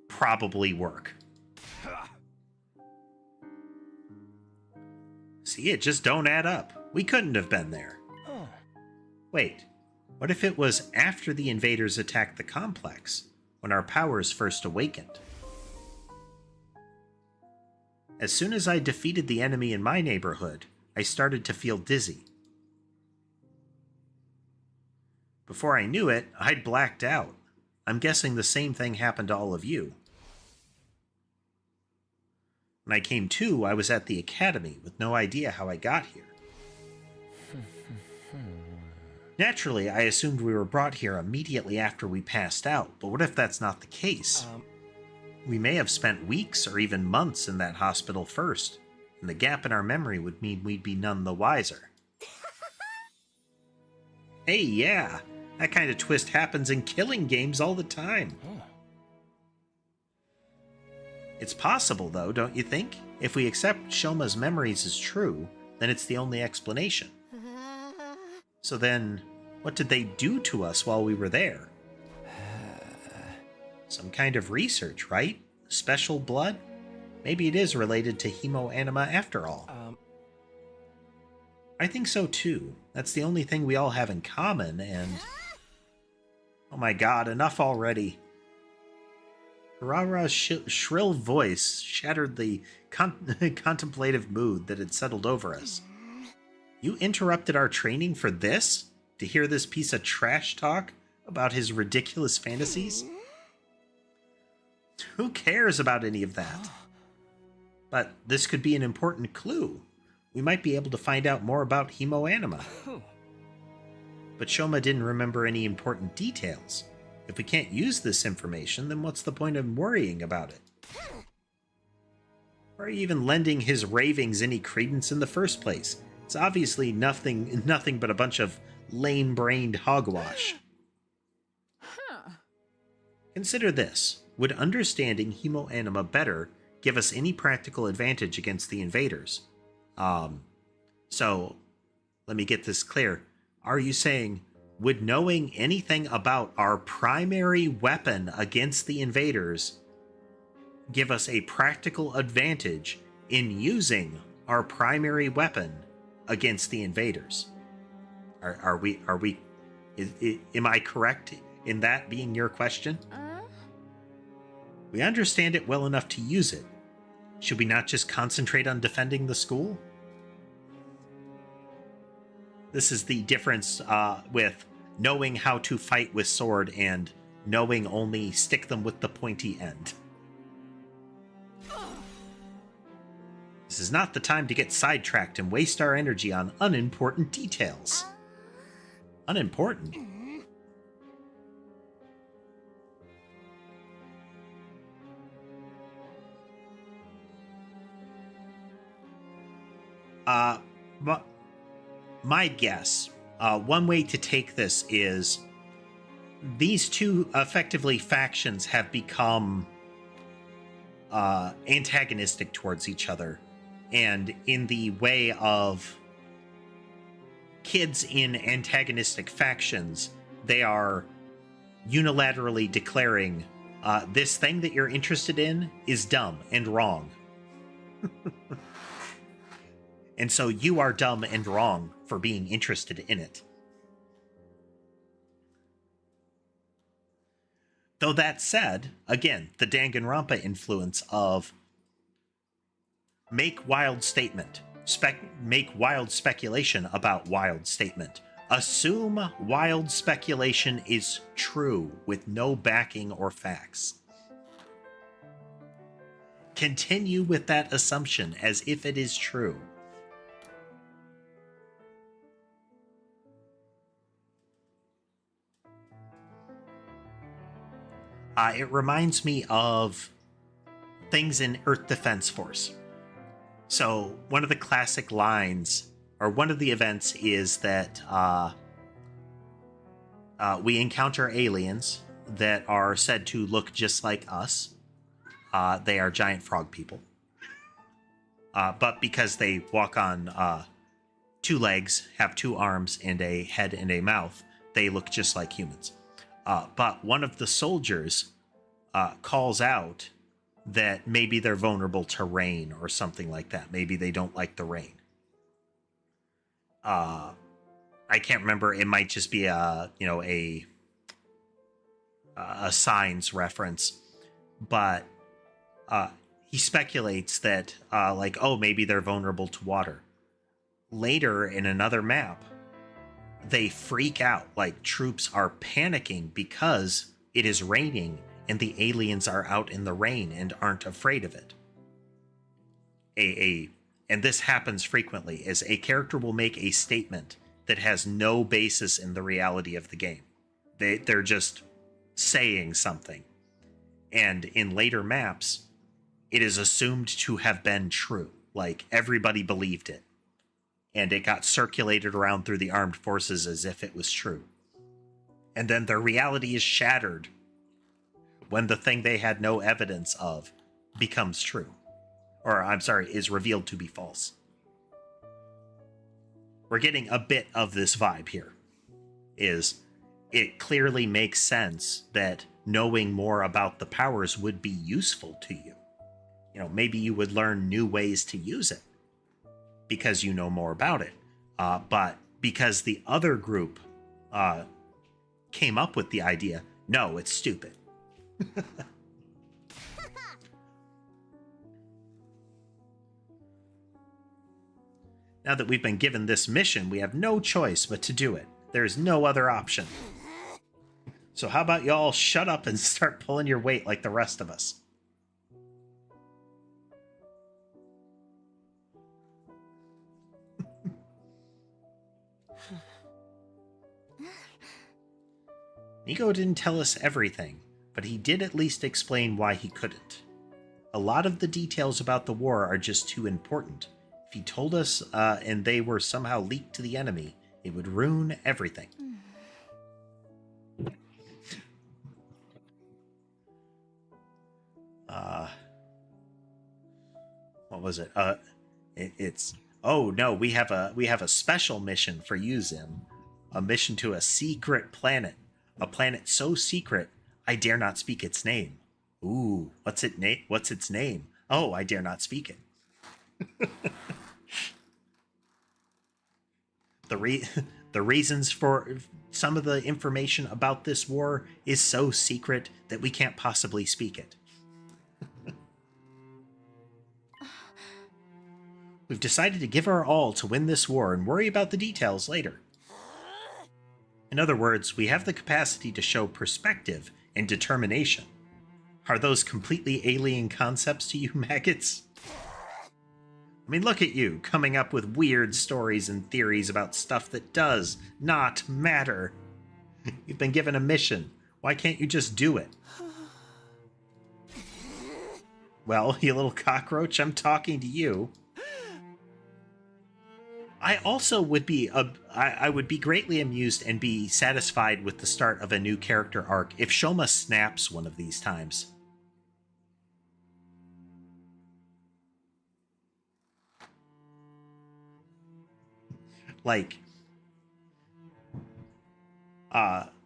probably work. See, it just don't add up. We couldn't have been there. Wait, what if it was after the invaders attacked the complex, when our powers first awakened? As soon as I defeated the enemy in my neighborhood, I started to feel dizzy. Before I knew it, I'd blacked out. I'm guessing the same thing happened to all of you. When I came to, I was at the academy with no idea how I got here. Naturally, I assumed we were brought here immediately after we passed out, but what if that's not the case? We may have spent weeks or even months in that hospital first, and the gap in our memory would mean we'd be none the wiser. Hey, yeah, that kind of twist happens in killing games all the time. It's possible, though, don't you think? If we accept Shoma's memories as true, then it's the only explanation. So then, what did they do to us while we were there? Some kind of research, right? Special blood? Maybe it is related to hemoanima after all. I think so too. That's the only thing we all have in common, and... Oh my god, enough already. Harara's shrill voice shattered the contemplative mood that had settled over us. You interrupted our training for this? To hear this piece of trash talk about his ridiculous fantasies? Who cares about any of that? But this could be an important clue. We might be able to find out more about hemoanima. But Shoma didn't remember any important details. If we can't use this information, then what's the point of worrying about it? Or even lending his ravings any credence in the first place? It's obviously nothing but a bunch of lame-brained hogwash. Consider this. Would understanding hemoanima better give us any practical advantage against the invaders? So, let me get this clear. Are you saying, would knowing anything about our primary weapon against the invaders give us a practical advantage in using our primary weapon against the invaders? Am I correct in that being your question? We understand it well enough to use it. Should we not just concentrate on defending the school? This is the difference with knowing how to fight with sword and knowing only stick them with the pointy end. This is not the time to get sidetracked and waste our energy on unimportant details. Unimportant? My guess, one way to take this is these two effectively factions have become antagonistic towards each other. And in the way of kids in antagonistic factions, they are unilaterally declaring this thing that you're interested in is dumb and wrong. And so you are dumb and wrong for being interested in it. Though that said, again, the Danganronpa influence of make wild statement, make wild speculation about wild statement. Assume wild speculation is true with no backing or facts. Continue with that assumption as if it is true. It reminds me of things in Earth Defense Force. So one of the classic lines, or one of the events, is that we encounter aliens that are said to look just like us. They are giant frog people. But because they walk on 2 legs, have 2 arms, and a head and a mouth, they look just like humans. But one of the soldiers calls out that maybe they're vulnerable to rain or something like that. Maybe they don't like the rain. I can't remember. It might just be a signs reference, but he speculates that maybe they're vulnerable to water. Later in another map, they freak out, like troops are panicking because it is raining and the aliens are out in the rain and aren't afraid of it. And this happens frequently, as a character will make a statement that has no basis in the reality of the game. They're just saying something. And in later maps, it is assumed to have been true. Like, everybody believed it. And it got circulated around through the armed forces as if it was true. And then their reality is shattered when the thing they had no evidence of becomes true. Or, I'm sorry, is revealed to be false. We're getting a bit of this vibe here. It clearly makes sense that knowing more about the powers would be useful to you. Maybe you would learn new ways to use it because you know more about it. But because the other group came up with the idea. No, it's stupid. Now that we've been given this mission, we have no choice but to do it. There's no other option. So how about y'all shut up and start pulling your weight like the rest of us? Nico didn't tell us everything, but he did at least explain why he couldn't. A lot of the details about the war are just too important. If he told us and they were somehow leaked to the enemy, it would ruin everything. What was it? It's oh no, we have a special mission for you, Zim. A mission to a secret planet. A planet so secret, I dare not speak its name. Ooh, what's its name? Oh, I dare not speak it. The reasons for some of the information about this war is so secret that we can't possibly speak it. We've decided to give our all to win this war and worry about the details later. In other words, we have the capacity to show perspective and determination. Are those completely alien concepts to you, maggots? I mean, look at you, coming up with weird stories and theories about stuff that does not matter. You've been given a mission. Why can't you just do it? Well, you little cockroach, I'm talking to you. I also would be I would be greatly amused and be satisfied with the start of a new character arc if Shoma snaps one of these times. Like,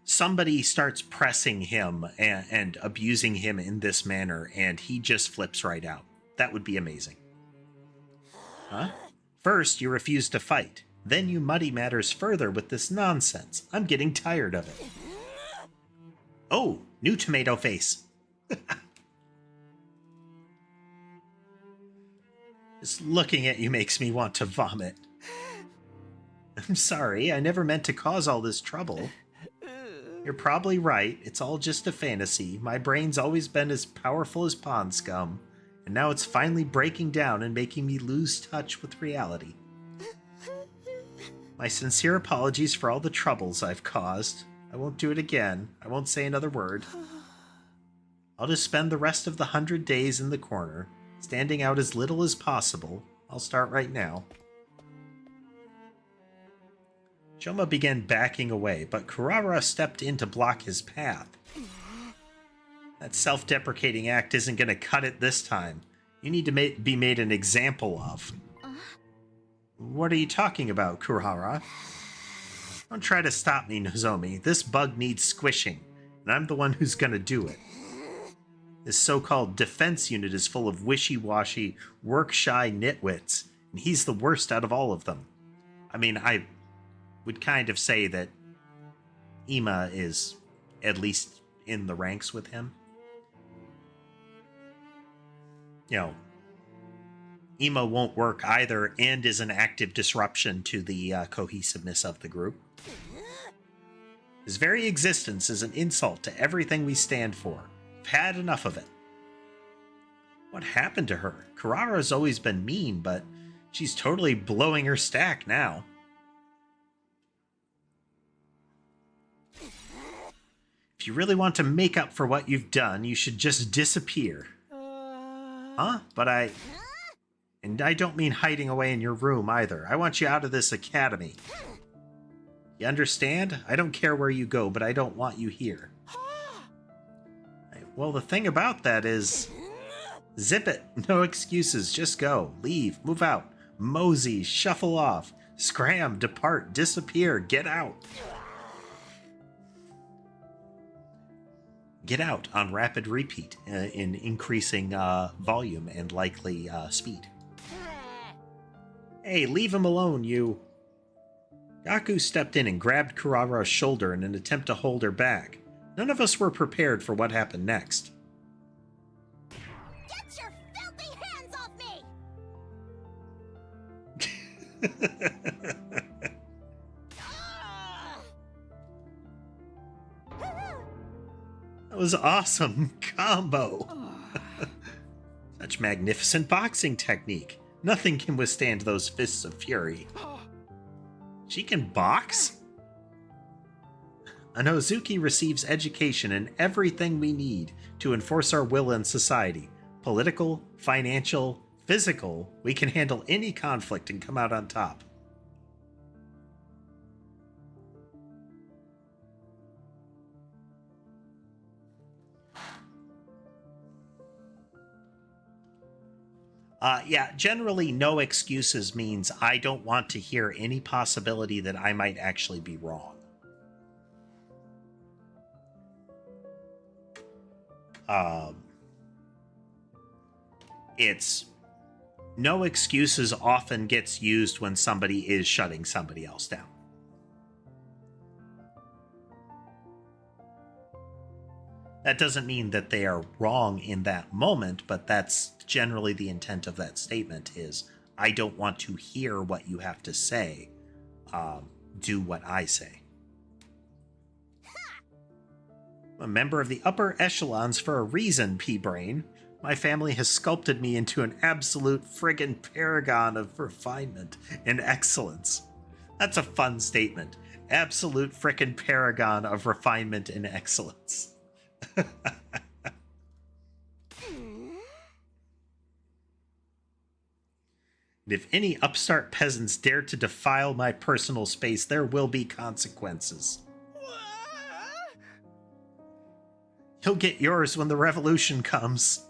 somebody starts pressing him and abusing him in this manner, and he just flips right out. That would be amazing. Huh? First, you refuse to fight. Then you muddy matters further with this nonsense. I'm getting tired of it. Oh, new tomato face. Just looking at you makes me want to vomit. I'm sorry, I never meant to cause all this trouble. You're probably right, it's all just a fantasy. My brain's always been as powerful as pond scum, and now it's finally breaking down and making me lose touch with reality. My sincere apologies for all the troubles I've caused. I won't do it again. I won't say another word. I'll just spend the rest of the 100 days in the corner, standing out as little as possible. I'll start right now. Shoma began backing away, but Kurara stepped in to block his path. That self-deprecating act isn't going to cut it this time. You need to be made an example of. What are you talking about, Kurara? Don't try to stop me, Nozomi. This bug needs squishing, and I'm the one who's going to do it. This so-called defense unit is full of wishy-washy, work-shy nitwits, and he's the worst out of all of them. I mean, I would kind of say that Ima is at least in the ranks with him. You know, Ima won't work either and is an active disruption to the cohesiveness of the group. His very existence is an insult to everything we stand for. I've had enough of it. What happened to her? Kurara's always been mean, but she's totally blowing her stack now. If you really want to make up for what you've done, you should just disappear. Huh? But And I don't mean hiding away in your room either. I want you out of this academy. You understand? I don't care where you go, but I don't want you here. Well, the thing about that is... Zip it. No excuses. Just go. Leave. Move out. Mosey. Shuffle off. Scram. Depart. Disappear. Get out. Get out on rapid repeat in increasing volume and likely speed. Hey, leave him alone, you. Gaku stepped in and grabbed Kurara's shoulder in an attempt to hold her back. None of us were prepared for what happened next. Get your filthy hands off me! That was awesome combo. Such magnificent boxing technique. Nothing can withstand those fists of fury. She can box? An Ozuki receives education and everything we need to enforce our will in society. Political, financial, physical. We can handle any conflict and come out on top. Yeah, generally no excuses means I don't want to hear any possibility that I might actually be wrong. It's no excuses often gets used when somebody is shutting somebody else down. That doesn't mean that they are wrong in that moment, but that's generally the intent of that statement is, I don't want to hear what you have to say. Do what I say. I'm a member of the upper echelons for a reason, P-Brain. My family has sculpted me into an absolute friggin' paragon of refinement and excellence. That's a fun statement. Absolute frickin' paragon of refinement and excellence. And if any upstart peasants dare to defile my personal space, there will be consequences. You'll get yours when the revolution comes.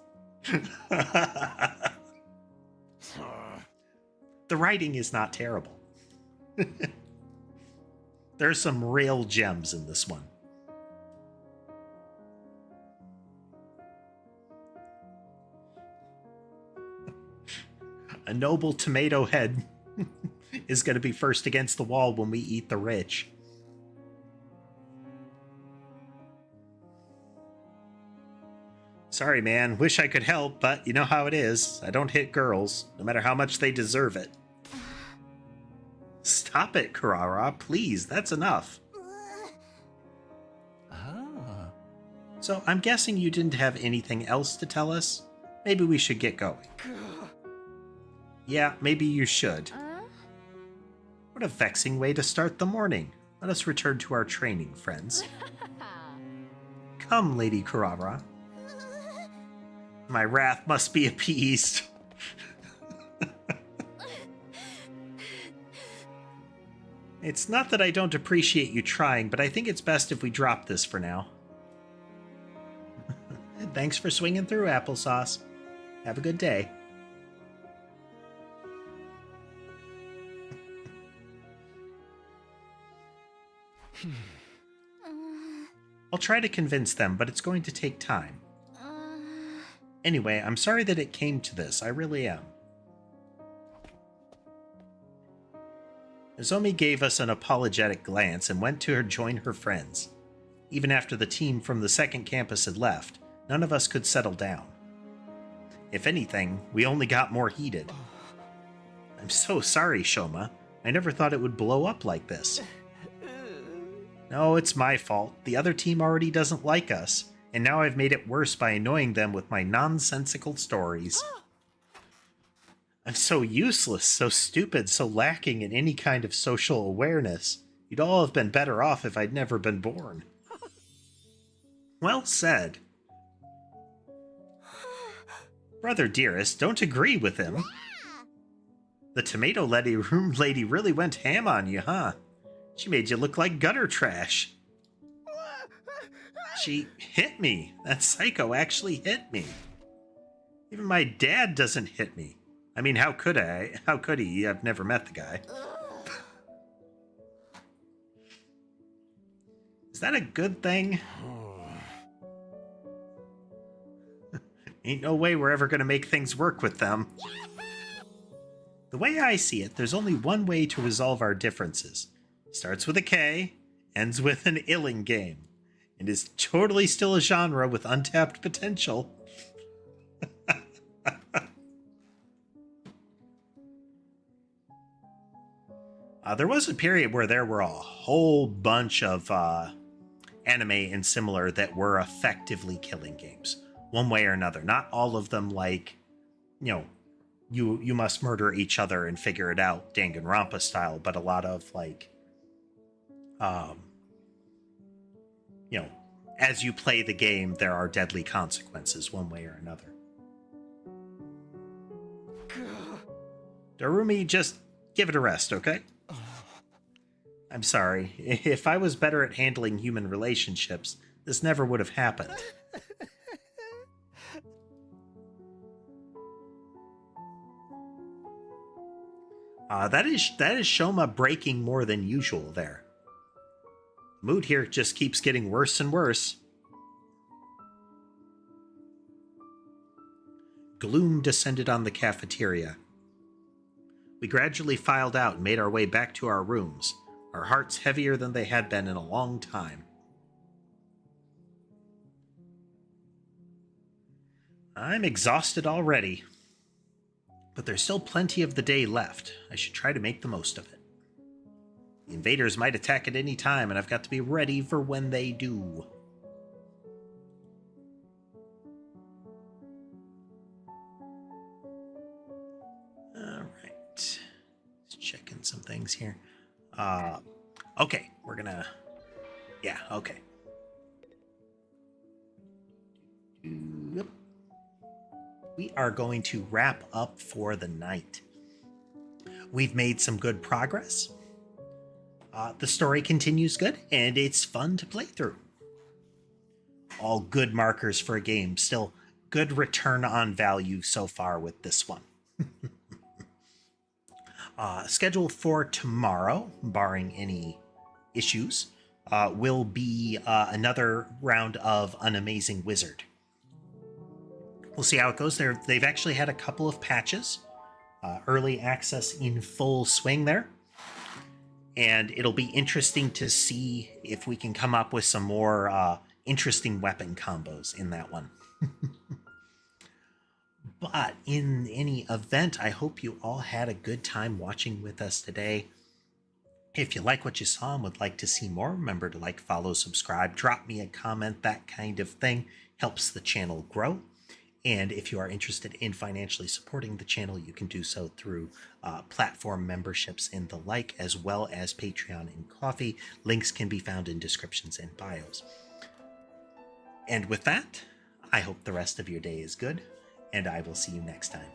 The writing is not terrible. There's some real gems in this one. A noble tomato head is going to be first against the wall when we eat the rich. Sorry, man. Wish I could help, but you know how it is. I don't hit girls, no matter how much they deserve it. Stop it, Kurara. Please, that's enough. So, I'm guessing you didn't have anything else to tell us? Maybe we should get going. Yeah, maybe you should. What a vexing way to start the morning. Let us return to our training, friends. Come, Lady Kurara. My wrath must be appeased. It's not that I don't appreciate you trying, but I think it's best if we drop this for now. Thanks for swinging through, Applesauce. Have a good day. I'll try to convince them, but it's going to take time. Anyway, I'm sorry that it came to this. I really am. Nozomi gave us an apologetic glance and went to join her friends. Even after the team from the second campus had left, none of us could settle down. If anything, we only got more heated. I'm so sorry, Shoma. I never thought it would blow up like this. No, it's my fault. The other team already doesn't like us, and now I've made it worse by annoying them with my nonsensical stories. I'm so useless, so stupid, so lacking in any kind of social awareness. You'd all have been better off if I'd never been born. Well said. Brother dearest, don't agree with him. The tomato lady really went ham on you, huh? She made you look like gutter trash. She hit me. That psycho actually hit me. Even my dad doesn't hit me. I mean, how could I? How could he? I've never met the guy. Is that a good thing? Ain't no way we're ever gonna make things work with them. The way I see it, there's only one way to resolve our differences. Starts with a K, ends with an illing game, and is totally still a genre with untapped potential. There was a period where there were a whole bunch of anime and similar that were effectively killing games, one way or another. Not all of them like, you must murder each other and figure it out, Danganronpa style, but a lot of like, as you play the game, there are deadly consequences one way or another. Darumi, just give it a rest, okay? I'm sorry. If I was better at handling human relationships, this never would have happened. That is Shoma breaking more than usual there. The mood here just keeps getting worse and worse. Gloom descended on the cafeteria. We gradually filed out and made our way back to our rooms, our hearts heavier than they had been in a long time. I'm exhausted already, but there's still plenty of the day left. I should try to make the most of it. The invaders might attack at any time, and I've got to be ready for when they do. Alright. Just checking some things here. Okay, we're gonna... Yeah, okay. Yep. We are going to wrap up for the night. We've made some good progress. The story continues good, and it's fun to play through. All good markers for a game. Still good return on value so far with this one. Schedule for tomorrow, barring any issues, will be another round of An Amazing Wizard. We'll see how it goes. They've actually had a couple of patches. Early access in full swing there. And it'll be interesting to see if we can come up with some more interesting weapon combos in that one. But in any event, I hope you all had a good time watching with us today. If you like what you saw and would like to see more, remember to like, follow, subscribe, drop me a comment, that kind of thing. Helps the channel grow. And if you are interested in financially supporting the channel, you can do so through platform memberships and the like, as well as Patreon and Coffee. Links can be found in descriptions and bios. And with that, I hope the rest of your day is good, and I will see you next time.